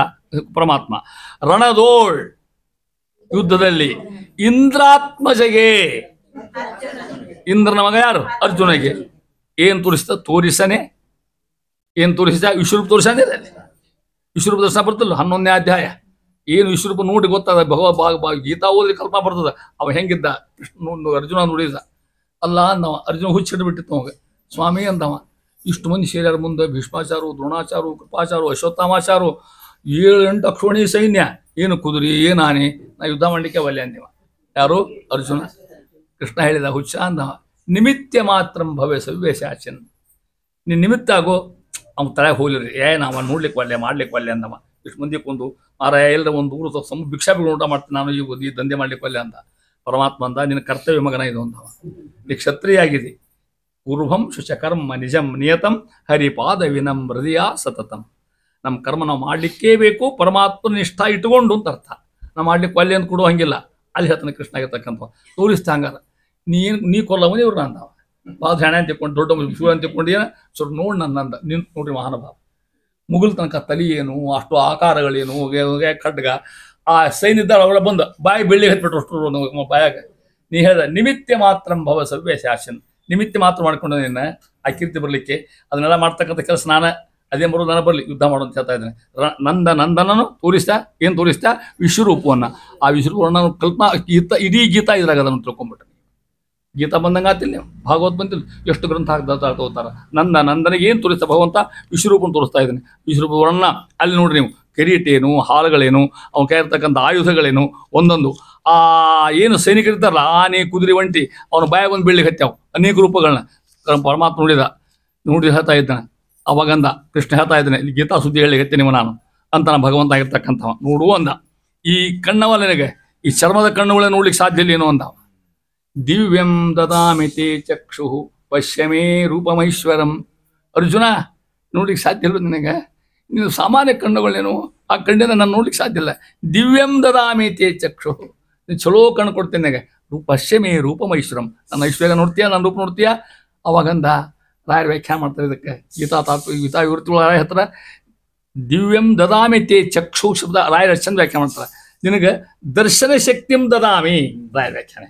ಪರಮಾತ್ಮ. ರಣದೋಳ್ ಯುದ್ಧದಲ್ಲಿ ಇಂದ್ರಾತ್ಮಜಗೆ, ಇಂದ್ರನ ಮಗ ಯಾರು, ಅರ್ಜುನಿಗೆ ಏನ್ ತೋರಿಸನೆ, ಏನ್ ತೋರಿಸಿದ, ವಿಶ್ವರೂಪ ತೋರಿಸಾನೆ. ವಿಶ್ವರೂಪ ದರ್ಶನ ಬರ್ತಲ್ಲ 11ನೇ ಅಧ್ಯಾಯ. ಏನು ವಿಶ್ವರೂಪ ನೋಡಿ ಗೊತ್ತಾದ, ಗೀತಾ ಓದಿ ಕಲ್ಪನಾ ಬರ್ತದ. ಅವ ಹೆಂಗಿದ್ದ, ಅರ್ಜುನ ನೋಡಿದ ಅಲ್ಲ ಅಂದವ. ಅರ್ಜುನ ಹುಚ್ಚಿಡ್ಬಿಟ್ಟಿತ್ತು ಅವಾಗ. ಸ್ವಾಮಿ ಅಂದವ, ಇಷ್ಟು ಮಂದಿ ಸೇರ್ಯಾರ ಮುಂದೆ, ಭೀಷ್ಮಾಚಾರು, ದ್ರೋಣಾಚಾರು, ಕೃಪಾಚಾರು, ಅಶ್ವತ್ಥಾಮಾಚಾರು, 7-8 ಅಕ್ಷೋಣಿ ಸೈನ್ಯ, ಏನು ಕುದುರೆ ಏನು ಆನೆ, ನಾ ಯುದ್ಧ ಮಾಡಲಿಕ್ಕೆ ಒಲ್ಲೆ ಅಂದಿವ. ಯಾರು, ಅರ್ಜುನ. ಕೃಷ್ಣ ಹೇಳಿದ, ಹುಚ್ಚ ಅಂದವ, ನಿಮಿತ್ತ ಮಾತ್ರ ಭವ್ಯ ಸವ್ಯಸಾಚನ್, ನೀನು ನಿಮಿತ್ತ ಆಗೋ. ಅವ್ನು ತಲೆ ಹೋಗ್ಲಿರಿ, ನಾವು ನೋಡ್ಲಿಕ್ಕೆ ಒಲ್ಲೆ, ಮಾಡ್ಲಿಕ್ಕೆ ಒಲ್ಲೆ ಅಂದವ. ಇಷ್ಟು ಮಂದಿ ಕೊಂದು ಮಾರಾಯ ಎಲ್ಲರ ಒಂದು ಊರು ಭಿಕ್ಷಾಭಿಗಳು ಊಟ ಮಾಡ್ತೀನಿ ನಾನು, ಈ ದಂಧೆ ಮಾಡ್ಲಿಕ್ಕೆ ಒಲ್ಲೆ ಅಂದ. ಪರಮಾತ್ಮ ಅಂದ, ನಿನ್ನ ಕರ್ತವ್ಯ ಮಗನ ಇದು ಅಂದವ. ನೀ ಕ್ಷತ್ರಿಯ ಆಗಿದೆ. ಪೂರ್ವಂ ಶುಚಕರ್ಮ ನಿಜಂ ನಿಯತಂ ಹರಿಪಾದ ವಿನಂ ಹೃದಯ ಸತತಂ. ನಮ್ಮ ಕರ್ಮ ನಾವು ಮಾಡಲಿಕ್ಕೇ ಬೇಕು, ಪರಮಾತ್ಮ ನಿಷ್ಠಾ ಇಟ್ಕೊಂಡು ಅಂತ ಅರ್ಥ. ನಾವು ಮಾಡ್ಲಿಕ್ಕೆ ಒಲ್ಲೆ ಅಂತ ಕೊಡುವ ಹಂಗಿಲ್ಲ. ಅಲ್ಲಿ ಹೇಳ್ತಾನೆ ಕೃಷ್ಣ ಆಗಿರ್ತಕ್ಕಂಥ ತೋರಿಸ್ತಾ ಹಂಗಾರ. ನೀ ಕೊಲ್ಲವನೇ ಇವ್ರು ಅಂದವ. ಭಾಳ ಹಣೆ ಅಂತ ತಿಳ್ಕೊಂಡು, ದೊಡ್ಡ ಶಿವ ಅಂತ ತಿಳ್ಕೊಂಡು ಏನ ಸ್ವಲ್ಪ ನೋಡಿ ನಂದ ನಿಂತು ನೋಡ್ರಿ ಮಹಾನುಭಾವ. ಮುಗಿಲ್ ತನಕ ತಲೆ ಏನು, ಅಷ್ಟು ಆಕಾರಗಳೇನು, ಖಡ್ಗ, ಆ ಸೈನ್ಯದಾರ ಅವಳ ಬಂದು ಬಾಯಿ ಬೆಳ್ಳಿ ಹತ್ಬಿಟ್ರು ಅಷ್ಟು ಬಾಯಾಗ. ನೀ ಹೇಳ್ದ ನಿಮಿತ್ತ ಮಾತ್ರ ಭವ ಸವ್ಯ ಶಾಸನ್, ನಿಮಿತ್ತ ಮಾತ್ರ ಮಾಡ್ಕೊಂಡು ನಿನ್ನ ಆ ಕೀರ್ತಿ ಬರಲಿಕ್ಕೆ ಅದನ್ನೆಲ್ಲ ಮಾಡ್ತಕ್ಕಂಥ ಕೆಲಸ ನಾನು, ಅದೇ ಬರೋದು ನಾನು ಬರಲಿ, ಯುದ್ಧ ಮಾಡು ಅಂತ ಹೇಳ್ತಾ ಇದ್ದೇನೆ. ನಂದನನು ತೋರಿಸ್ತಾ, ಏನು ತೋರಿಸ್ತಾ, ವಿಶ್ವರೂಪವನ್ನು. ಆ ವಿಶ್ವರೂಪವನ್ನು ಕಲ್ಪನಾ ಇಡೀ ಗೀತಾ ಇದ್ರಾಗ ಅದನ್ನು ತಿಳ್ಕೊಂಡ್ಬಿಟ್ರೆ. ಗೀತಾ ಬಂದಂಗೆ ಆತಿಲ್ಲ, ನೀವು ಭಾಗವತ್ ಬಂದಿಲ್ಲ, ಎಷ್ಟು ಗ್ರಂಥ ತಗೋತಾರ. ನಂದನಿಗೆ ಏನು ತೋರಿಸ್ತಾ ಭಗವಂತ, ವಿಶ್ವರೂಪವನ್ನು ತೋರಿಸ್ತಾ ಇದ್ದಾನೆ. ವಿಶ್ವರೂಪವನ್ನ ಅಲ್ಲಿ ನೋಡ್ರಿ ನೀವು, ಕಿರೀಟೇನು, ಹಾಲುಗಳೇನು, ಅವ್ನ ಕೈ ಇರ್ತಕ್ಕಂಥ ಆಯುಧಗಳೇನು, ಒಂದೊಂದು ಆ ಏನು ಸೈನಿಕರಿರ್ತಾರಲ್ಲ, ಆನೆ, ಕುದುರೆ, ಒಂಟಿ, ಅವನ ಬಾಯಾಗ ಒಂದು ಬೀಳ್ಲಿಕ್ಕೆ ಹತ್ಯಾವ ಅನೇಕ ರೂಪಗಳನ್ನ ಪರಮಾತ್ಮ ನೋಡಿ ಹೇಳ್ತಾ ಇದ್ದಾನೆ. ಅವಾಗಂದ ಕೃಷ್ಣ ಹೇಳ್ತಾ ಇದ್ದಾನೆ, ಇಲ್ಲಿ ಗೀತಾ ಸುದ್ದಿ ಹೇಳಿ ಹತ್ತೆ ನೀವು ನಾನು ಅಂತ ನಾನು ಭಗವಂತ ಆಗಿರ್ತಕ್ಕಂಥವ. ನೋಡುವ ಅಂದ, ಈ ಕಣ್ಣವ ನನಗೆ, ಈ ಚರ್ಮದ ಕಣ್ಣುಗಳನ್ನ ನೋಡ್ಲಿಕ್ಕೆ ಸಾಧ್ಯ ಇಲ್ಲ ಏನೋ ಅಂದ. ದಿವ್ಯಂ ದದಾಮಿತೆ ಚಕ್ಷು ಪಶ್ಯಮೇ ರೂಪಮೈಶ್ವರಂ. ಅರ್ಜುನ ನೋಡ್ಲಿಕ್ಕೆ ಸಾಧ್ಯ ಇಲ್ಲ ನಿನಗೆ, ನೀನು ಸಾಮಾನ್ಯ ಕಣ್ಣುಗಳೇನು, ಆ ಕಣ್ಣಿನ ನಾನು ನೋಡ್ಲಿಕ್ಕೆ ಸಾಧ್ಯ ಇಲ್ಲ. ದಿವ್ಯಂ ದದಾಮಿತೆ ಚಕ್ಷು, ನೀನು ಚಲೋ ಕಣ್ಣು ಕೊಡ್ತೇನೆ ನನಗೆ ಪಶ್ಚಿಮೇ ರೂಪಮೈಶ್ವರಂ, ನನ್ನ ಐಶ್ವರ್ಯ ನೋಡ್ತೀಯಾ, ನನ್ನ ರೂಪ ನೋಡ್ತೀಯಾ? ಅವಾಗಂದ ರಾಯರು ವ್ಯಾಖ್ಯಾನ ಮಾಡ್ತಾರೆ ಇದಕ್ಕೆ. ಗೀತಾ ವಿವೃತ್ತಿಗಳ ರಾಯ ಹತ್ರ ದಿವ್ಯಂ ದದಾಮಿ ತೇ ಚಕ್ಷು ಶಬ್ದ ರಾಯರ ಚಂದ ವ್ಯಾಖ್ಯಾನ ಮಾಡ್ತಾರೆ. ನಿನಗೆ ದರ್ಶನ ಶಕ್ತಿಂ ದದಾಮಿ ರಾಯರ ವ್ಯಾಖ್ಯಾನ.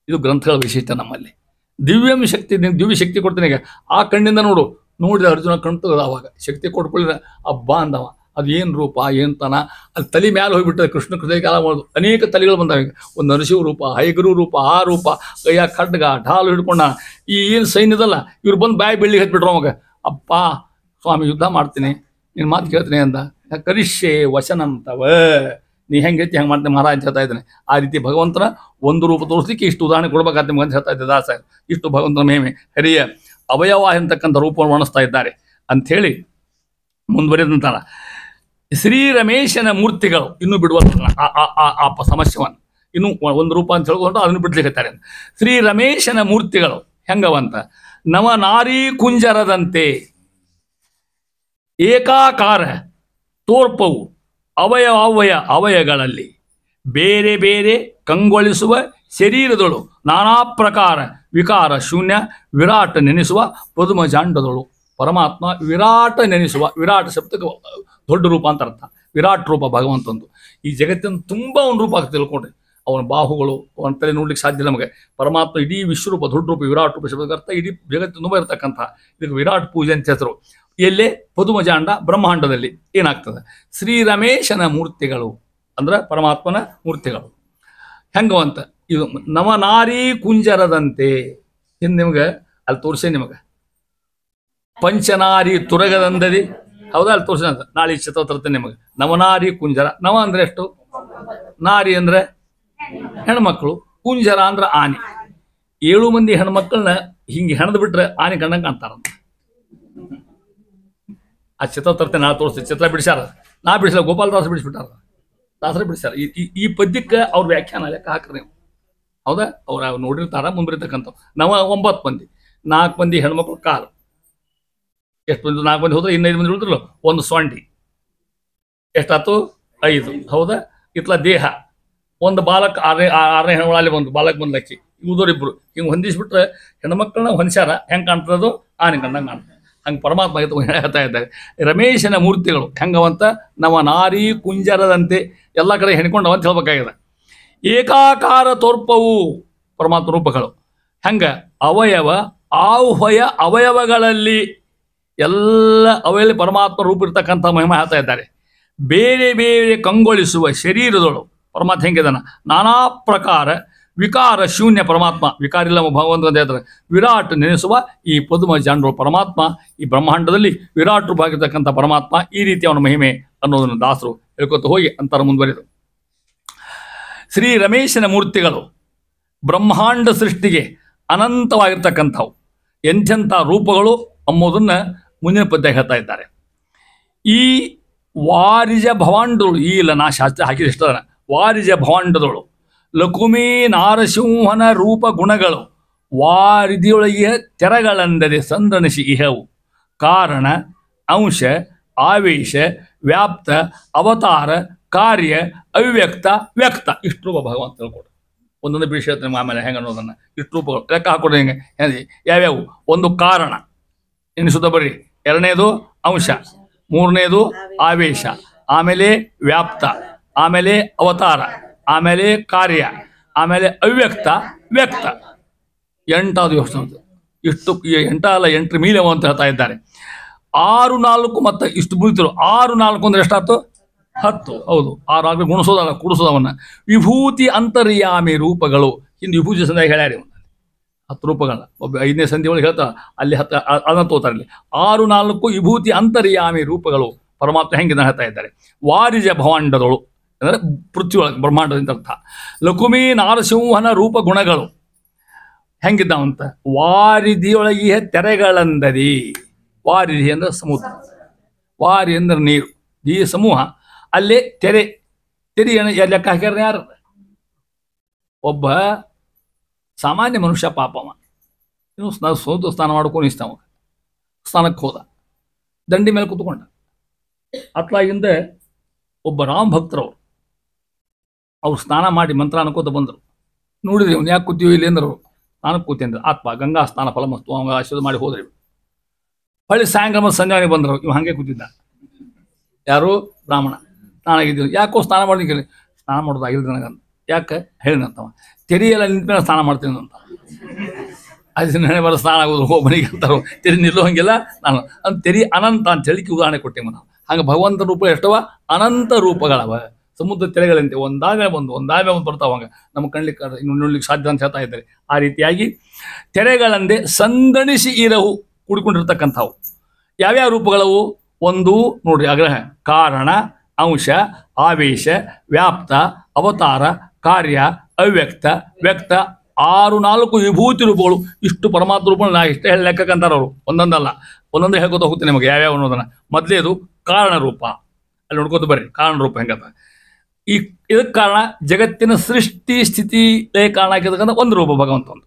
ಇದು ಗ್ರಂಥಗಳ ವಿಶೇಷತೆ ನಮ್ಮಲ್ಲಿ. ದಿವ್ಯಂ ಶಕ್ತಿ, ದಿವ್ಯ ಶಕ್ತಿ ಕೊಡ್ತೀನಿ ಈಗ. ಆ ಕಣ್ಣಿಂದ ನೋಡಿದ ಅರ್ಜುನ ಕಣ್ಣು ತೆಗೆದ. ಅವಾಗ ಶಕ್ತಿ ಕೊಟ್ಕೊಳ್ಳಿದ ಹಬ್ಬ ಅಂದವ. ಅದು ಏನು ರೂಪ, ಏನು ತನ, ಅದು ತಲೆ ಮ್ಯಾಲೆ ಹೋಗಿಬಿಟ್ಟದೆ. ಕೃಷ್ಣ ಕಾಲ ಮಾಡೋದು ಅನೇಕ ತಲೆಗಳು ಬಂದಾವ. ಒಂದು ನರಸಿಂಹ ರೂಪ, ಹೈಗುರು ರೂಪ, ಆ ರೂಪ, ಕೈಯ ಖಡ್ಗ ಢಾಲು ಹಿಡ್ಕೊಂಡ. ಈ ಏನು ಸೈನ್ಯದಲ್ಲ ಇವ್ರು ಬಂದು ಬಾಯಿ ಬೆಳ್ಳಿ ಹತ್ಬಿಟ್ರು ಅವಾಗ. ಅಪ್ಪ ಸ್ವಾಮಿ ಯುದ್ಧ ಮಾಡ್ತೀನಿ, ನಿನ್ನ ಮಾತು ಕೇಳ್ತೀನಿ ಅಂದ. ಕರಿಷ್ಯೆ ವಚನಂತವ, ನೀ ಹೆಂಗೆ ಹೇಳ್ತಿ ಹೆಂಗೆ ಮಾಡ್ತೀನಿ ಮಹಾರಾಜ್ ಹೇಳ್ತಾ ಇದ್ದಾನೆ. ಆ ರೀತಿ ಭಗವಂತನ ಒಂದು ರೂಪ ತೋರಿಸ್ಲಿಕ್ಕೆ ಇಷ್ಟು ಉದಾಹರಣೆ ಕೊಡ್ಬೇಕಾದ ನಿಮ್ಗೆ ಅಂತ ಹೇಳ್ತಾ ಇದ್ದೆ ದಾಸ. ಇಷ್ಟು ಭಗವಂತನ ಮಹಿಮೆ, ಹರಿಯ ಅವಯವ ಎಂತಕ್ಕಂಥ ರೂಪವನ್ನು ವರ್ಣಿಸ್ತಾ ಇದ್ದಾರೆ ಅಂಥೇಳಿ ಮುಂದುವರೆದಂತಾರ. ಶ್ರೀ ರಮೇಶನ ಮೂರ್ತಿಗಳು ಇನ್ನೂ ಬಿಡುವಲ್ಲ ಆ ಸಮಸ್ಯೆವನ್ನು. ಇನ್ನೂ ಒಂದು ರೂಪ ಅಂತ ಹೇಳ್ಕೊಂಡು ಅದನ್ನು ಬಿಡ್ಲಿಕ್ಕತ್ತಾರೆ. ಶ್ರೀ ರಮೇಶನ ಮೂರ್ತಿಗಳು ಹೆಂಗವಂತ, ನವನಾರಿ ಕುಂಜರದಂತೆ ಏಕಾಕಾರ ತೋರ್ಪವು ಅವಯಗಳಲ್ಲಿ ಬೇರೆ ಬೇರೆ ಕಂಗೊಳಿಸುವ ಶರೀರದಳು ನಾನಾ ಪ್ರಕಾರ ವಿಕಾರ ಶೂನ್ಯ ವಿರಾಟ ನೆನೆಸುವ ಪದುಮಜಾಂಡದಳು. ಪರಮಾತ್ಮ ವಿರಾಟ ನೆನೆಸುವ, ವಿರಾಟ ಶಬ್ದಕ್ಕೆ ದೊಡ್ಡ ರೂಪ ಅಂತ ಅರ್ಥ. ವಿರಾಟ್ ರೂಪ ಭಗವಂತಂದು. ಈ ಜಗತ್ತಿನ ತುಂಬ ಒಂದು ರೂಪ ಆಗ್ತದೆ ತಿಳ್ಕೊಂಡ್ರಿ. ಅವನ ಬಾಹುಗಳು ಅವನ ತಲೆ ನೋಡ್ಲಿಕ್ಕೆ ಸಾಧ್ಯ ನಮಗೆ. ಪರಮಾತ್ಮ ಇಡೀ ವಿಶ್ವರೂಪ, ದೊಡ್ಡ ರೂಪ, ವಿರಾಟ್ ರೂಪ ಶಬ್ದಕ್ಕೆ ಅರ್ಥ ಇಡೀ ಜಗತ್ತು ತುಂಬ ಇರತಕ್ಕಂಥ. ಇದಕ್ಕೆ ವಿರಾಟ್ ಪೂಜೆ ಅಂತ ಹೆಸರು. ಎಲ್ಲೇ ಪದುಮಜಾಂಡ ಬ್ರಹ್ಮಾಂಡದಲ್ಲಿ ಏನಾಗ್ತದೆ. ಶ್ರೀ ರಮೇಶನ ಮೂರ್ತಿಗಳು ಅಂದ್ರೆ ಪರಮಾತ್ಮನ ಮೂರ್ತಿಗಳು ಹೆಂಗವಂತ. ಇದು ನವನಾರಿ ಕುಂಜರದಂತೆ. ಇನ್ನು ನಿಮ್ಗೆ ಅಲ್ಲಿ ತೋರಿಸೇ ನಿಮಗೆ ಪಂಚನಾರಿ ತುರಗದಂದದಿ, ಹೌದಾ? ಅಲ್ಲಿ ತೋರಿಸ ನಾಳೆ ಚಿತ್ರ ತರ್ತೇನೆ ನಿಮಗೆ. ನವನಾರಿ ಕುಂಜರ. ನವ ಅಂದ್ರೆ ಎಷ್ಟು? ನಾರಿ ಅಂದ್ರೆ ಹೆಣ್ಮಕ್ಳು, ಕುಂಜರ ಅಂದ್ರೆ ಆನೆ. 7 ಮಂದಿ ಹೆಣ್ಮಕ್ಳನ್ನ ಹಿಂಗೆ ಹೆಣದ್ ಬಿಟ್ರೆ ಆನೆ ಕಂಡಂಗೆ ಕಾಣ್ತಾರಂತ. ಆ ಚಿತ್ರ ತರ್ತೇನೆ, ನಾ ತೋರಿಸ್ತೀನಿ. ಚಿತ್ರ ಬಿಡಿಸ್ಯಾರ, ನಾ ಬಿಡಿಸಲ್ಲ, ಗೋಪಾಲ ದಾಸ ಬಿಡಿಸ್ಬಿಟ್ಟಾರ, ದಾಸರ ಬಿಡಿಸ್ಯಾರ. ಈ ಪದ್ಯಕ್ಕೆ ಅವ್ರ ವ್ಯಾಖ್ಯಾನ ಲೆಕ್ಕ ಹಾಕ್ರಿ ನೀವು, ಹೌದಾ? ಅವ್ರು ನೋಡಿರ್ತಾರ ಮುಂಬರಿತಕ್ಕಂಥವು. 9 ಮಂದಿ, 4 ಮಂದಿ ಹೆಣ್ಮಕ್ಳು ಕಾಲು. ಎಷ್ಟು ಮಂದಿ? 4 ಮಂದಿ ಹೋದ್ರೆ ಇನ್ನು 5 ಮಂದಿ ಉಳಿದ್ರಲ್ಲ. ಒಂದು ಸೊಂಡಿ ಎಷ್ಟಾಯ್ತು? 5, ಹೌದಾ? ಇತ್ಲ ದೇಹ ಒಂದು ಬಾಲಕ್ 6ನೇ ಹೆಣ್ಣುಗಳಲ್ಲಿ ಒಂದು ಬಾಲಕ್ ಬಂದು ಲಕ್ಕಿ, ಇವ್ದೋರಿಬ್ರು ಹಿಂಗೆ ಹೊಂದಿಸ್ಬಿಟ್ರೆ ಹೆಣ್ಮಕ್ಳನ್ನ ಹೊಂದ್ಸ್ಯಾರ. ಹೆಂಗೆ ಕಾಣ್ತದೋ ಆನೆ ಕಂಡಂಗೆ ಕಾಣ್ತದೆ. ಹಂಗೆ ಪರಮಾತ್ಮ ಹೇಳ್ತಾ ಇದ್ದಾರೆ. ರಮೇಶನ ಮೂರ್ತಿಗಳು ಹೆಂಗವಂತ, ನವನಾರಿ ಕುಂಜರದಂತೆ ಎಲ್ಲ ಕಡೆ ಹೆಣ್ಕೊಂಡವಂತ ಹೇಳ್ಬೇಕಾಗಿದೆ. ಏಕಾಕಾರ ತೋರ್ಪವು ಪರಮಾತ್ಮ ರೂಪಗಳು ಹೆಂಗ, ಅವಯವಗಳಲ್ಲಿ ಎಲ್ಲ ಅವಯಲ್ಲಿ ಪರಮಾತ್ಮ ರೂಪ ಇರ್ತಕ್ಕಂಥ ಮಹಿಮೆ ಹೇಳ್ತಾ ಇದ್ದಾರೆ. ಬೇರೆ ಬೇರೆ ಕಂಗೊಳಿಸುವ ಶರೀರದಳು ಪರಮಾತ್ಮ ಹೆಂಗಿದಾನ, ನಾನಾ ಪ್ರಕಾರ ವಿಕಾರ ಶೂನ್ಯ ಪರಮಾತ್ಮ, ವಿಕಾರ ಇಲ್ಲ ಭಗವಂತ ಅಂತ ಹೇಳ್ತಾರೆ. ವಿರಾಟ್ ನೆನೆಸುವ ಈ ಪದುಮ ಜಾಂಡರು ಪರಮಾತ್ಮ, ಈ ಬ್ರಹ್ಮಾಂಡದಲ್ಲಿ ವಿರಾಟ್ ರೂಪವಾಗಿರ್ತಕ್ಕಂಥ ಪರಮಾತ್ಮ. ಈ ರೀತಿ ಅವನ ಮಹಿಮೆ ಅನ್ನೋದನ್ನು ದಾಸರು ಹೇಳ್ಕೊತ ಹೋಗಿ ಅಂತಾರೆ ಮುಂದುವರೆದು. ಶ್ರೀ ರಮೇಶನ ಮೂರ್ತಿಗಳು ಬ್ರಹ್ಮಾಂಡ ಸೃಷ್ಟಿಗೆ ಅನಂತವಾಗಿರ್ತಕ್ಕಂಥವು. ಎಂಥೆಂಥ ರೂಪಗಳು ಎಂಬುದನ್ನು ಮುಂದಿನ ಪದ್ಯ ಹೇಳ್ತಾ ಇದ್ದಾರೆ. ಈ ವಾರಿಜ ಭವಾಂಡಗಳು, ಈ ಇಲ್ಲ ನಾ ಶಾಸ್ತ್ರ ಹಾಕಿದ ಇಷ್ಟ, ವಾರಿಜ ಭವಾಂಡದಳು ಲಕುಮಿ ನಾರಸಿಂಹನ ರೂಪ ಗುಣಗಳು ವಾರಿದಿಯೊಳಗೆ ತೆರಗಳಂದರೆ ಸಂದಣಿಸಿ ಇಹವು. ಕಾರಣ, ಅಂಶ, ಆವೇಶ, ವ್ಯಾಪ್ತ, ಅವತಾರ, ಕಾರ್ಯ, ಅವ್ಯಕ್ತ, ವ್ಯಕ್ತ. ಇಷ್ಟು ರೂಪ ಭಗವಂತ ತಿಳ್ಕೊಡು. ಒಂದೊಂದು ಬಿಡಿಸಿ ಹೇಳ್ತಾನೆ ಆಮೇಲೆ ಹೆಂಗೆ ಅನ್ನೋದನ್ನು. ಇಷ್ಟು ರೂಪಗಳು ಲೆಕ್ಕ ಹಾಕೊಡ್ರಿ ಹೆಂಗೆ ಯಾವ್ಯಾವು. ಒಂದು ಕಾರಣ ಎನಿಸುತ್ತ ಬರ್ರಿ, 2ನೇದು ಅಂಶ, 3ನೇದು ಆವೇಶ, ಆಮೇಲೆ ವ್ಯಾಪ್ತ, ಆಮೇಲೆ ಅವತಾರ, ಆಮೇಲೆ ಕಾರ್ಯ, ಆಮೇಲೆ ಅವ್ಯಕ್ತ, ವ್ಯಕ್ತ. 8 ಯೋಚನೆ. ಇಷ್ಟು 8 ಅಲ್ಲ 8 ಮೀಲವ ಅಂತ ಹೇಳ್ತಾ ಇದ್ದಾರೆ. 6, 4 ಮತ್ತು ಇಷ್ಟು ಮುಗಿತರು. 6, 4 ಅಂದ್ರೆ ಎಷ್ಟಾಯ್ತು? 10. ಹೌದು, 6 ಆಗಲಿ ಗುಣಿಸೋದಲ್ಲ, ಕೂಡಿಸೋದವನ್ನ. ವಿಭೂತಿ ಅಂತರ್ಯಾಮಿ ರೂಪಗಳು. ಹಿಂದೆ ವಿಭೂತಿ ಸಂಧ್ಯಾಗ ಹೇಳ್ಯಾರಿ 10 ರೂಪಗಳ. ಒಬ್ಬ 5ನೇ ಸಂಧಿ ಒಳಗೆ ಹೇಳ್ತಾ ಅಲ್ಲಿ 10 ಅದನ್ನು ತೋತಾರೆ. ಅಲ್ಲಿ 6, 4 ವಿಭೂತಿ ಅಂತರ್ಯಾಮಿ ರೂಪಗಳು ಪರಮಾತ್ಮ ಹೆಂಗಿದ ಹೇಳ್ತಾ ಇದ್ದಾರೆ. ವಾರಿಜ ಭವಾಂಡದಳು ಅಂದರೆ ಪೃಥ್ವಿ ಒಳಗೆ ಬ್ರಹ್ಮಾಂಡದಿಂದ ಅರ್ಥ. ಲಕುಮಿ ನಾರಸಿಂಹನ ರೂಪ ಗುಣಗಳು ಹೆಂಗಿದ್ದಾವಂತ. ವಾರಿದಿಯೊಳಗಿಯ ತೆರೆಗಳಂದರಿ. ವಾರಿದಿ ಅಂದ್ರೆ ಸಮುದ್ರ, ವಾರಿ ಅಂದ್ರೆ ನೀರು, ಈ ಸಮೂಹ. ಅಲ್ಲೇ ತೆರೆ ಲೆಕ್ಕ ಹಾಕ್ಯಾರ ಯಾರು? ಒಬ್ಬ ಸಾಮಾನ್ಯ ಮನುಷ್ಯ ಪಾಪವ, ಇನ್ನು ಸೋತು ಸ್ನಾನ ಮಾಡ್ಕೊಂಡು ಇಷ್ಟವ ಸ್ನಾನಕ್ಕೆ ಹೋದ, ದಂಡಿ ಮೇಲೆ ಕೂತ್ಕೊಂಡ. ಅತ್ಲಾಗಿಂದ ಒಬ್ಬ ರಾಮ ಭಕ್ತರವರು ಅವ್ರು ಸ್ನಾನ ಮಾಡಿ ಮಂತ್ರ ಅನ್ಕೋತ ಬಂದರು. ನೋಡಿದ್ರಿ ಅವ್ನು ಯಾಕೆ ಕೂತೀವಿ ಇಲ್ಲಿ ಅಂದರು. ನಾನು ಕೂತೀನಿ ಆತ್ಮ ಗಂಗಾ ಸ್ನಾನ ಫಲಮಸ್ತು ಅವಂಗ ಆಶೀರ್ವಾದ ಮಾಡಿ ಹೋದ್ರಿ. ಹೊಳ್ಳಿ ಸಾಯಂಕಾಲ ಸಂಜೆ ಬಂದರು. ಇವ್ ಹಾಗೆ ಕೂತಿದ್ದ. ಯಾರು ಬ್ರಾಹ್ಮಣ. ಸ್ನಾನಾಗಿದ್ದೀವಿ. ಯಾಕೋ ಸ್ನಾನ ಮಾಡಿ ಕೇಳಿ. ಸ್ನಾನ ಮಾಡೋದು ಆಗಿಲ್ಲ ನನಗಂತ. ಯಾಕೆ ಹೇಳಿದಂತವ. ತೆರಿಯೆಲ್ಲ ನಿಂತ ಮೇಲೆ ಸ್ನಾನ ಮಾಡ್ತೀನಿ ಅಂತ. ಅದು ನೆನೆ ಬರೋ ಸ್ನಾನ ಆಗೋದು ಹೋ ಮನೆಗೆ ಅಂತಾರೋ. ತೆರಿ ನಿಲ್ಲೋ ಹಂಗೆಲ್ಲ ನಾನು ಅಂತ ತೆರಿ ಅನಂತ ಅಂತ ಹೇಳಿಕೆ ಉದಾಹರಣೆ ಕೊಟ್ಟೇವೆ ನಾವು. ಹಂಗೆ ಭಗವಂತ ರೂಪ ಎಷ್ಟವ ಅನಂತ ರೂಪಗಳವ. ಸಮುದ್ರ ತೆರೆಗಳಂತೆ ಒಂದಾದ್ಮೇಲೆ ಒಂದು ಬರ್ತಾವಂಗ ನಮ್ಮ ಕಣ್ಲಿಕ್ಕೆ ಇನ್ನು ನೋಡ್ಲಿಕ್ಕೆ ಸಾಧ್ಯ ಅಂತ ಹೇಳ್ತಾ ಇದ್ದಾರೆ. ಆ ರೀತಿಯಾಗಿ ತೆರೆಗಳಂದೆ ಸಂದಣಿಸಿ ಇರವು ಕೂಡಿಕೊಂಡಿರ್ತಕ್ಕಂಥವು. ಯಾವ್ಯಾವ ರೂಪಗಳವು? ಒಂದು ನೋಡ್ರಿ ಆಗ್ರಹ, ಕಾರಣ, ಅಂಶ, ಆವೇಶ, ವ್ಯಾಪ್ತ, ಅವತಾರ, ಕಾರ್ಯ, ಅವ್ಯಕ್ತ, ವ್ಯಕ್ತ, 6 ವಿಭೂತಿ ರೂಪಗಳು. ಇಷ್ಟು ಪರಮಾತ್ಮ ರೂಪಗಳು ನಾ ಇಷ್ಟೇ ಹೇಳಿ ಲೆಕ್ಕಕ್ಕಂತಾರೆ ಅವರು. ಒಂದೊಂದಲ್ಲ, ಒಂದೊಂದೇ ಹೇಳ್ಕೊತ ಹೋಗ್ತೀನಿ ನಿಮಗೆ ಯಾವ್ಯಾವ ಅನ್ನೋದನ್ನ. ಮೊದಲೇದು ಕಾರಣ ರೂಪ. ಅಲ್ಲಿ ನೋಡ್ಕೋತ ಬರ್ರಿ ಕಾರಣ ರೂಪ ಹೆಂಗತ್ತ. ಇದಕ್ಕೆ ಕಾರಣ ಜಗತ್ತಿನ ಸೃಷ್ಟಿ ಸ್ಥಿತಿ ಲಯ ಕಾರಣ ಆಗಿರ್ತಕ್ಕಂಥ ಒಂದು ರೂಪ ಭಗವಂತ. ಒಂದು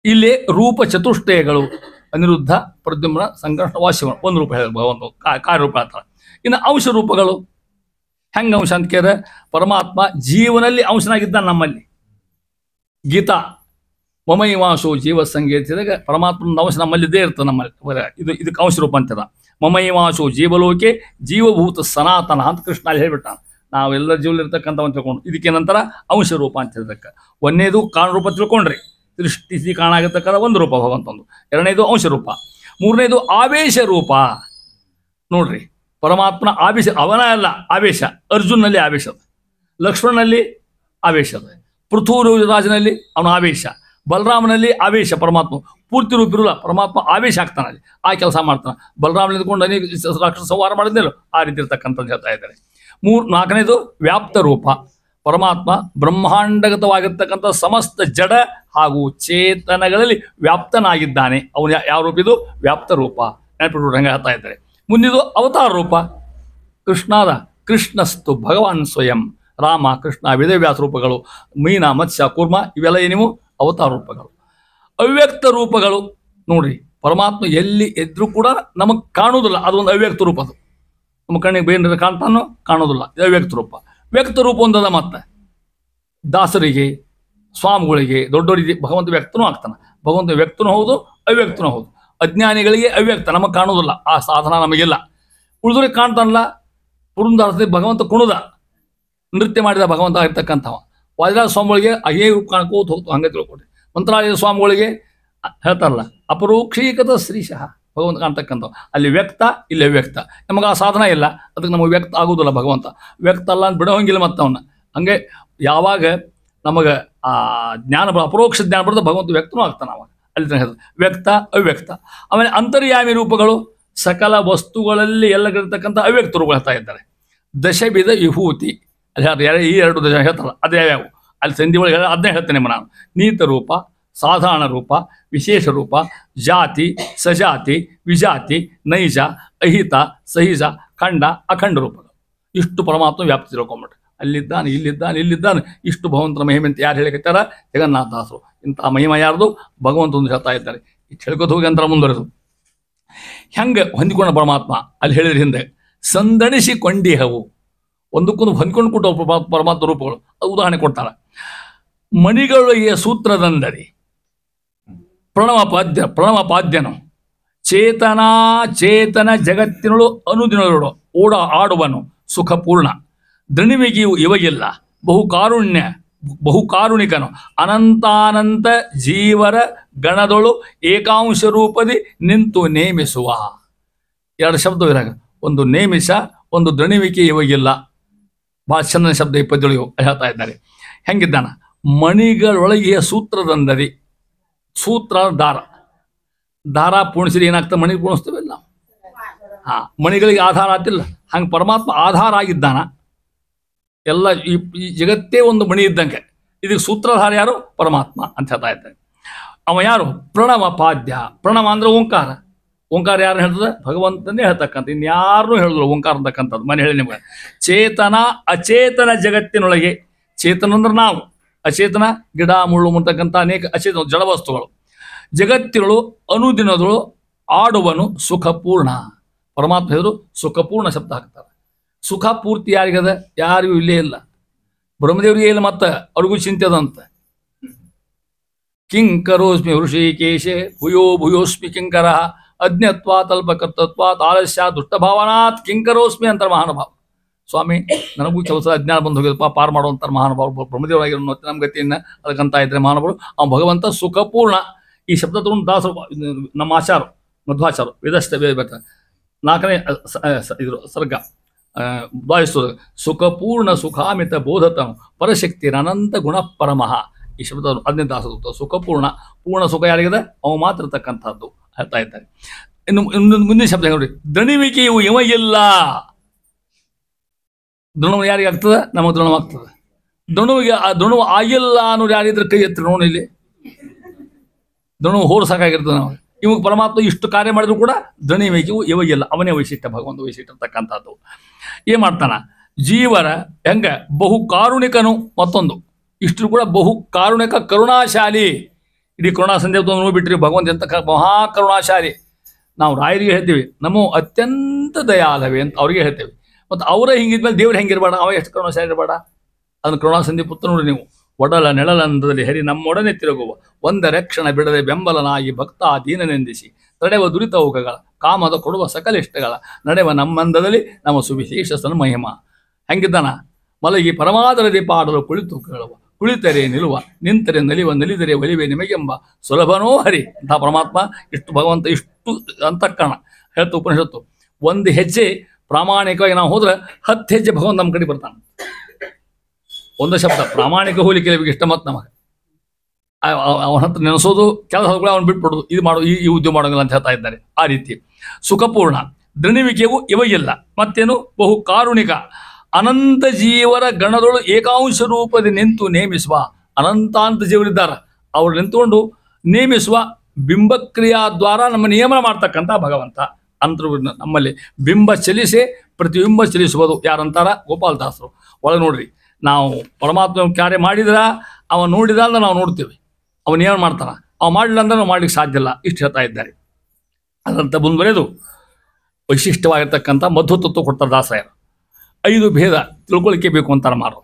ಇಲ್ಲಿ ರೂಪ ಚತುಷ್ಟಯಗಳು ಅನಿರುದ್ಧ, ಪ್ರದ್ಯುಮ್ನ, ಸಂಕರ್ಷಣ, ವಾಸ್ಯವ ಒಂದು ರೂಪ ಹೇಳಿದ್ರು ಭಗವಂತ. ಕಾರ್ಯರೂಪ ಹೇಳ್ತಾರೆ. ಇನ್ನು ಅಂಶ ರೂಪಗಳು ಹೆಂಗ ಅಂಶ ಅಂತ ಕೇಳಿದ್ರೆ ಪರಮಾತ್ಮ ಜೀವನಲ್ಲಿ ಅಂಶನಾಗಿದ್ದ ನಮ್ಮಲ್ಲಿ. ಗೀತಾ ಮಮೈವಾಸೋ ಜೀವ ಸಂಗೀತಿದಾಗ ಪರಮಾತ್ಮನ ಅಂಶ ನಮ್ಮಲ್ಲಿದ್ದೇ ಇರ್ತದೆ. ನಮ್ಮಲ್ಲಿ ಇದಕ್ಕೆ ಅಂಶ ರೂಪ ಅಂತಿದ. ಮಮೈವಾಸೋ ಜೀವಲೋಕೆ ಜೀವಭೂತ ಸನಾತನ ಅಂತ ಕೃಷ್ಣ ಅಲ್ಲಿ ಹೇಳ್ಬಿಟ್ಟ. ನಾವೆಲ್ಲ ಜೀವಲಿರ್ತಕ್ಕಂಥ ಅಂತ ತಿಳ್ಕೊಂಡು ಇದಕ್ಕೆ ನಂತರ ಅಂಶ ರೂಪ ಅಂತ ಹೇಳಿದಕ್ಕೆ. ಒಂದನೇದು ಕಾರಣ ರೂಪ ತಿಳ್ಕೊಂಡ್ರಿ, ಸೃಷ್ಟಿಸಿ ಕಾರಣ ಆಗಿರ್ತಕ್ಕಂಥ ಒಂದು ರೂಪ ಭಗವಂತಂದು. ಎರಡನೇದು ಅಂಶ ರೂಪ. ಮೂರನೇದು ಆವೇಶ ರೂಪ. ನೋಡ್ರಿ ಪರಮಾತ್ಮನ ಆವೇಶ ಅವನ ಅಲ್ಲ ಆವೇಶ. ಅರ್ಜುನಲ್ಲಿ ಆವೇಶ, ಲಕ್ಷ್ಮಣನಲ್ಲಿ ಆವೇಶ, ಪೃಥ್ವಿರಾಜನಲ್ಲಿ ಅವನ ಆವೇಶ, ಬಲರಾಮನಲ್ಲಿ ಆವೇಶ. ಪರಮಾತ್ಮ ಪೂರ್ತಿ ರೂಪಿರಲ್ಲ, ಪರಮಾತ್ಮ ಆವೇಶ ಆಗ್ತಾನೆ ಅಲ್ಲಿ, ಆ ಕೆಲಸ ಮಾಡ್ತಾನೆ. ಬಲರಾಮ ನಿಂತ್ಕೊಂಡು ಅನೇಕ ರಾಕ್ಷಸ ಸಂಹಾರ ಮಾಡಿದ್ನಲ್ಲ, ಆ ರೀತಿ ಇರ್ತಕ್ಕಂಥದ್ದು ಹೇಳ್ತಾ ಇದ್ದಾರೆ. ನಾಲ್ಕನೇದು ವ್ಯಾಪ್ತ ರೂಪ. ಪರಮಾತ್ಮ ಬ್ರಹ್ಮಾಂಡಗತವಾಗಿರ್ತಕ್ಕಂಥ ಸಮಸ್ತ ಜಡ ಹಾಗೂ ಚೇತನಗಳಲ್ಲಿ ವ್ಯಾಪ್ತನಾಗಿದ್ದಾನೆ. ಅವನು ಯಾವ ರೂಪ? ಇದು ವ್ಯಾಪ್ತ ರೂಪ. ನೆನಪಿಟ್ಟು ಹಂಗೆ ಹೇಳ್ತಾ ಇದ್ದಾರೆ. ಮುಂದಿದು ಅವತಾರ ರೂಪ. ಕೃಷ್ಣಾದ ಕೃಷ್ಣಸ್ತು ಭಗವಾನ್ ಸ್ವಯಂ. ರಾಮ, ಕೃಷ್ಣ, ವೇದವ್ಯಾಸ ರೂಪಗಳು, ಮೀನ, ಮತ್ಸ್ಯ, ಕೂರ್ಮ ಇವೆಲ್ಲ ಏನಿವು ಅವತಾರ ರೂಪಗಳು. ಅವ್ಯಕ್ತ ರೂಪಗಳು ನೋಡ್ರಿ ಪರಮಾತ್ಮ ಎಲ್ಲಿ ಎದ್ರು ಕೂಡ ನಮಗೆ ಕಾಣುವುದಿಲ್ಲ. ಅದೊಂದು ಅವ್ಯಕ್ತ ರೂಪ. ಅದು ನಮ್ಮ ಕಣ್ಣಿಗೆ ಬೇರೆ ಕಾಣ್ತಾನೋ ಕಾಣೋದಿಲ್ಲ. ಇದು ಅವ್ಯಕ್ತ ರೂಪ. ವ್ಯಕ್ತ ರೂಪ ಒಂದದ. ಮತ್ತೆ ದಾಸರಿಗೆ, ಸ್ವಾಮಿಗಳಿಗೆ, ದೊಡ್ಡವರಿಗೆ ಭಗವಂತ ವ್ಯಕ್ತನೂ ಆಗ್ತಾನೆ. ಭಗವಂತ ವ್ಯಕ್ತನೂ ಹೌದು, ಅವ್ಯಕ್ತನೂ ಹೌದು. ಅಜ್ಞಾನಿಗಳಿಗೆ ಅವ್ಯಕ್ತ, ನಮಗೆ ಕಾಣೋದಿಲ್ಲ. ಆ ಸಾಧನ ನಮಗಿಲ್ಲ. ಉಳಿದವ್ರಿಗೆ ಕಾಣ್ತಾನಲ್ಲ. ಪುರಂದರದಲ್ಲಿ ಭಗವಂತ ಕುಣದ ನೃತ್ಯ ಮಾಡಿದ ಭಗವಂತ ಆಗಿರ್ತಕ್ಕಂಥವ. ವಾದಿರಾಜ ಸ್ವಾಮಿಗಳಿಗೆ ಅಯ್ಯೇ ರೂಪ ಕಾಣ್ಕೋತ ಹೋಗ್ತು. ಹಂಗೆ ತಿಳ್ಕೊಡ್ರಿ. ಮಂತ್ರಾಲಯ ಸ್ವಾಮಿಗಳಿಗೆ ಹೇಳ್ತಾರಲ್ಲ ಅಪರೋಕ್ಷೀಕತ ಶ್ರೀಶಃ ಭಗವಂತ ಕಾಣ್ತಕ್ಕಂಥವು. ಅಲ್ಲಿ ವ್ಯಕ್ತ, ಇಲ್ಲಿ ಅವ್ಯಕ್ತ. ನಮಗೆ ಆ ಸಾಧನ ಇಲ್ಲ, ಅದಕ್ಕೆ ನಮಗೆ ವ್ಯಕ್ತ ಆಗೋದಿಲ್ಲ. ಭಗವಂತ ವ್ಯಕ್ತ ಅಲ್ಲ ಅಂತ ಬಿಡೋಂಗಿಲ್ಲ. ಮತ್ತು ಅವನ್ನ ಹಂಗೆ ಯಾವಾಗ ನಮಗೆ ಆ ಜ್ಞಾನ ಅಪರೋಕ್ಷ ಜ್ಞಾನ ಬರೋದು ಭಗವಂತ ವ್ಯಕ್ತನೂ ಆಗ್ತಾನೆ. ಅವಾಗ ಅಲ್ಲಿ ಹೇಳ್ತಾರೆ ವ್ಯಕ್ತ, ಅವ್ಯಕ್ತ. ಆಮೇಲೆ ಅಂತರ್ಯಾಮಿ ರೂಪಗಳು ಸಕಲ ವಸ್ತುಗಳಲ್ಲಿ ಎಲ್ಲಗಿರ್ತಕ್ಕಂಥ ಅವ್ಯಕ್ತ ರೂಪಗಳು ಹೇಳ್ತಾ ಇದ್ದಾರೆ. ದಶವಿಧ ವಿಭೂತಿ ಅಲ್ಲಿ ಈ 2 ದಶ ಹೇಳ್ತಾರಲ್ಲ, ಅದೇ ಯಾವ್ಯಾವು ಅಲ್ಲಿ ಸಂಧಿ ಒಳಗೆ ಅದನ್ನೇ ಹೇಳ್ತೇನೆ ನಾನು. ನೀತ ರೂಪ, ಸಾಧಾರಣ ರೂಪ, ವಿಶೇಷ ರೂಪ, ಜಾತಿ, ಸಜಾತಿ, ವಿಜಾತಿ, ನೈಜ, ಅಹಿತ, ಸಹಿಜ, ಖಂಡ, ಅಖಂಡ ರೂಪಗಳು. ಇಷ್ಟು ಪರಮಾತ್ಮ ವ್ಯಾಪ್ತಿ ತಿಳ್ಕೊಂಬಿಟ್ರೆ ಅಲ್ಲಿದ್ದಾನೆ, ಇಲ್ಲಿದ್ದಾನೆ, ಇಲ್ಲಿದ್ದಾನೆ. ಇಷ್ಟು ಭಗವಂತನ ಮಹಿಮೆ ಅಂತ ಯಾರು ಹೇಳಿಕತ್ತಾರ? ಜಗನ್ನಾಥದಾಸರು. ಇಂಥ ಮಹಿಮ ಯಾರ್ದು? ಭಗವಂತಂದು ಹೇಳ್ತಾ ಇದ್ದಾರೆ. ಇಷ್ಟು ಹೇಳ್ಕೊತ ಹೋಗಿ ಅಂತರ ಮುಂದುವರೆದು ಹೆಂಗೆ ಹೊಂದಿಕೊಂಡ ಪರಮಾತ್ಮ ಅಲ್ಲಿ ಹೇಳಿದ್ರೆ ಹಿಂದೆ ಸಂದಣಿಸಿಕೊಂಡಿಹವು. ಒಂದಕ್ಕೊಂದು ಹೊಂದ್ಕೊಂಡು ಕೊಟ್ಟು ಪರಮಾತ್ಮ ರೂಪಗಳು. ಅದು ಉದಾಹರಣೆ ಕೊಡ್ತಾರೆ. ಮಣಿಗಳಿಗೆ ಸೂತ್ರದಂದರಿ ಪ್ರಣವಪಾದ್ಯನು ಚೇತನ ಜಗತ್ತಿನಳು ಅನುದಿನಗಳು ಆಡುವನು ಸುಖಪೂರ್ಣ. ದಣಿವಿಗೆಯೂ ಇವಗಿಲ್ಲ ಬಹುಕಾರುಣಿಕನು ಅನಂತಾನಂತ ಜೀವರ ಗಣದೊಳು ಏಕಾಂಶ ರೂಪದಿ ನಿಂತು ನೇಮಿಸುವ. 2 ಶಬ್ದವಿರಾಗ, ಒಂದು ನೇಮಿಸ, ಒಂದು ದಣಿವಿಕೆ ಇವಗಿಲ್ಲ. ಭಾಳ ಚಂದನ ಶಬ್ದ 27 ಹೇಳ್ತಾ ಇದ್ದಾರೆ. ಹೆಂಗಿದ್ದಾನ? ಮಣಿಗಳೊಳಗೆಯ ಸೂತ್ರದಂದರಿ. ಸೂತ್ರ ದಾರ. ದಾರ ಪೂಣಿಸಿರಿ ಏನಾಗ್ತದೆ? ಮಣಿ ಪೂಣಿಸ್ತೀವಿಲ್ಲ. ಮಣಿಗಳಿಗೆ ಆಧಾರ ಆಗ್ತಿಲ್ಲ. ಹಂಗೆ ಪರಮಾತ್ಮ ಆಧಾರ ಆಗಿದ್ದಾನ. ಎಲ್ಲ ಈ ಜಗತ್ತೇ ಒಂದು ಮಣಿ ಇದ್ದಂಗೆ. ಇದಕ್ಕೆ ಸೂತ್ರಧಾರ ಯಾರು? ಪರಮಾತ್ಮ ಅಂತ ಹೇಳ್ತಾ ಇದ್ದಾರೆ. ಅವ ಯಾರು? ಪ್ರಣವಪಾದ್ಯ. ಪ್ರಣವ ಅಂದ್ರೆ ಓಂಕಾರ. ಓಂಕಾರ ಯಾರು ಹೇಳ್ತದೆ? ಭಗವಂತನೇ ಹೇಳ್ತಕ್ಕಂಥ, ಇನ್ಯಾರನ್ನೂ ಹೇಳಿದ್ರು ಓಂಕಾರ ಅಂತಕ್ಕಂಥದ್ದು. ಮನೆ ಹೇಳಿ ನಿಮ್ಗೆ. ಚೇತನ ಅಚೇತನ ಜಗತ್ತಿನೊಳಗೆ, ಚೇತನ ಅಂದ್ರೆ ನಾವು, ಅಚೇತನ ಗಿಡ ಮುಳ್ಳು ಅಂತಕ್ಕಂಥ ಅನೇಕ ಅಚೇತನ ಜಡವಸ್ತುಗಳು. ಜಗತ್ತಿನಳು ಅನುದಿನದಳು ಆಡುವನು ಸುಖಪೂರ್ಣ. ಪರಮಾತ್ಮ ಹೇಳಿದ್ರು ಸುಖಪೂರ್ಣ ಶಬ್ದ ಹಾಕ್ತಾರೆ. ಸುಖ ಪೂರ್ತಿ ಯಾರಿಗದ? ಯಾರಿಗೂ ಇಲ್ಲೇ ಇಲ್ಲ. ಬ್ರಹ್ಮದೇವರಿಗೆ ಇಲ್ಲ ಮತ್ತೆ ಅವ್ರಿಗೂ ಚಿಂತೆ ಅದಂತ. ಕಿಂಕರೋಸ್ಮಿ ಋಷಿಕೇಶೆ ಭೂಯೋ ಭೂಯೋಸ್ಮಿ ಕಿಂಕರ ಅಜ್ಞತ್ವಾತ್ ಅಲ್ಪಕರ್ತತ್ವಾತ್ ಆಲಸ್ಯ ದುಷ್ಟಭಾವನಾತ್ ಕಿಂಕರೋಸ್ಮಿ ಅಂತಾರೆ ಮಹಾನುಭಾವ. ಸ್ವಾಮಿ ನನಗೂ ಕೆಲಸ ಅಜ್ಞಾನ ಬಂದು ಹೋಗಿದಪ್ಪ, ಪಾರು ಮಾಡುವಂಥ ಮಹಾನುಭಾವರು ಬ್ರಹ್ಮದೇವರಾಗಿರೋ ನಮ್ಮ ಗತಿಯನ್ನು ಅದಕ್ಕಂತ ಇದ್ರೆ ಮಹಾನುಭಾವರು. ಅವ್ನು ಭಗವಂತ ಸುಖಪೂರ್ಣ. ಈ ಶಬ್ದ ತಗೊಂಡು ದಾಸರು ನಮ್ಮ ಆಚಾರ ಮಧ್ವಾಚಾರ ವೇದಸ್ಥ ವೇದ 4ನೇ ಇದ್ರು ಸರ್ಗ ಭಾವಿಸ್ತದೆ. ಸುಖಪೂರ್ಣ ಸುಖಾಮಿತ ಬೋಧತನು ಪರಶಕ್ತಿ ಅನಂತ ಗುಣ ಪರಮಃ. ಈ ಶಬ್ದ 15ನೇ ದಾಸರು. ಸುಖಪೂರ್ಣ, ಪೂರ್ಣ ಸುಖ ಯಾರಿಗಿದೆ ಅವು ಮಾತ್ರ ಇರ್ತಕ್ಕಂಥದ್ದು ಹೇಳ್ತಾ ಇದ್ದಾರೆ. ಇನ್ನು ಮುಂದಿನ ಶಬ್ದ ನೋಡಿ, ದಣಿವಿಕೆಯು ಇವೆಯಿಲ್ಲ. ದೃಣವು ಯಾರಿಗೆ ಆಗ್ತದೆ? ನಮಗೆ ದೃಢವಾಗ್ತದೆ. ದೃಣವಿಗೆ ಆ ದೃಣವು ಆಗಿಲ್ಲ ಅನ್ನೋರು ಯಾರಿದ್ರೆ ಕೈ ಎತ್ತಿ ನೋಡು. ಇಲ್ಲಿ ದೃಣವು ಹೋರ್ಸಾಕಾಗಿರ್ತದೆ ನಾವು. ಇವಾಗ ಪರಮಾತ್ಮ ಇಷ್ಟು ಕಾರ್ಯ ಮಾಡಿದ್ರು ಕೂಡ ದಣಿವಿಕೆಯು ಇವಾಗಿಲ್ಲ. ಅವನೇ ವೈಶಿಷ್ಟ್ಯ, ಭಗವಂತ ವೈಶಿಷ್ಟ್ಯ ಇರ್ತಕ್ಕಂಥದ್ದು. ಏನ್ ಮಾಡ್ತಾನ? ಜೀವರ ಹೆಂಗ ಬಹು ಕಾರುಣಿಕನು. ಮತ್ತೊಂದು ಇಷ್ಟು ಕೂಡ ಬಹು ಕಾರುಣಿಕ ಕರುಣಾಶಾಲಿ. ಇಡೀ ಕರುಣಾ ಸಂದೇಶ ನೋಡ್ಬಿಟ್ರಿ ಭಗವಂತ ಎಂತ ಮಹಾ ಕರುಣಾಶಾಲಿ. ನಾವು ರಾಯರಿಗೆ ಹೇಳ್ತೀವಿ ನಮೋ ಅತ್ಯಂತ ದಯಾಲವೇ ಅಂತ ಅವ್ರಿಗೆ ಹೇಳ್ತೇವೆ. ಮತ್ತು ಅವರೇ ಹಿಂಗಿದ್ಮೇಲೆ ದೇವ್ರು ಹೆಂಗಿರ್ಬೇಡ, ಅವ ಎಷ್ಟು ಕರುಣಾಶಾಲಿ ಇರಬೇಡ. ಅದನ್ನು ಕರುಣಾ ಸಂಧಿ ಪುತ್ರ ನೋಡಿ ನೀವು. ಒಡಲ ನೆಳಲಂದದಲ್ಲಿ ಹರಿ ನಮ್ಮೊಡನೆ ತಿರುಗುವ ಒಂದರ ಕ್ಷಣ ಬಿಡದೆ ಬೆಂಬಲನಾಗಿ ಭಕ್ತ ದೀನನೆಂದಿಸಿ ತಡೆವ ದುರಿತವುಗಳ ಕಾಮದ ಕೊಡುವ ಸಕಲಿಷ್ಟಗಳ ನಡೆವ ನಮ್ಮಂದದಲ್ಲಿ ನಮ್ಮ ಸುವಿಶೇಷ ಸನ್ಮಹಿಮ. ಹೆಂಗಿದ್ದಾನ? ಮಲಗಿ ಪರಮಾದರದಿ ಪಾಡಲು ಕುಳಿತು ಕೇಳುವ, ಕುಳಿತರೆ ನಿಲ್ಲುವ, ನಿಂತರೆ ನಲಿವ, ನಲಿದರೆ ಒಲಿವೆ ನಿಮಗೆಂಬ ಸುಲಭನೋ ಹರಿ ಅಂತ ಪರಮಾತ್ಮ. ಇಷ್ಟು ಭಗವಂತ ಇಷ್ಟು ಅಂತಃಕರಣ ಹೇಳ್ತು ಉಪನಿಷತ್ತು. ಒಂದು ಹೆಜ್ಜೆ ಪ್ರಾಮಾಣಿಕವಾಗಿ ನಾವು ಹೋದ್ರೆ 10 ಹೆಜ್ಜೆ ಭಗವಂತ ನಮ್ಮ ಕಡೆ ಬರ್ತಾನೆ. ಒಂದು ಶಬ್ದ ಪ್ರಾಮಾಣಿಕ ಹೋಲಿಕೆ ಇಷ್ಟ ಮತ್ತು ನಮಗೆ ಅವನ ಹತ್ರ ನೆನೆಸೋದು, ಕೆಲಸ ಅವನು ಬಿಟ್ಬಿಡೋದು, ಇದು ಮಾಡು ಈ ಉದ್ಯೋಗ ಮಾಡೋಂಗಿಲ್ಲ ಅಂತ ಹೇಳ್ತಾ ಇದ್ದಾರೆ. ಆ ರೀತಿ ಸುಖಪೂರ್ಣ, ದೃಣಿವಿಕೆಯು ಇವೆಯಿಲ್ಲ. ಮತ್ತೇನು? ಬಹು ಕಾರುಣಿಕ, ಅನಂತ ಜೀವರ ಗಣದೊಳು ಏಕಾಂಶ ರೂಪದಲ್ಲಿ ನಿಂತು ನೇಮಿಸುವ. ಅನಂತಾಂತ ಜೀವರಿದ್ದಾರೆ, ಅವ್ರು ನಿಂತುಕೊಂಡು ನೇಮಿಸುವ ಬಿಂಬಕ್ರಿಯಾ ದ್ವಾರ ನಮ್ಮ ನಿಯಮನ ಮಾಡ್ತಕ್ಕಂಥ ಭಗವಂತ. ಅಂತರು ನಮ್ಮಲ್ಲಿ ಬಿಂಬ ಚಲಿಸೆ ಪ್ರತಿಬಿಂಬ ಚಲಿಸುವುದು. ಯಾರಂತಾರ? ಗೋಪಾಲದಾಸರು. ಒಳಗೆ ನೋಡ್ರಿ, ನಾವು ಪರಮಾತ್ಮ ಕಾರ್ಯ ಮಾಡಿದ್ರ ಅವ ನೋಡಿದ ಅಂದ್ರೆ ನಾವು ನೋಡ್ತೀವಿ, ಅವನು ಏನು ಮಾಡ್ತಾನ, ಅವ ಮಾಡಲಿಲ್ಲ ಅಂದ್ರೆ ನಾವು ಮಾಡ್ಲಿಕ್ಕೆ ಸಾಧ್ಯ ಇಲ್ಲ. ಇಷ್ಟು ಹೇಳ್ತಾ ಇದ್ದಾರೆ. ಅದಂತ ಮುಂದುವರೆದು ವೈಶಿಷ್ಟ್ಯವಾಗಿರ್ತಕ್ಕಂಥ ಮಧ್ವತತ್ವ ಕೊಡ್ತಾರೆ ದಾಸರಾಯರು. 5 ಭೇದ ತಿಳ್ಕೊಳಿಕೆ ಬೇಕು ಅಂತಾರೆ ಮಾರು.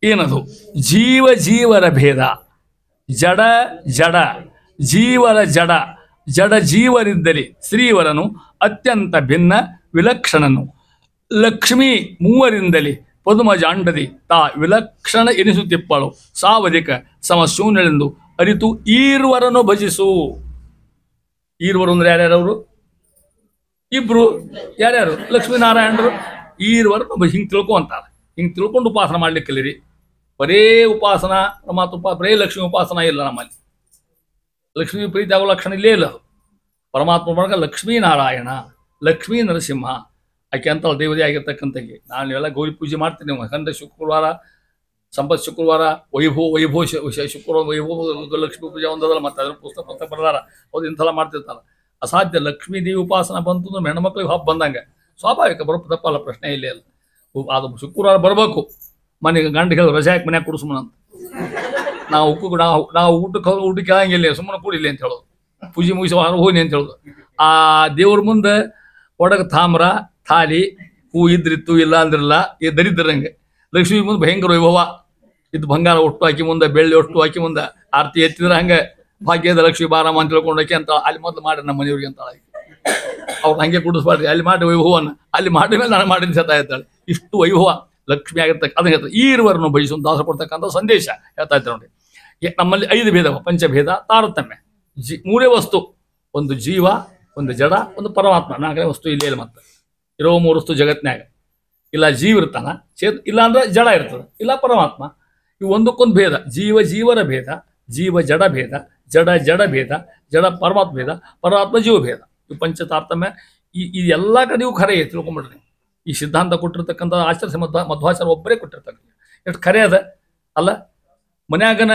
ಏನದು? ಜೀವ ಜೀವರ ಭೇದ, ಜಡ ಜಡ ಜೀವರ ಜಡ, ಜಡ ಜೀವರಿದ್ದಲ್ಲಿ ಶ್ರೀವರನು ಅತ್ಯಂತ ಭಿನ್ನ ವಿಲಕ್ಷಣನು. ಲಕ್ಷ್ಮೀ ಮೂವರಿಂದಲಿ ಪದುಮ ಜಾಂಡದಿ ತಾ ವಿಲಕ್ಷಣ ಎನಿಸುತ್ತಿಪ್ಪಳು. ಸಾವಧಿಕ ಸಮಶೂನ್ಯಳೆಂದು ಅರಿತು ಈರ್ವರನು ಭಜಿಸು. ಈರ್ವರು ಅಂದ್ರೆ ಯಾರ್ಯಾರವರು? ಇಬ್ರು. ಯಾರ್ಯಾರು? ಲಕ್ಷ್ಮೀನಾರಾಯಣರು. ಈರ್ವರನು ಹಿಂಗೆ ತಿಳ್ಕೊ ಅಂತಾರೆ. ಹಿಂಗೆ ತಿಳ್ಕೊಂಡು ಉಪಾಸನ ಮಾಡ್ಲಿಕ್ಕೆ ಕಲೀರಿ. ಬರೇ ಉಪಾಸನ ಪರಮಾತ್ಮ ಬರೇ ಲಕ್ಷ್ಮೀ ಉಪಾಸನ ಇಲ್ಲ ನಮ್ಮಲ್ಲಿ. ಲಕ್ಷ್ಮೀ ಪ್ರೀತಿ ಆಗೋ ಲಕ್ಷಣ ಇಲ್ಲೇ ಇಲ್ಲ. ಪರಮಾತ್ಮ ಬಳಗ ಲಕ್ಷ್ಮೀನಾರಾಯಣ, ಲಕ್ಷ್ಮೀ ನರಸಿಂಹ ಆಕೆ ಅಂತ ದೇವದೇ ಆಗಿರ್ತಕ್ಕಂಥಗೆ. ನಾನು ಎಲ್ಲ ಗೌರಿ ಪೂಜೆ ಮಾಡ್ತೀನಿ. ಕಂದ ಶುಕ್ರವಾರ, ಸಂಪತ್ ಶುಕ್ರವಾರ, ವೈಭವ ಶುಕ್ರವಾರ, ವೈಭವ ಲಕ್ಷ್ಮೀ ಪೂಜೆ ಒಂದಲ್ಲ. ಮತ್ತೆ ಅದನ್ನು ಪುಸ್ತಕ ಬರ್ದಾರ. ಹೌದು, ಇಂಥೆಲ್ಲ ಮಾಡ್ತಿರ್ತಾರ. ಅಸಾಧ್ಯ. ಲಕ್ಷ್ಮೀ ದೇವಿ ಉಪಾಸನ ಬಂತು ಅಂದ್ರೆ ಹೆಣ್ಮಕ್ಳಿಗೆ ಹಬ್ಬ ಬಂದಂಗೆ ಸ್ವಾಭಾವಿಕ. ಬರೋ ತಪ್ಪಲ್ಲ, ಪ್ರಶ್ನೆ ಇಲ್ಲೇ ಇಲ್ಲ. ಅದು ಶುಕ್ರವಾರ ಬರಬೇಕು. ಮನೆಗೆ ಗಂಡಿಗೆ ರಜೆ ಹಾಕಿ ಮನ್ಯಾಗ ಕೊಡು ಸುಮ್ಮನೆ ಅಂತ. ನಾವು ಊಟಕ್ಕೆ ಹೇಳಂಗಿಲ್ಲ, ಸುಮ್ಮನೆ ಕೂಡಿಲ್ಲ ಅಂತ ಹೇಳೋದು. ಪೂಜೆ ಮುಗಿಸಿ ಹೋಗಿ ಅಂತ ಹೇಳೋದು. ಆ ದೇವ್ರ ಮುಂದೆ ಒಡಗ ತಾಮ್ರ ಥಾಲಿ ಹೂ ಇದ್ರಿತ್ತು, ಇಲ್ಲ ಅಂದ್ರಲ್ಲ. ಈ ದರಿದ್ರಂಗೆ ಲಕ್ಷ್ಮೀ ಮುಂದೆ ಭಯಂಕರ ವೈಭವ ಇದು. ಬಂಗಾರ ಒಟ್ಟು ಹಾಕಿ ಮುಂದೆ, ಬೆಳ್ಳಿ ಒಟ್ಟು ಹಾಕಿ ಮುಂದೆ ಆರತಿ ಎತ್ತಿದ್ರೆ ಹಂಗೆ ಭಾಗ್ಯದ ಲಕ್ಷ್ಮೀ ಬಾರಮ್ಮ ಅಂತ ತಿಳ್ಕೊಂಡಾಕಿ ಅಂತ ಅಲ್ಲಿ ಮೊದಲು ಮಾಡಿ ನಮ್ಮ ಮನೆಯವ್ರಿಗೆ ಅಂತ ಅವ್ರು ಹಂಗೆ ಕುಡಿಸ್ಬಾರ್ದು. ಅಲ್ಲಿ ಮಾಡಿ ವೈಭವನ ಅಲ್ಲಿ ಮಾಡಿದ ಮೇಲೆ ನಾನು ಮಾಡಿದ ಸತಾ ಇರ್ತಾಳೆ. ಇಷ್ಟು ವೈಭವ ಲಕ್ಷ್ಮಿ ಆಗಿರ್ತಕ್ಕ ಅದನ್ನ ಹೇಳ್ತಾರೆ. ಈರ್ವರನ್ನು ಬಯಸುವಂತ ದಾಸ ಕೊಡ್ತಕ್ಕಂಥ ಸಂದೇಶ ಹೇಳ್ತಾ ಇರ್ತಾರೆ ನೋಡಿ. ನಮ್ಮಲ್ಲಿ 5 ಭೇದ, ಪಂಚಭೇದ, ತಾರತಮ್ಯ. ಮೂರೇ ವಸ್ತು, ಒಂದು ಜೀವ, ಒಂದು ಜಡ, ಒಂದು ಪರಮಾತ್ಮ. 4ನೇ ವಸ್ತು ಇಲ್ಲೇ ಇಲ್ಲ. ಮತ್ತೆ ಇರೋ 3 ವಸ್ತು ಜಗತ್ನ್ಯಾಗ. ಇಲ್ಲ ಜೀವ ಇರ್ತಾನ, ಇಲ್ಲ ಅಂದ್ರೆ ಜಡ ಇರ್ತದೆ, ಇಲ್ಲ ಪರಮಾತ್ಮ. ಇವು ಒಂದಕ್ಕೊಂದು ಭೇದ. ಜೀವ ಜೀವರ ಭೇದ, ಜೀವ ಜಡ ಭೇದ, ಜಡ ಜಡ ಭೇದ, ಜಡ ಪರಮಾತ್ಮ ಭೇದ, ಪರಮಾತ್ಮ ಜೀವ ಭೇದ. ಇವು ಪಂಚ ತಾರತಮ್ಯ. ಈ ಎಲ್ಲ ಕಡೆಯೂ ಖರೆ ತಿಳ್ಕೊಂಬಿಡ್ರಿ ನೀವು. ಈ ಸಿದ್ಧಾಂತ ಕೊಟ್ಟಿರ್ತಕ್ಕಂಥ ಆಚಾರ್ಯ ಮಧ್ವಾಚಾರ ಒಬ್ಬರೇ ಕೊಟ್ಟಿರ್ತಕ್ಕಂಥ ಎಷ್ಟು ಖರೆ ಅದ ಅಲ್ಲ. ಮನ್ಯಾಗನ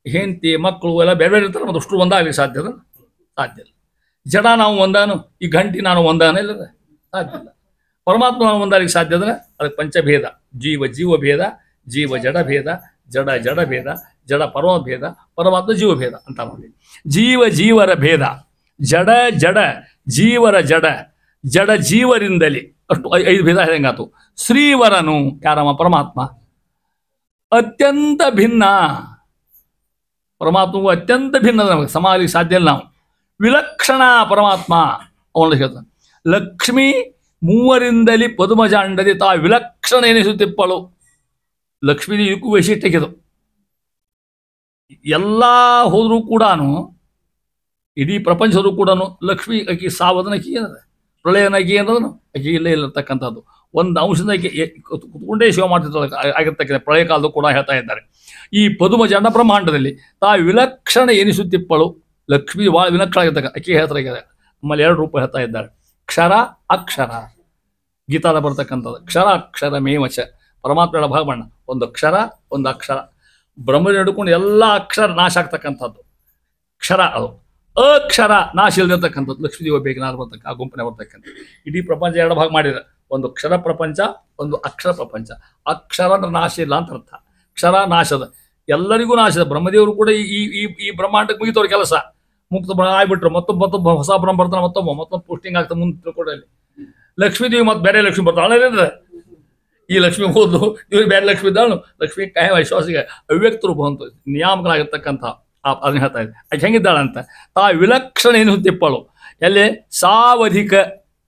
ಹೆಂಡತಿ ಮಕ್ಕಳು ಎಲ್ಲ ಬೇರೆ ಬೇರೆ ಇರ್ತಾರೆ. ಮತ್ತು ಅಷ್ಟು ಒಂದಾಗಲಿ ಸಾಧ್ಯ ಇಲ್ಲ. ಜಡ ನಾವು ಒಂದಾನು, ಈ ಗಂಟಿ ನಾನು ಒಂದಾನ ಇಲ್ಲ, ಸಾಧ್ಯ ಇಲ್ಲ. ಪರಮಾತ್ಮ ನಾವು ಒಂದಾಗಲಿಕ್ಕೆ ಸಾಧ್ಯ ಅಂದ್ರೆ ಅದಕ್ಕೆ ಪಂಚಭೇದ. ಜೀವ ಜೀವ ಭೇದ, ಜೀವ ಜಡ ಭೇದ, ಜಡ ಜಡ ಭೇದ, ಜಡ ಪರಮಾತ್ಮ ಭೇದ, ಪರಮಾತ್ಮ ಜೀವ ಭೇದ ಅಂತ ನೋಡಿ. ಜೀವ ಜೀವರ ಭೇದ, ಜಡ ಜಡ ಜೀವರ ಜಡ, ಜಡ ಜೀವರಿಂದಲೇ ಅಷ್ಟು 5 ಭೇದ ಹೆಂಗಾತು. ಶ್ರೀವರನು ಯಾರಮ್ಮ? ಪರಮಾತ್ಮ. ಅತ್ಯಂತ ಭಿನ್ನ. ಪರಮಾತ್ಮಗೂ ಅತ್ಯಂತ ಭಿನ್ನ, ನಮಗೆ ಸಮಾಲಿಗೆ ಸಾಧ್ಯ ಇಲ್ಲ ನಾವು. ವಿಲಕ್ಷಣ ಪರಮಾತ್ಮ ಅವನು ಹೇಳ್ತಾನೆ. ಲಕ್ಷ್ಮೀ ಮೂವರಿಂದಲಿ ಪದುಮಜಾಂಡದಿ ತಾ ವಿಲಕ್ಷಣ ಎನಿಸುತ್ತಿಪ್ಪಳು. ಲಕ್ಷ್ಮೀ ಇದಕ್ಕೂ ವೈಶಿಷ್ಟ್ಯಕ್ಕಿದು. ಎಲ್ಲ ಹೋದರೂ ಕೂಡ, ಇಡೀ ಪ್ರಪಂಚದವರು ಕೂಡ ಲಕ್ಷ್ಮಿ ಅಕ್ಕಿ ಸಾವಧನ ಅಕ್ಕಿ ಏನದ, ಪ್ರಳಯನಾಗಿ ಏನದನು ಅಕ್ಕಿ ಇಲ್ಲೇ ಇಲ್ಲತಕ್ಕಂಥದ್ದು. ಒಂದು ಅಂಶದ ಕುತ್ಕೊಂಡೇ ಶಿವ ಮಾಡ್ತಿರ್ತಾಳೆ ಆಗಿರ್ತಕ್ಕಂಥ ಪ್ರಳಯ ಕಾಲದ ಕೂಡ ಹೇಳ್ತಾ ಇದ್ದಾರೆ. ಈ ಪದುಮಜಾಂಡ ಬ್ರಹ್ಮಾಂಡದಲ್ಲಿ ತಾ ವಿಲಕ್ಷಣ ಎನಿಸುತ್ತಿಪ್ಪಳು. ಲಕ್ಷ್ಮಿ ಭಾಳ ವಿಲಕ್ಷಣ ಆಗಿರ್ತಕ್ಕ ಅಕ್ಕಿ ಹೇಳ್ತಾರೆ. ನಮ್ಮಲ್ಲಿ 2 ರೂಪ ಹೇಳ್ತಾ ಇದ್ದಾರೆ, ಕ್ಷರ ಅಕ್ಷರ. ಗೀತಾದ ಬರ್ತಕ್ಕಂಥದ್ದು ಕ್ಷರ ಅಕ್ಷರ ಮೇವಚ. ಪರಮಾತ್ಮ ಭಾಗ ಬಣ್ಣ, ಒಂದು ಕ್ಷರ ಒಂದು ಅಕ್ಷರ. ಬ್ರಹ್ಮನ ಹಿಡ್ಕೊಂಡು ಎಲ್ಲ ಅಕ್ಷರ ನಾಶ ಆಗ್ತಕ್ಕಂಥದ್ದು ಕ್ಷರ. ಅದು ಅಕ್ಷರ ನಾಶ ಇಲ್ದಿರ್ತಕ್ಕಂಥದ್ದು ಲಕ್ಷ್ಮೀದೇವ ಬೇಗನಾದ್ರು ಬರ್ತಕ್ಕ ಆ ಗುಂಪನೆ ಬರ್ತಕ್ಕಂಥ. ಇಡೀ ಪ್ರಪಂಚ 2 ಭಾಗ ಮಾಡಿದ್ರೆ, ಒಂದು ಕ್ಷರ ಪ್ರಪಂಚ, ಒಂದು ಅಕ್ಷರ ಪ್ರಪಂಚ. ಅಕ್ಷರ ಅಂದ್ರೆ ನಾಶ ಇಲ್ಲ ಅಂತ ಅರ್ಥ. ಕ್ಷರ ನಾಶದ, ಎಲ್ಲರಿಗೂ ನಾಶದ. ಬ್ರಹ್ಮದೇವರು ಕೂಡ ಈ ಬ್ರಹ್ಮಾಂಡಕ್ಕೆ ಮುಗಿತವ್ರ ಕೆಲಸ. ಮುಕ್ತ ಆಗ್ಬಿಟ್ರು, ಮತ್ತೊಬ್ಬ ಹೊಸ ಬ್ರಹ್ಮ ಬರ್ತಾನೆ, ಮತ್ತೊಂದು ಪೋಸ್ಟಿಂಗ್ ಆಗ್ತದೆ ಮುಂದೆ ತಿಳ್ಕೊಡಲಿ. ಲಕ್ಷ್ಮೀದೇವಿ ಮತ್ತೆ ಬೇರೆ ಲಕ್ಷ್ಮಿ ಬರ್ತಾಳೆ. ಈ ಲಕ್ಷ್ಮಿ ಹೋದ್ಲು, ಇವ್ರು ಬೇರೆ ಲಕ್ಷ್ಮಿ ಇದ್ದಾಳು. ಲಕ್ಷ್ಮಿ ಕಾಯ ವಿಶ್ವಾಸಿಗೆ ಅವ್ಯಕ್ತ ರೂಪ ಅಂತ ನಿಯಾಮಕರಾಗಿರ್ತಕ್ಕಂಥ ಅದನ್ನ ಹೇಳ್ತಾ ಇದೆ. ಆಕೆ ಹೆಂಗಿದ್ದಾಳಂತ ತಾ ವಿಲಕ್ಷಣ ಎನಿಸುತ್ತಿಪ್ಪಳು. ಎಲ್ಲಿ ಸಾವಧಿಕ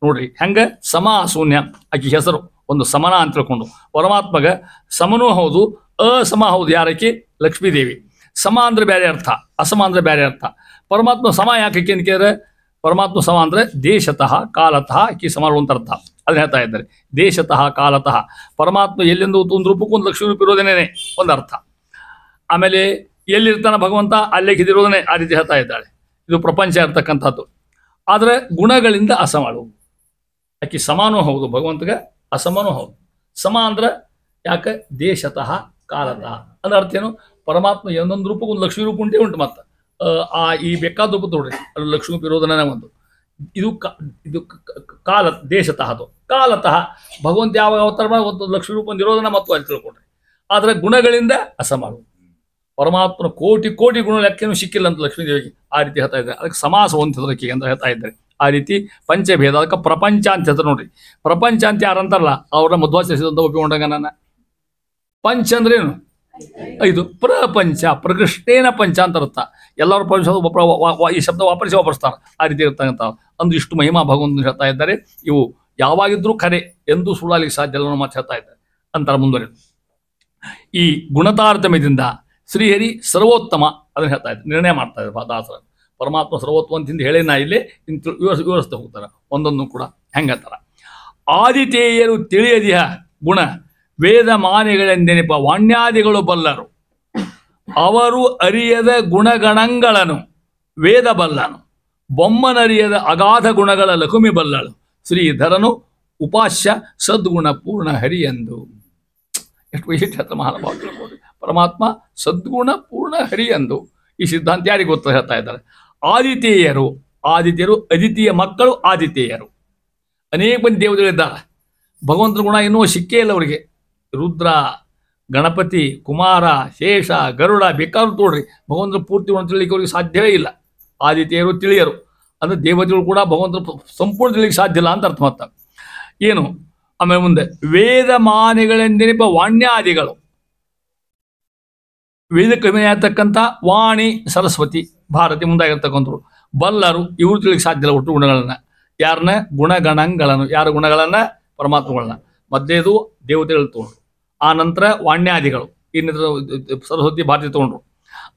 ನೋಡ್ರಿ ಹೆಂಗ ಸಮ ಶೂನ್ಯ ಆಕೆ ಹೆಸರು. ಒಂದು ಸಮನ ಅಂತ ತಿಳ್ಕೊಂಡು ಪರಮಾತ್ಮಗ ಸಮನೂ ಹೌದು ಅಸಮ ಹೌದು. ಯಾರಕ್ಕೆ? ಲಕ್ಷ್ಮೀದೇವಿ. ಸಮ ಅಂದ್ರೆ ಬೇರೆ ಅರ್ಥ, ಅಸಮ ಅಂದ್ರೆ ಬೇರೆ ಅರ್ಥ. ಪರಮಾತ್ಮ ಸಮ ಯಾಕೆ ಅಂತ ಕೇಳಿದ್ರೆ, ಪರಮಾತ್ಮ ಸಮ ಅಂದ್ರೆ ದೇಶತಃ ಕಾಲತಃ ಆಕಿ ಸಮಾನ ಅಂತ ಅರ್ಥ. ಅದನ್ನ ಹೇಳ್ತಾ ಇದ್ದಾರೆ. ದೇಶತಃ ಕಾಲತಃ ಪರಮಾತ್ಮ ಎಲ್ಲಿಂದ ಒಂದು ರೂಪಕ್ಕೂ ಒಂದು ಲಕ್ಷ್ಮೀ ರೂಪ ಇರೋದೇನೆ ಒಂದು ಅರ್ಥ. ಆಮೇಲೆ ಎಲ್ಲಿರ್ತಾನ ಭಗವಂತ ಅಲ್ಲೇ ಇದಿರೋದನ್ನೇ ಆ ರೀತಿ ಹೇಳ್ತಾ ಇದ್ದಾಳೆ. ಇದು ಪ್ರಪಂಚ ಇರ್ತಕ್ಕಂಥದ್ದು. ಆದರೆ ಗುಣಗಳಿಂದ ಅಸಮಾಳು. ಆಕಿ ಸಮಾನೂ ಹೌದು ಭಗವಂತಗೆ, ಅಸಮಾನೂ ಹೌದು. ಸಮ ಅಂದ್ರೆ ಯಾಕೆ? ದೇಶತಃ ಕಾಲತಃ ಅಂದ್ರೆ ಅರ್ಥ ಏನು? ಪರಮಾತ್ಮ ಒಂದೊಂದು ರೂಪಕ್ಕೆ ಒಂದು ಲಕ್ಷ್ಮೀ ರೂಪ ಉಂಟೇ ಉಂಟು. ಮತ್ತೆ ಈ ಬೇಕಾದ ರೂಪ ನೋಡ್ರಿ, ಅಲ್ಲಿ ಲಕ್ಷ್ಮೀ ಇರೋದನ್ನ ಒಂದು ಇದು ಕಾಲ ದೇಶತಃ. ಅದು ಕಾಲತಃ ಭಗವಂತ ಯಾವ ಅವತಾರ ಒಂದು ಲಕ್ಷ್ಮೀ ರೂಪ ಇರೋದನ್ನ ಮತ್ತು ಅಲ್ಲಿ ತಿಳ್ಕೊಂಡ್ರಿ. ಆದರೆ ಗುಣಗಳಿಂದ ಅಸಮಾಳು. ಪರಮಾತ್ಮನ ಕೋಟಿ ಕೋಟಿ ಗುಣ ಲೆಕ್ಕನೂ ಸಿಕ್ಕಿಲ್ಲ ಅಂತ ಲಕ್ಷ್ಮೀದೇವಿಗೆ ಆ ರೀತಿ ಹೇಳ್ತಾ ಇದ್ದಾರೆ. ಅದಕ್ಕೆ ಸಮಾಸ ಹೊಂದಿದ್ರಕ್ಕೆ ಅಂತ ಹೇಳ್ತಾ ಇದ್ದಾರೆ. ಆ ರೀತಿ ಪಂಚಭೇದ, ಅದಕ್ಕೆ ಪ್ರಪಂಚ ಅಂತ ಹೇಳ್ತಾರೆ ನೋಡ್ರಿ. ಪ್ರಪಂಚ ಅಂತ ಯಾರಂತಾರಲ್ಲ ಅವ್ರನ್ನ ಮಧ್ವಾಚಾರ್ಯಂತ ಒಪ್ಪಿಕೊಂಡಾಗ ನಾನು. ಪಂಚ ಅಂದ್ರೇನು? 5. ಪ್ರಪಂಚ ಪ್ರಕೃಷ್ಟೇನ ಪಂಚ ಅಂತ ಅರ್ಥ. ಎಲ್ಲರೂ ಪಂಚ ಈ ಶಬ್ದ ವಾಪರಿಸ್ತಾರೆ. ಆ ರೀತಿ ಇರ್ತಕ್ಕಂಥ ಅಂದು ಇಷ್ಟು ಮಹಿಮಾ ಭಗವಂತ ಹೇಳ್ತಾ ಇದ್ದಾರೆ. ಇವು ಯಾವಾಗಿದ್ರೂ ಖರೆ, ಎಂದೂ ಸುಳ್ಳಾಲಿಕ್ಕೆ ಸಾಧ್ಯ ಎಲ್ಲ ಮಾತು ಹೇಳ್ತಾ ಇದ್ದಾರೆ ಅಂತಾರೆ. ಮುಂದುವರೆ ಈ ಗುಣತಾರತಮ್ಯದಿಂದ ಶ್ರೀಹರಿ ಸರ್ವೋತ್ತಮ ಅದನ್ನು ಹೇಳ್ತಾ ಇದ್ದಾರೆ, ನಿರ್ಣಯ ಮಾಡ್ತಾ ಇದ್ದಾರೆ ದಾಸರ. ಪರಮಾತ್ಮ ಸರ್ವೋತ್ತಮ ಅಂತ ಹೇಳಿ ನಾ ಇಲ್ಲಿ ವಿವರಿಸ್ತಾ ಹೋಗ್ತಾರೆ ಒಂದೊಂದು ಕೂಡ ಹೆಂಗತ್ತಾರ. ಆದಿತೇಯರು ತಿಳಿಯದಿಹ ಗುಣ ವೇದ ಮಾನೆಗಳೆಂದೆನೆಪ ವಾಣ್ಯಾದಿಗಳು ಬಲ್ಲರು. ಅವರು ಅರಿಯದ ಗುಣಗಣಗಳನ್ನು ವೇದ ಬಲ್ಲನು. ಬೊಮ್ಮನರಿಯದ ಅಗಾಧ ಗುಣಗಳ ಲಕುಮಿ ಬಲ್ಲಳು. ಶ್ರೀಧರನು ಉಪಾಸ್ಯ ಸದ್ಗುಣ ಪೂರ್ಣ ಹರಿಯಂದು. ಎಷ್ಟು ವೈಶಿಷ್ಟ್ಯ ಮಹಾನುಭಾವ. ಪರಮಾತ್ಮ ಸದ್ಗುಣ ಪೂರ್ಣ ಹರಿಯಂದು. ಈ ಸಿದ್ಧಾಂತ ಯಾರಿಗೆ ಗೊತ್ತ ಹೇಳ್ತಾ ಇದ್ದಾರೆ. ಆದಿತೇಯರು ಅದಿತಿಯ ಮಕ್ಕಳು ಆದಿತೇಯರು. ಅನೇಕ ಮಂದಿ ದೇವತೆಗಳಿದ್ದಾರೆ. ಭಗವಂತನ ಗುಣ ಇನ್ನೂ ಸಿಕ್ಕೇ ಇಲ್ಲ ಅವರಿಗೆ. ರುದ್ರ, ಗಣಪತಿ, ಕುಮಾರ, ಶೇಷ, ಗರುಡ ಬೇಕಾದ್ರೂ ತೋಡ್ರಿ, ಭಗವಂತನ ಪೂರ್ತಿ ಗುಣ ತಿಳಿಲಿಕ್ಕೆ ಅವ್ರಿಗೆ ಸಾಧ್ಯವೇ ಇಲ್ಲ. ಆದಿತ್ಯರು ತಿಳಿಯರು ಅಂದರೆ ದೇವತೆಗಳು ಕೂಡ ಭಗವಂತನ ಸಂಪೂರ್ಣ ತಿಳಿಲಿಕ್ಕೆ ಸಾಧ್ಯ ಇಲ್ಲ ಅಂತ ಅರ್ಥ. ಮತ್ತ ಏನು ಆಮೇಲೆ ಮುಂದೆ ವೇದ ಮಾನೆಗಳೆಂದೆನೆಪ ವಾಣ್ಯಾದಿಗಳು. ವೇದಕ್ಕೆ ಅಭಿನಯತಕ್ಕಂಥ ವಾಣಿ, ಸರಸ್ವತಿ, ಭಾರತಿ ಮುಂದಾಗಿರ್ತಕ್ಕಂಥವ್ರು ಬಲ್ಲರು. ಇವರು ತಿಳಿಲಿಕ್ಕೆ ಸಾಧ್ಯ ಇಲ್ಲ ಒಟ್ಟು ಗುಣಗಳನ್ನ. ಯಾರನ್ನ? ಗುಣಗಣಗಳನ್ನು. ಯಾರ ಗುಣಗಳನ್ನ? ಪರಮಾತ್ಮಗಳನ್ನ. ಮಧ್ಯದು ದೇವತೆಗಳು ತಗೊಂಡ್ರು. ಆ ನಂತರ ವಾಣ್ಯಾದಿಗಳು, ಇನ್ನಿತರ ಸರಸ್ವತಿ, ಭಾರತಿ ತಗೊಂಡ್ರು.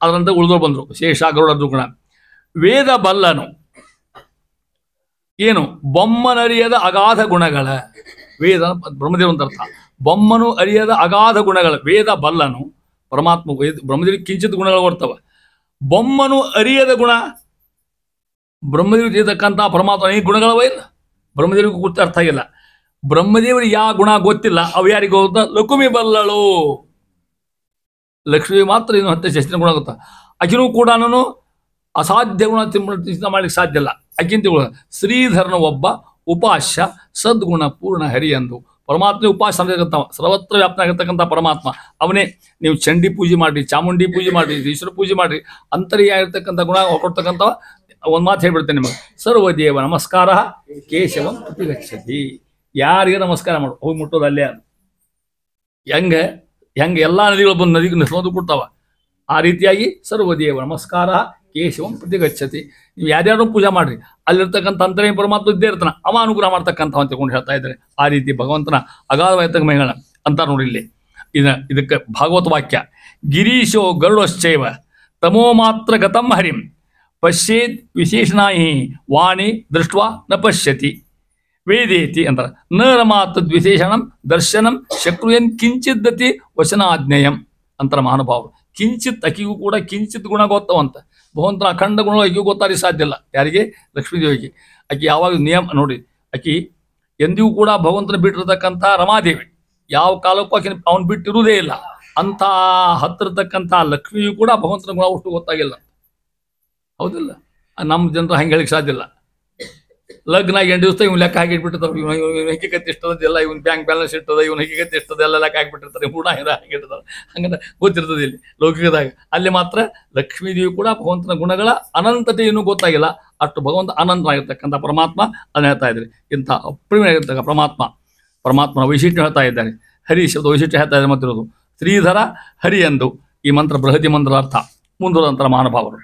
ಅದರ ನಂತರ ಉಳಿದವರು ಬಂದರು, ಶೇಷ, ಗರುಡ, ದುಗುಣ. ವೇದ ಬಲ್ಲನು ಏನು? ಬೊಮ್ಮನರಿಯದ ಅಗಾಧ ಗುಣಗಳ. ವೇದ ಬ್ರಹ್ಮದೇವ ಅಂತ ಅರ್ಥ. ಬೊಮ್ಮನು ಅರಿಯದ ಅಗಾಧ ಗುಣಗಳ ವೇದ ಬಲ್ಲನು. ಪರಮಾತ್ಮ ಬ್ರಹ್ಮದೇವಿಗೆ ಕಿಂಚಿತ್ ಗುಣಗಳು ಬರ್ತವೆ. ಬೊಮ್ಮನು ಅರಿಯದ ಗುಣ. ಬ್ರಹ್ಮದೇವಿಗೆ ಇರತಕ್ಕಂಥ ಪರಮಾತ್ಮ ಅನೇಕ ಗುಣಗಳವ ಇಲ್ಲ. ಬ್ರಹ್ಮದೇವಿಗೆ ಗೊತ್ತ ಅರ್ಥ ಆಗಿಲ್ಲ. ಬ್ರಹ್ಮದೇವರಿಗೆ ಯಾವ ಗುಣ ಗೊತ್ತಿಲ್ಲ, ಅವು ಯಾರಿಗೆ ಗೊತ್ತಾ? ಲಕುಮಿ ಬಲ್ಲಳು. ಲಕ್ಷ್ಮಿ ಮಾತ್ರ ಇನ್ನು 10 ಹೆಚ್ಚಿನ ಗುಣ ಗೊತ್ತಾ. ಆಕಿನೂ ಕೂಡ ನಾನು ಅಸಾಧ್ಯ ಗುಣ ಚಿಂತನೆ ಮಾಡ್ಲಿಕ್ಕೆ ಸಾಧ್ಯ ಇಲ್ಲ. ಆಕಿಂತ ಶ್ರೀಧರನ ಒಬ್ಬ ಉಪಾಸ್ಯ ಸದ್ಗುಣ ಪೂರ್ಣ ಹರಿಯಂದು. ಪರಮಾತ್ಮ ಉಪಾಸ್ಯ ಆಗಿರ್ತಕ್ಕಂಥ ಸರ್ವತ್ರ ವ್ಯಾಪ್ತ ಆಗಿರ್ತಕ್ಕಂಥ ಪರಮಾತ್ಮ ಅವನೇ. ನೀವು ಚಂಡಿ ಪೂಜೆ ಮಾಡಿರಿ, ಚಾಮುಂಡಿ ಪೂಜೆ ಮಾಡಿರಿ, ಈಶ್ವರ ಪೂಜೆ ಮಾಡಿರಿ, ಅಂತರ್ಯಾಗಿರ್ತಕ್ಕಂಥ ಗುಣ ಕೊಡ್ತಕ್ಕಂಥ ಒಂದು ಮಾತು ಹೇಳ್ಬಿಡ್ತೇನೆ ನಿಮಗೆ. ಸರ್ವದೇವ ನಮಸ್ಕಾರ ಕೇಶವಂ ಪ್ರತಿಗಚ್ಚತಿ. ಯಾರಿಗೆ ನಮಸ್ಕಾರ ಮಾಡು, ಹೋಗಿ ಮುಟ್ಟೋದು ಅಲ್ಲೇ. ಅದು ಹೆಂಗೆ ಹೆಂಗೆ ಎಲ್ಲ ನದಿಗಳು ಬಂದು ನದಿಗೆ ಸೋದು ಕೊಡ್ತಾವ, ಆ ರೀತಿಯಾಗಿ ಸರ್ವದೇವ ನಮಸ್ಕಾರ ಕೇಶವಂ ಪ್ರತಿಗಚ್ಚತಿ. ನೀವು ಯಾರ್ಯಾರು ಪೂಜೆ ಮಾಡ್ರಿ, ಅಲ್ಲಿರ್ತಕ್ಕಂಥ ಅಂತರೇ ಪರಮಾತ್ಮ ಇದ್ದೇ ಇರ್ತಾನೆ, ಅವ ಅನುಗ್ರಹ ಮಾಡ್ತಕ್ಕಂಥ ಅಂತ ತಿಳ್ಕೊಂಡು ಹೇಳ್ತಾ ಇದ್ದಾರೆ. ಆ ರೀತಿ ಭಗವಂತನ ಅಗಾಧವಾದ ಮಹಿಗಳ ಅಂತ ನೋಡಿ ಇಲ್ಲಿ ಇದಕ್ಕೆ ಭಾಗವತ ವಾಕ್ಯ. ಗಿರೀಶೋ ಗರುಡಶ್ಚೈವ ತಮೋ ಮಾತ್ರ ಗತಂ ಹರಿಂ ಪಶ್ಯೇತ್ ವಿಶೇಷಣಾಹಿ ವಾಣಿ ದೃಷ್ಟ್ವಾ ನ ಪಶ್ಯತಿ ವೇದೇತಿ ಅಂತಾರೆ. ನ ರಮಾತದ್ ವಿಶೇಷಣಂ ದರ್ಶನಂ ಶಕ್ರುಯನ್ ಕಿಂಚಿದ್ದತಿ ವಚನಾಜ್ಞೇಯಂ ಅಂತಾರೆ ಮಹಾನುಭಾವರು. ಕಿಂಚಿತ್ ಅಕ್ಕಿಗೂ ಕೂಡ ಕಿಂಚಿತ್ ಗುಣ ಗೊತ್ತವಂತ. ಭಗವಂತನ ಅಖಂಡ ಗುಣ ಅಕ್ಕಿಗೂ ಗೊತ್ತಾರಿ ಸಾಧ್ಯ ಇಲ್ಲ. ಯಾರಿಗೆ? ಲಕ್ಷ್ಮೀದೇವಿಗೆ. ಆಕಿ ಯಾವಾಗ ನಿಯಮ ನೋಡಿ, ಆಕಿ ಎಂದಿಗೂ ಕೂಡ ಭಗವಂತನ ಬಿಟ್ಟಿರ್ತಕ್ಕಂಥ ರಮಾದೇವಿ, ಯಾವ ಕಾಲಕ್ಕೂ ಆಕಿನ ಅವನು ಬಿಟ್ಟಿರುವುದೇ ಇಲ್ಲ. ಅಂಥ ಹತ್ತಿರತಕ್ಕಂಥ ಲಕ್ಷ್ಮಿಯೂ ಕೂಡ ಭಗವಂತನ ಗುಣ ಅಷ್ಟು ಗೊತ್ತಾಗಿಲ್ಲ. ಹೌದಿಲ್ಲ? ನಮ್ಮ ಜನರು ಹಂಗೆ ಹೇಳಿಕ್ಕೆ ಸಾಧ್ಯ ಇಲ್ಲ. ಲಗ್ನ ಆಗಿ 8 ದಿವಸ ಇವ್ನು ಲೆಕ್ಕ ಹಾಕಿಟ್ಬಿಟ್ಟಿರ್ತಾರೆ. ಇವನು ಹಕ್ಕಿಕತ್ತೆ ಇಷ್ಟದಲ್ಲ, ಇವನು ಬ್ಯಾಂಕ್ ಬ್ಯಾಲೆನ್ಸ್ ಇರ್ತದೆ, ಇವನು ಹಕ್ಕಿಕತ್ತೆ ಇರ್ತದೆ, ಎಲ್ಲ ಲೆಕ್ಕ ಹಾಕಿಬಿಟ್ಟಿರ್ತಾರೆ. ಹೂಡ ಹಾಕಿರ್ತಾರೆ. ಹಂಗಂದ್ರೆ ಗೊತ್ತಿರ್ತದೆ ಇಲ್ಲಿ ಲೌಕಿಕದಾಗ. ಅಲ್ಲಿ ಮಾತ್ರ ಲಕ್ಷ್ಮೀದೇವಿ ಕೂಡ ಭಗವಂತನ ಗುಣಗಳ ಅನಂತತೆಯನ್ನು ಗೊತ್ತಾಗಿಲ್ಲ. ಅಷ್ಟು ಭಗವಂತ ಅನಂತನಾಗಿರ್ತಕ್ಕಂಥ ಪರಮಾತ್ಮ ಅದನ್ನ ಹೇಳ್ತಾ ಇದ್ದಾರೆ. ಇಂಥ ಅಪ್ರಿಯವಾಗಿರ್ತಕ್ಕ ಪರಮಾತ್ಮನ ವೈಶಿಷ್ಟ್ಯ ಹೇಳ್ತಾ ಇದ್ದಾರೆ. ಹರಿ ಶಬ್ದ ವೈಶಿಷ್ಟ್ಯ ಹೇಳ್ತಾ ಇದ್ದಾರೆ. ಮತ್ತಿರೋದು ಶ್ರೀಧರ ಹರಿ ಎಂದು ಈ ಮಂತ್ರ ಬೃಹತಿ ಮಂತ್ರದ ಅರ್ಥ. ಮುಂದುವರೆದಂತರ ಮಹಾನುಭಾವರು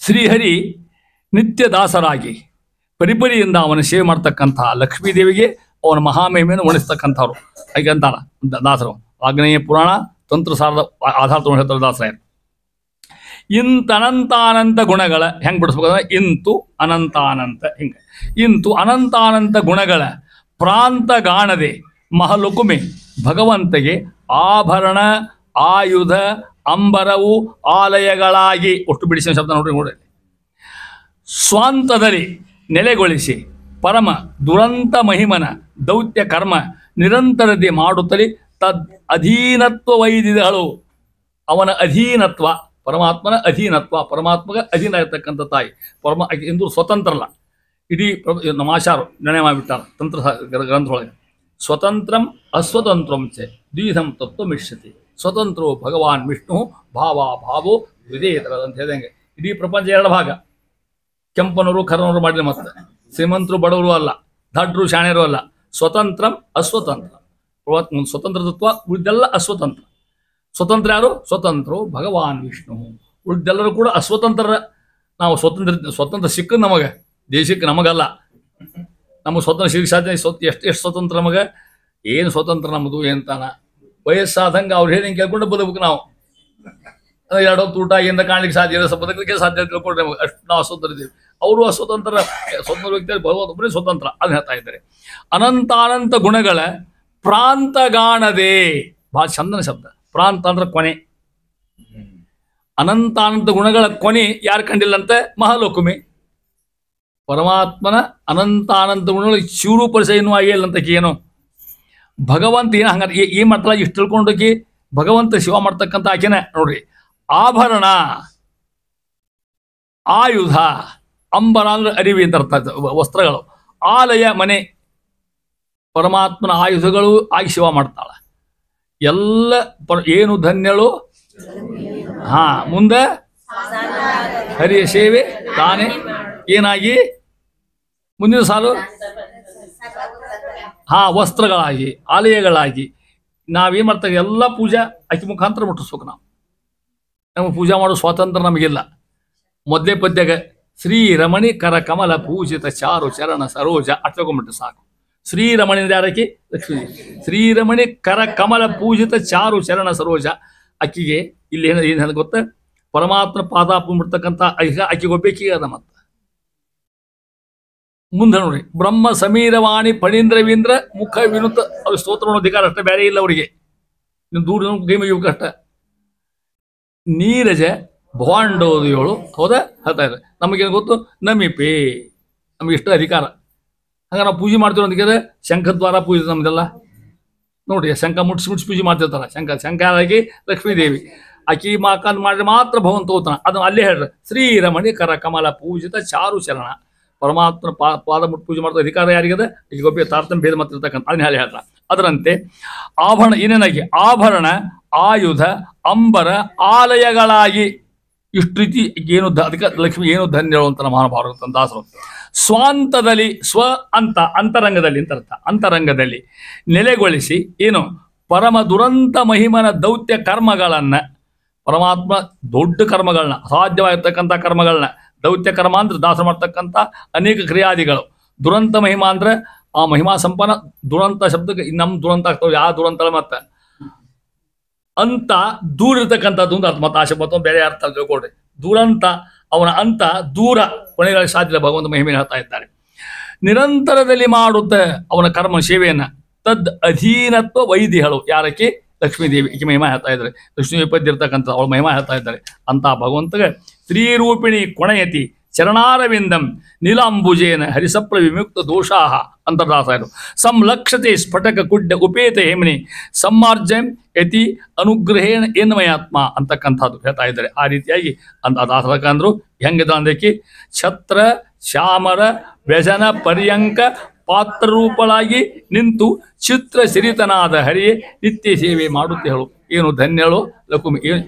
ಶ್ರೀಹರಿ ನಿತ್ಯ ದಾಸರಾಗಿ ಪರಿಪರಿಯಿಂದ ಅವನ ಸೇವೆ ಮಾಡ್ತಕ್ಕಂಥ ಲಕ್ಷ್ಮೀದೇವಿಗೆ ಅವನ ಮಹಾಮಹಿಮೆಯನ್ನು ಉಣಿಸ್ತಕ್ಕಂಥವ್ರು ಹಾಗೆ ಅಂತಾರ ದಾಸರು. ಆಗ್ನೇಯ ಪುರಾಣ ತಂತ್ರಸಾರದ ಆಧಾರ ತಗೊಂಡು ಹೇಳ್ತಾರೆ ದಾಸರಾಯರು. ಇಂತ ಅನಂತಾನಂತ ಗುಣಗಳ ಹೆಂಗೆ ಬಿಡಿಸ್ಬೇಕಂದ್ರೆ ಇಂತು ಅನಂತಾನಂತ ಹಿಂಗೆ ಇಂತು ಅನಂತಾನಂತ ಗುಣಗಳ ಪ್ರಾಂತಗಾಣದೆ ಮಹಲುಕುಮೆ ಭಗವಂತಗೆ ಆಭರಣ ಆಯುಧ ಅಂಬರವು ಆಲಯಗಳಾಗಿ ಒಟ್ಟು ಬಿಡಿಸಿದ ಶಬ್ದ ನೋಡಿ. ಸ್ವಾಂತದಲ್ಲಿ ನೆಲೆಗೊಳಿಸಿ ಪರಮ ದುರಂತ ಮಹಿಮನ ದೌತ್ಯ ಕರ್ಮ ನಿರಂತರತೆ ಮಾಡುತ್ತಲೇ ತದ್ ಅಧೀನತ್ವ ವೈದಿಗಳು. ಅವನ ಅಧೀನತ್ವ, ಪರಮಾತ್ಮನ ಅಧೀನತ್ವ, ಪರಮಾತ್ಮಗೆ ಅಧೀನ ಇರತಕ್ಕಂಥ ತಾಯಿ ಎಂದು ಸ್ವತಂತ್ರ ಅಲ್ಲ. ಇಡೀ ನಮಾಚಾರು ನಿರ್ಣಯ ಮಾಡಿಬಿಟ್ಟಾರ ತಂತ್ರ ಗ್ರಂಥದೊಳಗೆ. ಸ್ವತಂತ್ರಂ ಅಸ್ವತಂತ್ರಂ ಚ ದ್ವಿಧಂ ತತ್ವಮಿಷ್ಯತಿ. ಸ್ವತಂತ್ರೋ ಭಗವಾನ್ ವಿಷ್ಣು ಭಾವೋ ದ್ವಿಧೇತರ ಅಂತ ಹೇಳಿದಂಗೆ ಇಡೀ ಪ್ರಪಂಚ 2 ಭಾಗ. ಕೆಂಪನವರು ಕರ್ನವರು ಮಾಡಲಿ, ಮತ್ತೆ ಶ್ರೀಮಂತರು ಬಡವರು ಅಲ್ಲ, ದಡ್ರು ಶಾಣ್ಯರು ಅಲ್ಲ. ಸ್ವತಂತ್ರಂ ಅಸ್ವತಂತ್ರ. ಸ್ವತಂತ್ರ ತತ್ವ, ಉಳಿದೆಲ್ಲ ಅಸ್ವತಂತ್ರ. ಸ್ವತಂತ್ರ ಯಾರು? ಸ್ವತಂತ್ರೋ ಭಗವಾನ್ ವಿಷ್ಣು. ಉಳಿದೆಲ್ಲರೂ ಕೂಡ ಅಸ್ವತಂತ್ರ. ನಾವು ಸ್ವತಂತ್ರ ಸಿಕ್ಕದು ನಮಗೆ, ದೇಶಕ್ಕೆ ನಮಗಲ್ಲ. ನಮಗೆ ಸ್ವತಂತ್ರ ಸಿಕ್ಕ ಸಾಧ್ಯ. ಎಷ್ಟು ಸ್ವತಂತ್ರ ನಮಗೆ? ಏನು ಸ್ವತಂತ್ರ ನಮ್ಮದು ಎಂತಾನ? ವಯಸ್ಸಾದಂಗೆ ಅವ್ರು ಹೇಳಿ ಕೇಳ್ಕೊಂಡು ಬದುಕಬೇಕು ನಾವು. 2 ಹೊತ್ತು ಊಟ ಏನ ಕಾಣ್ಲಿಕ್ಕೆ ಸಾಧ್ಯ ಇಲ್ಲ, ಬದುಕಲಿಕ್ಕೆ ಸಾಧ್ಯ ತಿಳ್ಕೊಂಡ್ರೆ ನಮಗೆ ಅಷ್ಟು ನಾವು ಅಸ್ವತಂತ್ರ ಇದ್ದೀವಿ. ಅವರು ಅಸ್ವತಂತ್ರ, ಸ್ವತಂತ್ರ ವ್ಯಕ್ತಿಯಲ್ಲಿ ಭಗವಂತನೇ ಸ್ವತಂತ್ರ. ಅದನ್ನ ಹೇಳ್ತಾ ಇದ್ದಾರೆ. ಅನಂತಾನಂತ ಗುಣಗಳ ಪ್ರಾಂತಗಾಣದೆ. ಭಾಳ ಚಂದನ ಶಬ್ದ. ಪ್ರಾಂತ ಅಂದ್ರೆ ಕೊನೆ. ಅನಂತಾನಂತ ಗುಣಗಳ ಕೊನೆ ಯಾರು ಕಂಡಿಲ್ಲಂತೆ? ಮಹಾಲೋಕುಮೆ. ಪರಮಾತ್ಮನ ಅನಂತಾನಂತ ಗುಣಗಳು ಚೂರು ಪರಿಚಯ ಇನ್ನೂ ಆಗಿಲ್ಲಂತ ಏನು ಭಗವಂತ ಏನು ಹಂಗಾರೆ ಏನ್ ಮಾಡ್ತಾರ? ಇಷ್ಟು ತಿಳ್ಕೊಂಡೋಗಿ ಭಗವಂತ ಶಿವ ಮಾಡ್ತಕ್ಕಂಥ ಆಕೆನ ನೋಡ್ರಿ. ಆಭರಣ, ಆಯುಧ, ಅಂಬರ ಅಂದ್ರೆ ಅರಿವಿ ಅಂತ ಅರ್ಥ, ವಸ್ತ್ರಗಳು. ಆಲಯ ಮನೆ, ಪರಮಾತ್ಮನ ಆಯುಧಗಳು ಆಗಿ ಶಿವ ಮಾಡ್ತಾಳ. ಎಲ್ಲ ಏನು ಧನ್ಯಳು. ಮುಂದೆ ಹರಿಯ ಸೇವೆ ತಾನೇ ಏನಾಗಿ, ಮುಂದಿನ ಸಾಲು ವಸ್ತ್ರಗಳಾಗಿ, ಆಲಯಗಳಾಗಿ. ನಾವೇನು ಮಾಡ್ತೇವೆ? ಎಲ್ಲ ಪೂಜಾ ಆಕೆ ಮುಖಾಂತರ ಮುಟ್ಟಿಸ್ಬೇಕು. ನಮಗೆ ಪೂಜೆ ಮಾಡೋ ಸ್ವಾತಂತ್ರ್ಯ ನಮಗಿಲ್ಲ. ಮೊದಲೇ ಪದ್ಯಾಗ ಶ್ರೀರಮಣಿ ಕರ ಕಮಲ ಪೂಜಿತ ಚಾರು ಚರಣ ಸರೋಜ ಅಟ್ಕೊಂಡ್ಬಿಟ್ರೆ ಸಾಕು. ಶ್ರೀರಮಣಿ ಯಾರಕಿ? ಲಕ್ಷ್ಮೀ. ಶ್ರೀರಮಣಿ ಕರ ಕಮಲ ಪೂಜಿತ ಚಾರು ಚರಣ ಸರೋಜ. ಅಕ್ಕಿಗೆ ಇಲ್ಲಿ ಏನು ಗೊತ್ತ? ಪರಮಾತ್ಮ ಪಾದ ಬಿಡ್ತಕ್ಕಂಥ ಅಕ್ಕಿಗೆ ಒಬ್ಬೇಕಿಗೆ ಅದ. ಮತ್ತೆ ಮುಂದೆ ನೋಡಿ, ಬ್ರಹ್ಮ ಸಮೀರವಾಣಿ ಫಣೀಂದ್ರವೀಂದ್ರ ಮುಖ ವಿನುತ. ಅವ್ರ ಸ್ತೋತ್ರ ಅಧಿಕಾರ ಅಷ್ಟೇ, ಬೇರೆ ಇಲ್ಲ ಅವರಿಗೆ. ನೀವು ದೂರ ಗೇಮ್ ಇವು ಕಷ್ಟ. ನೀರಜ ಭಾಂಡೋದಯೋಳು ಹೌದಾ ಹೇಳ್ತಾ ಇದ್ದಾರೆ. ನಮಗೇನು ಗೊತ್ತು? ನಮಿಪೇ, ನಮಗೆ ಇಷ್ಟ ಅಧಿಕಾರ. ಹಂಗ ನಾವು ಪೂಜೆ ಮಾಡ್ತೀವಿ ಅಂತಿದ್ರೆ ಶಂಖದ್ವಾರ ಪೂಜೆ ನಮ್ದೆಲ್ಲ ನೋಡ್ರಿ. ಶಂಖ ಮುಟ್ಸಿ ಪೂಜೆ ಮಾಡ್ತಿರ್ತಾರ. ಶಂಖಾಗಿ ಲಕ್ಷ್ಮೀದೇವಿ ಆಕಿ ಮಾಕಾಂತ್ ಮಾಡಿದ್ರೆ ಮಾತ್ರ ಭಗವಂತ ಹೋಗ್ತಾನ. ಅದನ್ನು ಅಲ್ಲೇ ಹೇಳ್ರಿ. ಶ್ರೀರಮಣಿ ಕರ ಕಮಲ ಪೂಜಿತ ಚಾರು ಚರಣ. ಪರಮಾತ್ಮನ ಪಾದ ಮುಟ್ಟು ಪೂಜೆ ಮಾಡ್ತಾ ಅಧಿಕಾರ ಯಾರಿಗದ? ಈಗ ಒಬ್ಬ ತಾರತಮ್ಯ ಭೇದ ಮಾತಿರ್ತಕ್ಕಂಥ ಅದನ್ನ ಹೇಳಿ ಹೇಳ್ತಾರೆ. ಅದರಂತೆ ಆಭರಣ ಏನೇನಾಗಿ? ಆಭರಣ, ಆಯುಧ, ಅಂಬರ, ಆಲಯಗಳಾಗಿ. ಇಷ್ಟು ರೀತಿ ಏನು ಅದಕ್ಕೆ ಲಕ್ಷ್ಮಿ ಏನು ಧನ್ಯಳು ಅಂತ ಮಹಾನುಭಾರತ ದಾಸರು. ಸ್ವಾಂತದಲ್ಲಿ, ಸ್ವ ಅಂತ ಅಂತರಂಗದಲ್ಲಿ ಅಂತ ಅರ್ಥ. ಅಂತರಂಗದಲ್ಲಿ ನೆಲೆಗೊಳಿಸಿ ಏನು ಪರಮ ದುರಂತ ಮಹಿಮನ ದೌತ್ಯ ಕರ್ಮಗಳನ್ನ, ಪರಮಾತ್ಮ ದೊಡ್ಡ ಕರ್ಮಗಳನ್ನ, ಅಸಾಧ್ಯವಾಗಿರ್ತಕ್ಕಂಥ ಕರ್ಮಗಳನ್ನ, ದೌತ್ಯ ಕರ್ಮ ಅಂದ್ರೆ ದಾಸ ಮಾಡ್ತಕ್ಕಂಥ ಅನೇಕ ಕ್ರಿಯಾದಿಗಳು. ದುರಂತ ಮಹಿಮಾ ಅಂದ್ರೆ ಆ ಮಹಿಮಾ ಸಂಪನ್ನ. ದುರಂತ ಶಬ್ದಕ್ಕೆ ನಮ್ಮ ದುರಂತ ಆಗ್ತಾವೆ, ಯಾವ ದುರಂತ ಮತ್ತೆ ಅಂತ ದೂರ ಇರ್ತಕ್ಕಂಥದ್ದು ಒಂದು ಅರ್ಥ. ಮತ್ತೆ ಆ ಶಬ್ದ ಬೇರೆ ಅರ್ಥ ತಿಳ್ಕೊಡ್ರಿ. ದುರಂತ ಅವನ ಅಂತ ದೂರ, ಕೊನೆಗಳಿಗೆ ಸಾಧ್ಯ ಭಗವಂತ ಮಹಿಮೆ ಹೇಳ್ತಾ ಇದ್ದಾರೆ. ನಿರಂತರದಲ್ಲಿ ಮಾಡುತ್ತೆ ಅವನ ಕರ್ಮ ಸೇವೆಯನ್ನ. ತದ್ ಅಧೀನತ್ವ ವೈದಿಗಳು, ಯಾರಕ್ಕೆ? ಲಕ್ಷ್ಮೀದೇವಿ. ಈಕೆ ಮಹಿಮಾ ಹೇಳ್ತಾ ಇದ್ದಾರೆ. ಲಕ್ಷ್ಮೀ ವಿಪದ್ದಿರ್ತಕ್ಕಂಥ ಅವಳ ಮಹಿಮಾ ಹೇಳ್ತಾ ಇದ್ದಾರೆ. ಅಂತ ಭಗವಂತಗೆ ಸ್ತ್ರೀರೂಪಿಣಿ ಕೊಣಯತಿ ಚರಣಾರವಿಂದಂ ನೀಲಾಂಬುಜೇನ ಹರಿಸಪ್ರ ವಿಮುಕ್ತ ದೋಷಾಹ ಅಂತರ್ದಾಸಾಯರು ಸಂಲಕ್ಷತೆ ಸ್ಫಟಕ ಕುಡ್ಡ ಉಪೇತ ಹೇಮನಿ ಸಮ್ಮಾರ್ಜಂ ಯತಿ ಅನುಗ್ರಹೇಣ ಏನ್ಮಯಾತ್ಮ ಅಂತಕ್ಕಂಥದ್ದು ಹೇಳ್ತಾ ಇದ್ದಾರೆ. ಆ ರೀತಿಯಾಗಿ ಅಂತ ದಾಸರಕ ಅಂದ್ರು ಹೆಂಗಿದ ಅಂದಕ್ಕೆ ಛತ್ರ ಶ್ಯಾಮರ ವ್ಯಜನ ಪರ್ಯಂಕ ಪಾತ್ರರೂಪಳಾಗಿ ನಿಂತು ಚಿತ್ರ ಸಿರಿತನಾದ ಹರಿಯೇ ನಿತ್ಯ ಸೇವೆ ಮಾಡುತ್ತೇಳು. ಏನು ಧನ್ಯಳು ಲಕ್ಷ್ಮಿ.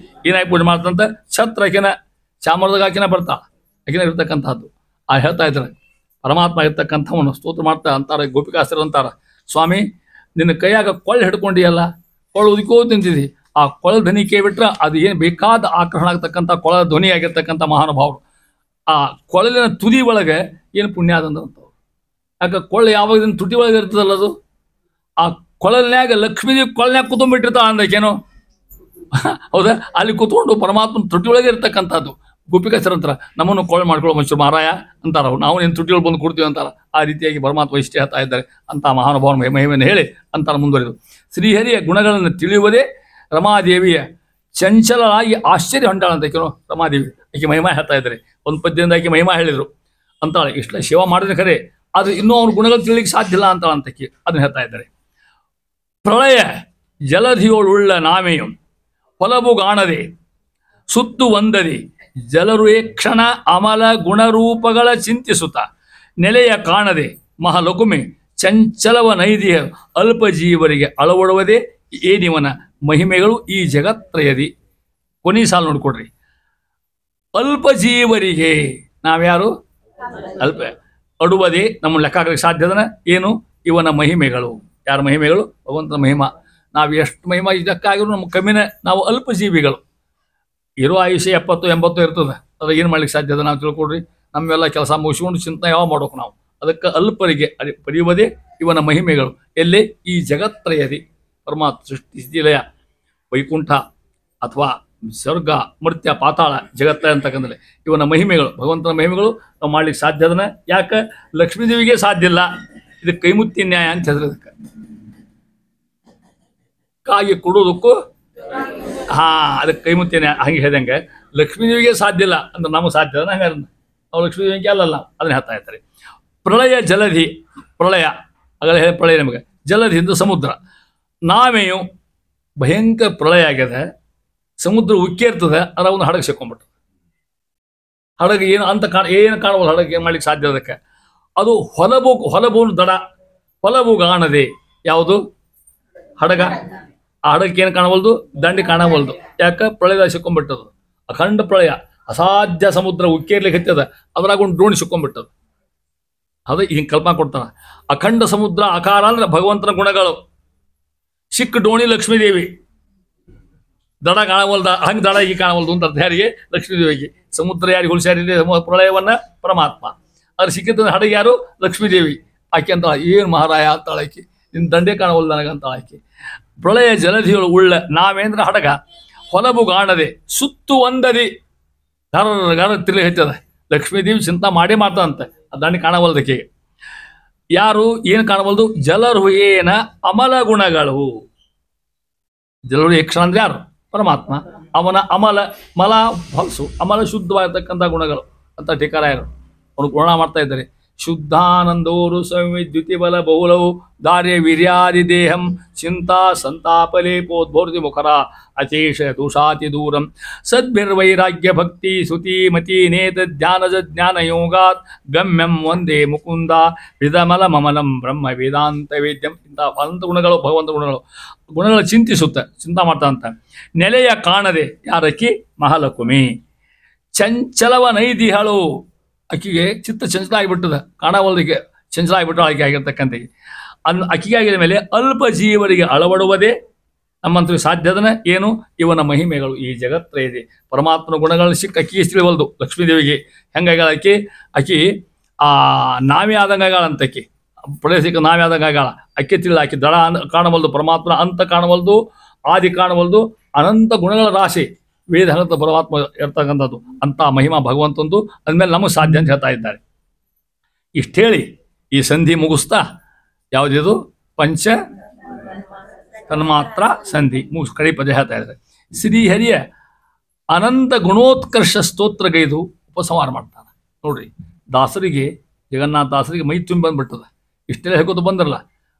ಏನಾಗಿ ಪೂಜೆ ಮಾಡ್ತಂತ ಛತ್ರಕಿನ ಚಾಮರದಾಗ ಆಕಿನ ಬರ್ತಾ ಆಕಿನ ಇರ್ತಕ್ಕಂಥದ್ದು. ಆ ಹೇಳ್ತಾ ಇದ್ದಾರೆ ಪರಮಾತ್ಮ ಇರ್ತಕ್ಕಂಥವನು ಸ್ತೋತ್ರ ಮಾಡ್ತಾ ಅಂತಾರೆ. ಗೋಪಿಕಾಸ್ತ್ರ ಅಂತಾರ, ಸ್ವಾಮಿ ನಿನ್ನ ಕೈಯಾಗ ಕೊಳ್ಳೆ ಹಿಡ್ಕೊಂಡಿಯಲ್ಲ, ಕೊಳ್ಳ ಉದಿಕೋ ತಿಂತಿದ್ದಿ. ಆ ಕೊಳ ಧ್ವನಿ ಕೇಳ್ಬಿಟ್ರೆ ಅದು ಏನು ಬೇಕಾದ ಆಕ್ರಮಣ ಆಗ್ತಕ್ಕಂಥ ಕೊಳ ಧ್ವನಿ ಆಗಿರ್ತಕ್ಕಂಥ ಮಹಾನುಭಾವರು. ಆ ಕೊಳಲಿನ ತುದಿ ಒಳಗೆ ಏನು ಪುಣ್ಯ ಆದಂಥವ್ರು. ಯಾಕೆ ಕೊಳ್ಳೆ ಯಾವಾಗ ತುಟಿ ಒಳಗೆ ಇರ್ತದಲ್ಲ, ಅದು ಆ ಕೊಳಲ್ನ್ಯಾಗ ಲಕ್ಷ್ಮೀದೇವಿ ಕೊಳನ್ಯಾಗ ಕೂತ್ಕೊಂಡ್ಬಿಟ್ಟಿರ್ತಾಳ ಅಂದಕ್ಕೇನು. ಹೌದಾ? ಅಲ್ಲಿ ಕೂತ್ಕೊಂಡು ಪರಮಾತ್ಮನ ತುಟಿ ಒಳಗೆ ಇರ್ತಕ್ಕಂಥದ್ದು. ಗೋಪಿಕಾಸ್ತ್ರ ಅಂತಾರ, ನಮ್ಮನ್ನು ಕೊಳ್ಳೆ ಮಾಡ್ಕೊಳ್ಳೋ ಮನುಷ್ಯರು ಮಾರಾಯ ಅಂತಾರ. ನಾವು ಏನು ತುಟಿಗಳು ಬಂದು ಕೊಡ್ತೀವಿ ಅಂತಾರ. ಆ ರೀತಿಯಾಗಿ ಪರಮಾತ್ಮ ಇಷ್ಟೇ ಹೇಳ್ತಾ ಇದ್ದಾರೆ. ಅಂತ ಮಹಾನುಭಾವನ ಮಹಿಮೆಯನ್ನು ಹೇಳಿ ಅಂತಾರ ಮುಂದುವರೆದು. ಶ್ರೀಹರಿಯ ಗುಣಗಳನ್ನು ತಿಳಿಯುವುದೇ ರಮಾದೇವಿಯ ಚಂಚಲರಾಗಿ ಆಶ್ಚರ್ಯ ಹೊಂಟಾಳ ಅಂತ ಕೇಳೋ ರಮಾದೇವಿ. ಆಕೆ ಮಹಿಮಾ ಹೇಳ್ತಾ ಇದ್ದಾರೆ. ಒಂದು ಪದ್ಯದಿಂದ ಆಕೆ ಮಹಿಮಾ ಹೇಳಿದರು ಅಂತಾಳೆ. ಇಷ್ಟ ಸೇವಾ ಮಾಡಿದ್ರೆ ಖರೆ, ಆದರೆ ಇನ್ನೂ ಅವ್ರ ಗುಣಗಳು ತಿಳಿಲಿಕ್ಕೆ ಸಾಧ್ಯ ಇಲ್ಲ ಅಂತಾಳ ಅಂತಕ್ಕೆ ಅದನ್ನ ಹೇಳ್ತಾ ಇದ್ದಾರೆ. ಪ್ರಳಯ ಜಲಧಿಯೋಳುಳ್ಳ ನಾಮೆಯು ಹೊಲಬುಗಾಣದೆ ಸುತ್ತು ಒಂದದೆ ಜಲರುಕ್ಷಣ ಅಮಲ ಗುಣರೂಪಗಳ ಚಿಂತಿಸುತ್ತ ನೆಲೆಯ ಕಾಣದೆ ಮಹಾಲಕುಮೆ ಚಂಚಲವ ನೈದಿಯ ಅಲ್ಪಜೀವರಿಗೆ ಅಳವಡುವುದೇ ಏನಿವನ ಮಹಿಮೆಗಳು ಈ ಜಗತ್ರಯದಿ. ಕೊನೆ ಸಾಲು ನೋಡ್ಕೊಡ್ರಿ. ಅಲ್ಪಜೀವರಿಗೆ ನಾವ್ಯಾರು? ಅಲ್ಪ ಅಡುವುದೇ ನಮ್ಮ ಲೆಕ್ಕ ಹಾಕಲಿಕ್ಕೆ ಸಾಧ್ಯದನ ಏನು? ಇವನ ಮಹಿಮೆಗಳು. ಯಾರ ಮಹಿಮೆಗಳು? ಭಗವಂತನ ಮಹಿಮಾ. ನಾವು ಎಷ್ಟು ಮಹಿಮಾ ಇದಕ್ಕಾಗಿರೋ ನಮ್ಮ ಕಮ್ಮಿನ. ನಾವು ಅಲ್ಪಜೀವಿಗಳು. ಇರೋ ಆಯುಷ್ಯ 70-80 ಇರ್ತದೆ. ಅದು ಏನು ಮಾಡ್ಲಿಕ್ಕೆ ಸಾಧ್ಯದ ನಾವು ತಿಳ್ಕೊಡ್ರಿ. ನಮ್ಮೆಲ್ಲ ಕೆಲಸ ಮುಗಿಸ್ಕೊಂಡು ಚಿಂತನೆ ಯಾವ ಮಾಡೋಕೆ ನಾವು. ಅದಕ್ಕೆ ಅಲ್ಪರಿಗೆ ಪಡೆಯುವುದೇ ಇವನ ಮಹಿಮೆಗಳು. ಎಲ್ಲೇ? ಈ ಜಗತ್ರಯದಿ. ಪರಮಾತ್ಮ ಸೃಷ್ಟಿಲಯ ವೈಕುಂಠ ಅಥವಾ ಸ್ವರ್ಗ ಮರ್ತ್ಯ ಪಾತಾಳ ಜಗತ್ತ ಅಂತಕ್ಕಂದ್ರೆ ಇವನ ಮಹಿಮೆಗಳು, ಭಗವಂತನ ಮಹಿಮೆಗಳು ನಾವು ಮಾಡ್ಲಿಕ್ಕೆ ಸಾಧ್ಯ ಅದನ್ನ. ಯಾಕೆ? ಲಕ್ಷ್ಮೀದೇವಿಗೆ ಸಾಧ್ಯ ಇಲ್ಲ. ಇದಕ್ಕೆ ಕೈಮುತ್ತಿ ನ್ಯಾಯ ಅಂತ ಹೇಳಿದ್ರೆ ಇದಕ್ಕೆ ಕಾಗಿ ಕೊಡೋದಕ್ಕೂ ಅದಕ್ಕೆ ಕೈಮುತ್ತಿ ನ್ಯಾಯ ಹಂಗೆ ಹೇಳ್ದಂಗೆ ಲಕ್ಷ್ಮೀದೇವಿಗೆ ಸಾಧ್ಯ ಇಲ್ಲ ಅಂದ್ರೆ ನಮಗೆ ಸಾಧ್ಯ ಅದ. ಹಂಗಾರೆ ನಾವು ಲಕ್ಷ್ಮೀದೇವಿಗೆ ಅಲ್ಲಲ್ಲ ಅದನ್ನ ಹೇಳ್ತಾ ಇರ್ತಾರೆ. ಪ್ರಳಯ ಜಲಧಿ, ಪ್ರಳಯ ಆಗಲೇ ಹೇಳಿ ಪ್ರಳಯ ನಮಗೆ. ಜಲಧಿ ಅಂದ್ರೆ ಸಮುದ್ರ. ನಾವೆಯು ಭಯಂಕರ ಪ್ರಳಯ ಆಗ್ಯದ. ಸಮುದ್ರ ಉಕ್ಕೇರ್ತದೆ. ಅದರ ಒಂದು ಹಡಗು ಸಿಕ್ಕೊಂಡ್ಬಿಟ್ಟು ಹಡಗು ಏನು ಅಂತ ಏನು ಕಾಣಬಹುದು. ಹಡಗು ಏನು ಮಾಡ್ಲಿಕ್ಕೆ ಸಾಧ್ಯ? ಅದಕ್ಕೆ ಅದು ಹೊಲಬು ದಡ. ಹೊಲಬು ಕಾಣದೆ ಯಾವುದು? ಹಡಗ. ಆ ಹಡಗಕ್ಕೆ ಏನು ಕಾಣವಲ್ದು? ದಂಡಿ ಕಾಣವಲ್ದು. ಯಾಕೆ? ಪ್ರಳಯದಾಗ ಸಿಕ್ಕೊಂಡ್ಬಿಟ್ಟದು. ಅಖಂಡ ಪ್ರಳಯ, ಅಸಾಧ್ಯ ಸಮುದ್ರ ಉಕ್ಕೇರ್ಲಿಕ್ಕೆ ಹತ್ತದ. ಅದ್ರಾಗ ಒಂದು ಡೋಣಿ ಸಿಕ್ಕೊಂಡ್ಬಿಟ್ಟದು. ಅದು ಹಿಂಗೆ ಕಲ್ಪನಾ ಕೊಡ್ತಾನೆ. ಅಖಂಡ ಸಮುದ್ರ ಆಕಾರ ಅಂದ್ರೆ ಭಗವಂತನ ಗುಣಗಳು. ಸಿಕ್ಕ ಡೋಣಿ ಲಕ್ಷ್ಮೀದೇವಿ. ದಡ ಕಾಣವಲ್ದ, ಹಂಗೆ ದಡ ಈಗ ಕಾಣವಲ್ದು ಅಂತ ಅರ್ಥ. ಯಾರಿಗೆ? ಲಕ್ಷ್ಮೀದೇವಿಗೆ. ಸಮುದ್ರ ಯಾರಿಗೆ ಹೋಲಿಸ್ಯಾರಿದೆ? ಪ್ರಳಯವನ್ನ ಪರಮಾತ್ಮ. ಅದ್ರ ಸಿಕ್ಕಿದ ಹಡಗ ಯಾರು? ಲಕ್ಷ್ಮೀದೇವಿ. ಆಕೆ ಅಂತ ಏನು ಮಹಾರಾಯ ಅಂತಾಳೆ ಆಕೆ. ನಿನ್ನ ದಂಡೆ ಕಾಣವಲ್ದು ನನಗಂತ ಆಕೆ. ಪ್ರಳಯ ಜಲಧಿಗಳು ಉಳ್ಳ ನಾವೇಂದ್ರ ಹಡಗ. ಹೊಲಬು ಕಾಣದೆ ಸುತ್ತು ಒಂದದಿ ಗರ ತಿರುಗಿ ಹಚ್ಚದ. ಲಕ್ಷ್ಮೀದೇವಿ ಚಿಂತ ಮಾಡೇ ಮಾಡ್ತಾರಂತೆ. ಆ ದಂಡೆ ಕಾಣವಲ್ದಕ್ಕೆ. ಯಾರು? ಏನು ಕಾಣವಲ್ದು? ಜಲರುಯೇನ ಅಮಲ ಗುಣಗಳು. ಜಲರು ಯಕ್ಷಣ ಅಂದ್ರೆ ಯಾರು? ಪರಮಾತ್ಮ. ಅವನ ಅಮಲ, ಮಲ ಹೊಲಸು, ಅಮಲ ಶುದ್ಧವಾಗಿರ್ತಕ್ಕಂಥ ಗುಣಗಳು ಅಂತ ಟೀಕಾರಾಯರು ಅವನು ಪೂರ್ಣ ಮಾಡ್ತಾ ಇದ್ದಾರೆ. ಶುದ್ಧಾನಂದೋರು ಸಂವಿದ್ಯುತಿ ಬಲ ಬಹುಲವು ದಾರ್ಯ ವೀರ್ಯಾದಿ ದೇಹಂ ಚಿಂತಾ ಸಂತಾಪಲೇಪೋದ್ಭೋರ್ತಿ ಮುಖರ ಅಚೇಷ ದೋಷಾತಿ ದೂರಂ ಸದ್ಭಿರ್ವೈರಾಗ್ಯ ಭಕ್ತಿ ಸುತಿ ಮತಿ ನೇತ ಧ್ಯಾನಜ ಜ್ಞಾನ ಯೋಗಾತ್ ಗಮ್ಯಂ ಒಂದೇ ಮುಕುಂದ ವಿಧಮಲ ಮಮಲಂ ಬ್ರಹ್ಮ ವೇದಾಂತ ವೇದ್ಯಂ. ಇಂಥ ಅನಂತ ಗುಣಗಳು ಭಗವಂತ ಗುಣಗಳು ಚಿಂತಾ ಮಾಡ್ತಾ ಅಂತ. ನೆಲೆಯ ಕಾಣದೆ ಯಾರಕ್ಕಿ? ಮಹಾಲಕ್ಷ್ಮಿ. ಚಂಚಲವ ನೈದಿಹಳು. ಅಕ್ಕಿಗೆ ಚಿತ್ತ ಚಂಚಲ ಆಗಿಬಿಟ್ಟದ. ಕಾಣವಲ್ದಿಗೆ ಚಂಚಲ ಆಗಿಬಿಟ್ಟು ಆಕೆ ಆಗಿರ್ತಕ್ಕಂಥ ಅಕ್ಕಿಗೆ ಆಗಿದ ಮೇಲೆ ಅಲ್ಪ ಜೀವರಿಗೆ ಅಳವಡುವುದೇ ನಮ್ಮಂತೂ ಸಾಧ್ಯದನ ಏನು ಇವನ ಮಹಿಮೆಗಳು ಈ ಜಗತ್ರ ಇದೆ. ಪರಮಾತ್ಮನ ಗುಣಗಳನ್ನ ಸಿಕ್ಕ ಅಕ್ಕಿ ತಿಳಿವಲ್ದು. ಲಕ್ಷ್ಮೀದೇವಿಗೆ ಹೆಂಗಾಗಳ ಆಕಿ ಆ ನಾವೇ ಆದಂಗೆ ಆಗಾಳಂತಕ್ಕಿ ಪ್ರದೇಶಕ್ಕೆ ನಾವೇ ಆದಂಗೆ ಆಗಾಳ. ಅಕ್ಕಿ ತಿಳಿ ಆಕಿ ದಳ ಕಾಣವಲ್ದು, ಪರಮಾತ್ಮನ ಅಂತ ಕಾಣವಲ್ದು, ಆದಿ ಕಾಣವಲ್ದು, ಅನಂತ ಗುಣಗಳ ರಾಶಿ ವೇದ ಹಣದ ಪರಮಾತ್ಮ ಇರ್ತಕ್ಕಂಥದ್ದು. ಅಂತ ಮಹಿಮಾ ಭಗವಂತಂದು ಅಂದಮೇಲೆ ನಮಗೆ ಸಾಧ್ಯ ಅಂತ ಹೇಳ್ತಾ ಇದ್ದಾರೆ. ಇಷ್ಟು ಹೇಳಿ ಈ ಸಂಧಿ ಮುಗಿಸ್ತಾ, ಯಾವುದಿದು ಪಂಚ ತನ್ಮಾತ್ರ ಸಂಧಿ ಮುಗಿಸ್ ಕಡೆ ಪದ ಹೇಳ್ತಾ ಇದ್ದಾರೆ. ಶ್ರೀಹರಿಯ ಅನಂತ ಗುಣೋತ್ಕರ್ಷ ಸ್ತೋತ್ರಗೈದು ಉಪಸಂಹಾರ ಮಾಡ್ತಾನೆ. ನೋಡ್ರಿ, ದಾಸರಿಗೆ, ಜಗನ್ನಾಥ ದಾಸರಿಗೆ ಮೈ ತುಂಬಿ ಬಂದ್ಬಿಟ್ಟದ. ಇಷ್ಟೆಲ್ಲ ಹೇಳ್ಕೊತ ಬಂದ್ರಲ್ಲ,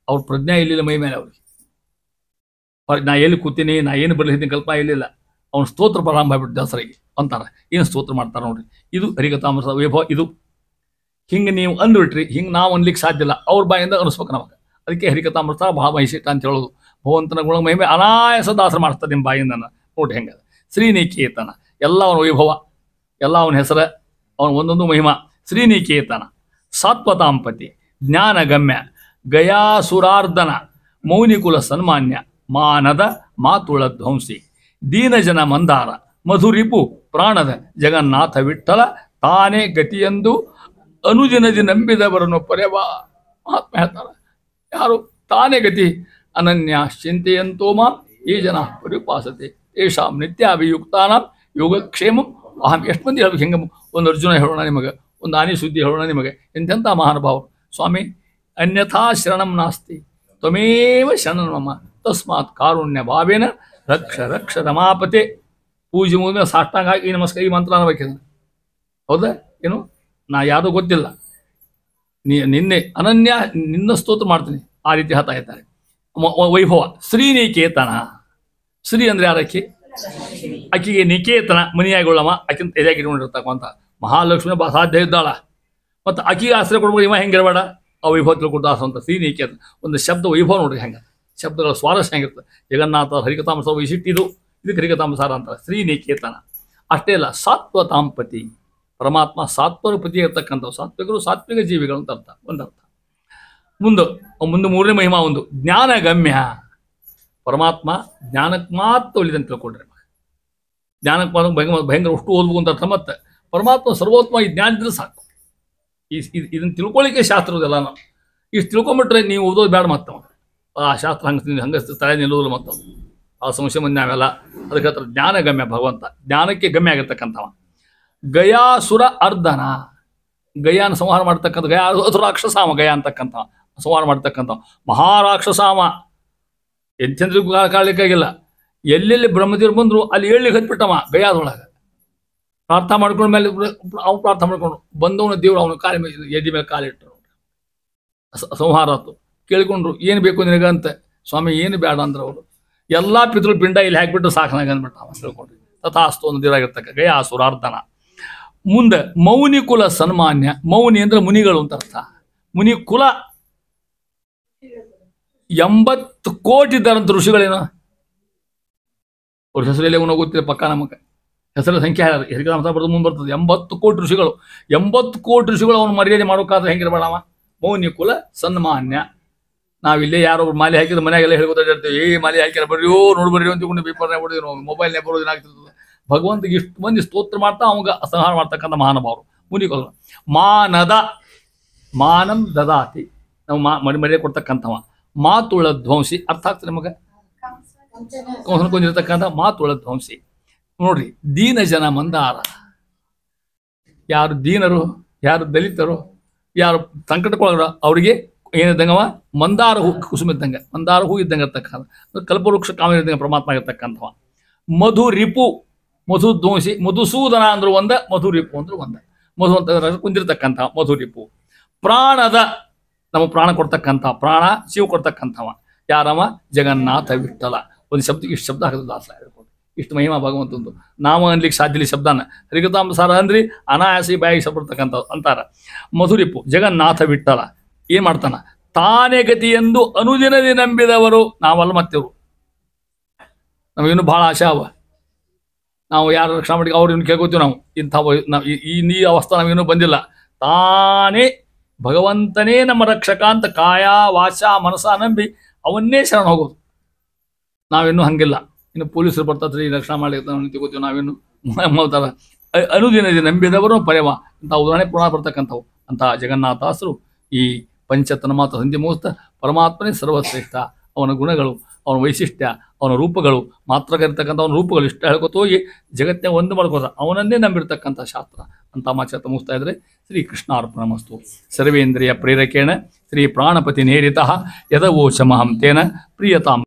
ಅವ್ರ ಪ್ರಜ್ಞೆ ಇಲ್ಲಿಲ್ಲ ಮೈ ಮೇಲೆ. ಅವ್ರಿಗೆ ನಾ ಎಲ್ಲಿ ಕೂತೀನಿ, ನಾ ಏನು ಬರ್ಲಿದ್ದೀನಿ ಕಲ್ಪನಾ ಇಲ್ಲಿಲ್ಲ. ಅವ್ನ ಸ್ತೋತ್ರ ಪ್ರಾರಂಭ ಆಗ್ಬಿಟ್ಟು ದಾಸರಿಗೆ ಅಂತಾರೆ. ಏನು ಸ್ತೋತ್ರ ಮಾಡ್ತಾರೆ ನೋಡ್ರಿ. ಇದು ಹರಿಕಥಾಮೃತ ವೈಭವ. ಇದು ಹಿಂಗೆ ನೀವು ಅಂದ್ಬಿಟ್ರಿ, ಹಿಂಗೆ ನಾವು ಅನ್ಲಿಕ್ಕೆ ಸಾಧ್ಯ ಇಲ್ಲ. ಅವ್ರ ಬಾಯಿಂದ ಅನಿಸ್ಬೇಕು ನಮಗೆ. ಅದಕ್ಕೆ ಹರಿಕಥಾಮೃತ ಭಾಳ ವೈಶಿಷ್ಟ್ಯ ಅಂತ ಹೇಳೋದು. ಭಗವಂತನ ಗುಣ ಮಹಿಮೆ ಅನಾಯಾಸ ದಾಸರು ಮಾಡ್ತಾರೆ ನಿಮ್ಮ ಬಾಯಿಂದ. ನೋಡ್ರಿ ಹೆಂಗೆ ಶ್ರೀನಿಕೇತನ, ಎಲ್ಲ ಅವನ ವೈಭವ, ಎಲ್ಲ ಅವನ ಹೆಸರ, ಅವನ ಒಂದೊಂದು ಮಹಿಮಾ. ಶ್ರೀನಿಕೇತನ, ಸಾತ್ವತಾಂಪತಿ, ಜ್ಞಾನಗಮ್ಯ, ಗಯಾಸುರಾರ್ಧನ, ಮೌನಿಕುಲ ಸನ್ಮಾನ್ಯ, ಮಾನದ ಮಾತುಳ ಧ್ವಂಸಿ, ದೀನಜನ ಮಂದಾರ, ಮಧುರಿಪು ಪ್ರಾಣದ ಜಗನ್ನಾಥ ವಿಠಲ, ತಾನೇ ಗತಿಯೆಂದು ಅನುದಿನದಿ ನಂಬಿದವರನ್ನು ಪೊರೆವಾ. ಮಹಾತ್ಮ ಹೇಳ್ತಾರೆ, ಯಾರು ತಾನೇ ಗತಿ ಅನನ್ಯ ಚಿಂತೆಯಂತೋ ಮಾಂ ಈ ಜನ ಪರಿಪಾಸತೆ ತೇಷಾಂ ನಿತ್ಯಾಭಿಯುಕ್ತಾನಾಂ ಯೋಗಕ್ಷೇಮಂ ಅಹಂ. ಎಷ್ಟು ಮಂದಿ ಹೇಳ್ಬೇಕು ಹೆಂಗೆ? ಒಂದು ಅರ್ಜುನ ಹೇಳೋಣ ನಿಮಗೆ, ಒಂದು ಆನೆ ಸುದ್ದಿ ಹೇಳೋಣ ನಿಮಗೆ. ಎಂತೆಂಥ ಮಹಾನುಭಾವರು. ಸ್ವಾಮಿ ಅನ್ಯಥಾ ಶರಣಂ ನಾಸ್ತಿ ತ್ವಮೇವ ಶರಣಂ ಮಮ ತಸ್ಮಾತ್ ಕಾರುಣ್ಯ ಭಾವೇನ ರಕ್ಷ ರಕ್ಷ ರಮಾಪತೆ. ಪೂಜೆ ಮುಗಿದ ಸಾಷ್ಟಾಂಗ ಹಾಕಿ ನಮಸ್ಕಾರ ಈ ಮಂತ್ರ ಅನ್ಬೇಕಿದೆ. ಹೌದಾ? ಏನು ನಾ ಯಾವುದೂ ಗೊತ್ತಿಲ್ಲ, ನಿನ್ನೆ ಅನನ್ಯ ನಿನ್ನ ಸ್ತೋತ್ರ ಮಾಡ್ತೀನಿ ಆ ರೀತಿ ಹೇಳ್ತಾ ಇದ್ದಾರೆ. ವೈಭವ ಶ್ರೀನಿಕೇತನ. ಶ್ರೀ ಅಂದರೆ ಯಾರಕ್ಕಿ? ಅಕ್ಕಿಗೆ ನಿಕೇತನ ಮನಿಯಾಗೊಳ್ಳಮ್ಮ, ಅಕ್ಕಿಂತ ಎದೆಯಾಗಿ ಇಟ್ಕೊಂಡಿರ್ತಕ್ಕಂಥ ಮಹಾಲಕ್ಷ್ಮಿ ಸಾಧ್ಯ ಇದ್ದಾಳ. ಮತ್ತು ಅಕ್ಕಿಗೆ ಆಶ್ರಯ ಕೊಡ್ಬೋದು. ಇವ ಹೆಂಗಿರಬೇಡ ಆ ವೈಭವ ತಿಳ್ಕೊಡ್ತಾ ಅಂತ ಶ್ರೀನಿಕೇತನ. ಒಂದು ಶಬ್ದ ವೈಭವ ನೋಡ್ರಿ ಹೆಂಗೆ, ಶಬ್ದಗಳ ಸ್ವಾರಸ್ಯ ಹೆಂಗಿರ್ತದೆ. ಜಗನ್ನಾಥ ಹರಿಕಥಾಮೃತ ವೈಶಿಷ್ಟ್ಯ ಇದು. ಇದಕ್ಕೆ ಹರಿಕಥಾಮೃತ ಅಂತಾರೆ ಶ್ರೀನಿಕೇತನ. ಅಷ್ಟೇ ಅಲ್ಲ, ಸಾತ್ವತಾಂಪತಿ. ಪರಮಾತ್ಮ ಸಾತ್ವರ ಪತಿ ಇರ್ತಕ್ಕಂಥವು. ಸಾತ್ವಿಕರು ಸಾತ್ವಿಕ ಜೀವಿಗಳು ಅಂತ ಅರ್ಥ, ಒಂದರ್ಥ. ಮುಂದೆ ಮೂರನೇ ಮಹಿಮಾ ಒಂದು ಜ್ಞಾನಗಮ್ಯ. ಪರಮಾತ್ಮ ಜ್ಞಾನಕ್ಕೆ ಮಾತ್ರ ಒಲಿದಂತ ತಿಳ್ಕೊಡ್ರಿ. ಜ್ಞಾನಕ್ಕೆ ಭಯಂಕರ ಅಷ್ಟು ಓದ್ಬೇಕು ಅಂತ ಅರ್ಥ. ಮತ್ತೆ ಪರಮಾತ್ಮ ಸರ್ವೋತ್ತಮ ಈ ಜ್ಞಾನ ಇದ್ರೆ ಸಾಕು. ಇದನ್ನು ತಿಳ್ಕೊಳ್ಳಿಕ್ಕೆ ಶಾಸ್ತ್ರದಲ್ಲ. ನಾವು ಇಷ್ಟು ತಿಳ್ಕೊಂಬಿಟ್ರೆ ನೀವು ಓದೋದು ಬೇಡ. ಮತ್ತೆ ಆ ಶಾಸ್ತ್ರ ಹಂಗೆ ತಲೆ ನಿಲ್ಲೋದಿಲ್ಲ. ಮತ್ತು ಆ ಸಂಶಯ ಮಂದಿ ನಾವೆಲ್ಲ ಅದಕ್ಕೆ ಹತ್ರ ಜ್ಞಾನಗಮ್ಯ ಭಗವಂತ, ಜ್ಞಾನಕ್ಕೆ ಗಮ್ಯ ಆಗಿರ್ತಕ್ಕಂಥವ. ಗಯಾಸುರ ಅರ್ಧನ, ಗಯಾನ ಸಂಹಾರ ಮಾಡ್ತಕ್ಕಂಥ, ಗಯಾ ರಾಕ್ಷಸಾಮ, ಗಯ ಅಂತಕ್ಕಂಥ ಸಂಹಾರ ಮಾಡ್ತಕ್ಕಂಥ ಮಹಾರಾಕ್ಷಸಾಮ. ಎಂಥೆಂದ್ರಿಗೂ ಕಾಡ್ಲಿಕ್ಕಾಗಿಲ್ಲ. ಎಲ್ಲೆಲ್ಲಿ ಬ್ರಹ್ಮದೇವ್ರು ಬಂದರು ಅಲ್ಲಿ ಹೇಳಲಿಕ್ಕೆ ಹತ್ಬಿಟ್ಟವ ಗಯಾದೊಳಗೆ. ಪ್ರಾರ್ಥನೆ ಮಾಡ್ಕೊಂಡ ಮೇಲೆ ಅವ್ನು ಪ್ರಾರ್ಥನೆ ಮಾಡ್ಕೊಂಡು ಬಂದವನ ದೇವ್ರು ಅವನ ಕಾಲ ಮೇಲೆ ಎದ್ದಿ ಮೇಲೆ ಕಾಲಿಟ್ಟರು. ಸಂಹಾರ ಆಯ್ತು. ಕೇಳಿಕೊಂಡ್ರು, ಏನು ಬೇಕು ನಿನಗಂತ. ಸ್ವಾಮಿ ಏನು ಬೇಡ ಅಂದ್ರೆ ಅವರು ಎಲ್ಲ ಪಿತೃ ಪಿಂಡ ಇಲ್ಲಿ ಹಾಕಿಬಿಟ್ಟು ಸಾಕನಾಗ ಅಂದ್ಬಿಟ್ಟು ಅವ ತಿಳ್ಕೊಂಡ್ರಿ. ತಥಾಸ್ತು ಅನ್ನೋದಿರಾಗಿರ್ತಕ್ಕ ಗಯಾಸುರಾರ್ಧನ. ಮುಂದೆ ಮೌನಿ ಕುಲ ಸನ್ಮಾನ್ಯ. ಮೌನಿ ಅಂದ್ರೆ ಮುನಿಗಳು ಅಂತ ಅರ್ಥ. ಮುನಿ ಕುಲ 80 ಕೋಟಿ ಇದ್ದಾರಂತ ಋಷಿಗಳೇನು. ಅವ್ರ ಹೆಸರಲ್ಲಿ ಅವನು ಗೊತ್ತಿಲ್ಲ ಪಕ್ಕ. ನಮಗೆ ಹೆಸರ ಸಂಖ್ಯೆ ಹೆರಿಕರಾಮ ಬರೆದು ಮುಂದೆ ಬರ್ತದೆ. 80 ಕೋಟಿ ಋಷಿಗಳು. 80 ಕೋಟಿ ಋಷಿಗಳು ಅವನು ಮರ್ಯಾದೆ ಮಾಡೋಕ್ಕಾದ್ರೆ ಹೆಂಗಿರಬೇಡವ. ಮೌನಿ ಕುಲ ಸನ್ಮಾನ್ಯ. ನಾವಿಲ್ಲೇ ಯಾರೊಬ್ರು ಮಾಲೆ ಹಾಕಿದ್ರೆ ಮನೆಯಾಗೆಲ್ಲ ಹೇಳ್ಕೊತಾಡ್ತೀವಿ, ಮಾಲೆ ಹಾಕಿರ ಬರ್ರಿಯೋ ನೋಡ್ಬರ್ರಿ ಅಂತಿಕೊಂಡು ಪೇಪರ್ನಾಗ ಹೊಡೆದು ನಾವು ಮೊಬೈಲ್ನೇ ಬರೋದು ಏನಾಗ್ತಿರ್ತದೆ. ಭಗವಂತಗೆ ಇಷ್ಟು ಮಂದಿ ಸ್ತೋತ್ರ ಮಾಡ್ತಾ ಅವಾಗ ಸಂಹಾರ ಮಾಡ್ತಕ್ಕಂಥ ಮಹಾನುಭಾವರು ಮುನಿಗಳು. ಮಾನದ, ಮಾನಂ ದದಾತಿ, ನಾವು ಮರ್ಯಾದೆ ಕೊಡ್ತಕ್ಕಂಥವ. ಮಾತುಳ ಧ್ವಂಸಿ, ಅರ್ಥ ಆಗ್ತದೆ ನಮಗೆ. ಕೊಂದಿರ್ತಕ್ಕಂಥ ಮಾತುಳ ಧ್ವಂಸಿ. ನೋಡ್ರಿ, ದೀನ ಜನ ಮಂದಾರ. ಯಾರು ದೀನರು, ಯಾರು ದಲಿತರು, ಯಾರು ಸಂಕಟಕ್ಕೊಳಗರ ಅವ್ರಿಗೆ ಏನಿದ್ದಂಗವ ಮಂದಾರ ಹೂ, ಕುಸುಮ ಇದ್ದಂಗೆ, ಮಂದಾರ ಹೂ ಇದ್ದಂಗೆ ಇರ್ತಕ್ಕಂಥ, ಕಲ್ಪವೃಕ್ಷ ಕಾಮ ಇದ್ದಂಗೆ ಪರಮಾತ್ಮ ಇರ್ತಕ್ಕಂಥವ. ಮಧು ರಿಪು, ಮಧು ಧ್ವಂಸಿ. ಮಧುಸೂದನ ಅಂದ್ರು ಒಂದ, ಮಧು ರಿಪು ಅಂದ್ರು ಒಂದ. ಮಧು ಅಂತ ಕುಂದಿರ್ತಕ್ಕಂಥ ಮಧು ರಿಪು. ಪ್ರಾಣದ, ನಮ್ಮ ಪ್ರಾಣ ಕೊಡ್ತಕ್ಕಂಥ, ಪ್ರಾಣ ಶಿವ ಕೊಡ್ತಕ್ಕಂಥವ ಯಾರವ? ಜಗನ್ನಾಥ ವಿಠಲ. ಒಂದು ಶಬ್ದಕ್ಕೆ ಇಷ್ಟು ಶಬ್ದ ಹಾಕಿದ್ರು ದಾಸ ಹೇಳ್ಕೊಂಡು. ಇಷ್ಟು ಮಹಿಮಾ ಭಗವಂತಂದು. ನಾವು ಅನ್ಲಿಕ್ಕೆ ಸಾಧ್ಯ ಇಲ್ಲ ಶಬ್ದನ. ಹರಿಕಥಾಮೃತ ಅಂದ್ರಿ ಅನಾಯಾಸಿ ಬಾಯಿಗೆ ಶಬ್ದರ್ತಕ್ಕಂಥ ಅಂತಾರ. ಮಧುರಿಪು ಜಗನ್ನಾಥ ವಿಠಲ ಏನ್ ಮಾಡ್ತಾನ? ತಾನೇ ಗತಿ ಎಂದು ಅನುದಿನದಿ ನಂಬಿದವರು ನಾವಲ್ಲ. ಮತ್ತೆವರು ನಮಗಿನ್ನೂ ಭಾಳ ಆಶೆ ಅವ. ನಾವು ಯಾರು ರಕ್ಷಣಾ ಮಾಡಿ ಅವ್ರನ್ನ ಕೇಳ್ಕೊತೀವಿ. ನಾವು ನಾವು ಈ ಅವಸ್ಥೆ ನಮಗಿನ್ನೂ ಬಂದಿಲ್ಲ. ತಾನೇ ಭಗವಂತನೇ ನಮ್ಮ ರಕ್ಷಕ ಅಂತ ಕಾಯ ವಾಚ ಮನಸ ನಂಬಿ ಅವನ್ನೇ ಶರಣ ಹೋಗೋದು. ನಾವಿನ್ನೂ ಹಂಗಿಲ್ಲ. ಇನ್ನು ಪೊಲೀಸರು ಬರ್ತಾರೆ ರಕ್ಷಣಾ ಮಾಡಿ ತಿಳ್ಕೊತೀವಿ ನಾವಿನ್ನು ಮಾಡ್ತಾರ ಅನುದಿನದಿ ನಂಬಿದವರು ಪರ್ಯವ ಅಂತ ಉದಾಹರಣೆ ಪುನಃ ಬರ್ತಕ್ಕಂಥವು. ಅಂತ ಜಗನ್ನಾಥಾಸರು ಈ ಪಂಚತನ್ಮಾತ್ರ ಸಂಧಿ ಮುಗಿಸ್ತಾ ಪರಮಾತ್ಮನೇ ಸರ್ವಶ್ರೇಷ್ಠ, ಅವನ ಗುಣಗಳು, ಅವನ ವೈಶಿಷ್ಟ್ಯ, ಅವನ ರೂಪಗಳು, ಮಾತ್ರಗಿರ್ತಕ್ಕಂಥ ಅವನ ರೂಪಗಳು ಇಷ್ಟ ಹೇಳ್ಕೊತ ಹೋಗಿ ಜಗತ್ತಿನ ಒಂದು ಮಾಡ್ಕೋತ ಅವನನ್ನೇ ನಂಬಿರ್ತಕ್ಕಂಥ ಶಾಸ್ತ್ರ ಅಂತ ಮಾಚತ ಮುಗಿಸ್ತಾ ಇದ್ರೆ ಶ್ರೀ ಕೃಷ್ಣಾರ್ಪಣಮಸ್ತು. ಸರ್ವೇಂದ್ರಿಯ ಪ್ರೇರಕೇಣ ಶ್ರೀ ಪ್ರಾಣಪತಿ ನೇರಿತಃ ಯದವೋಚಮಹಂ ತೇನ ಪ್ರಿಯತಾಂ.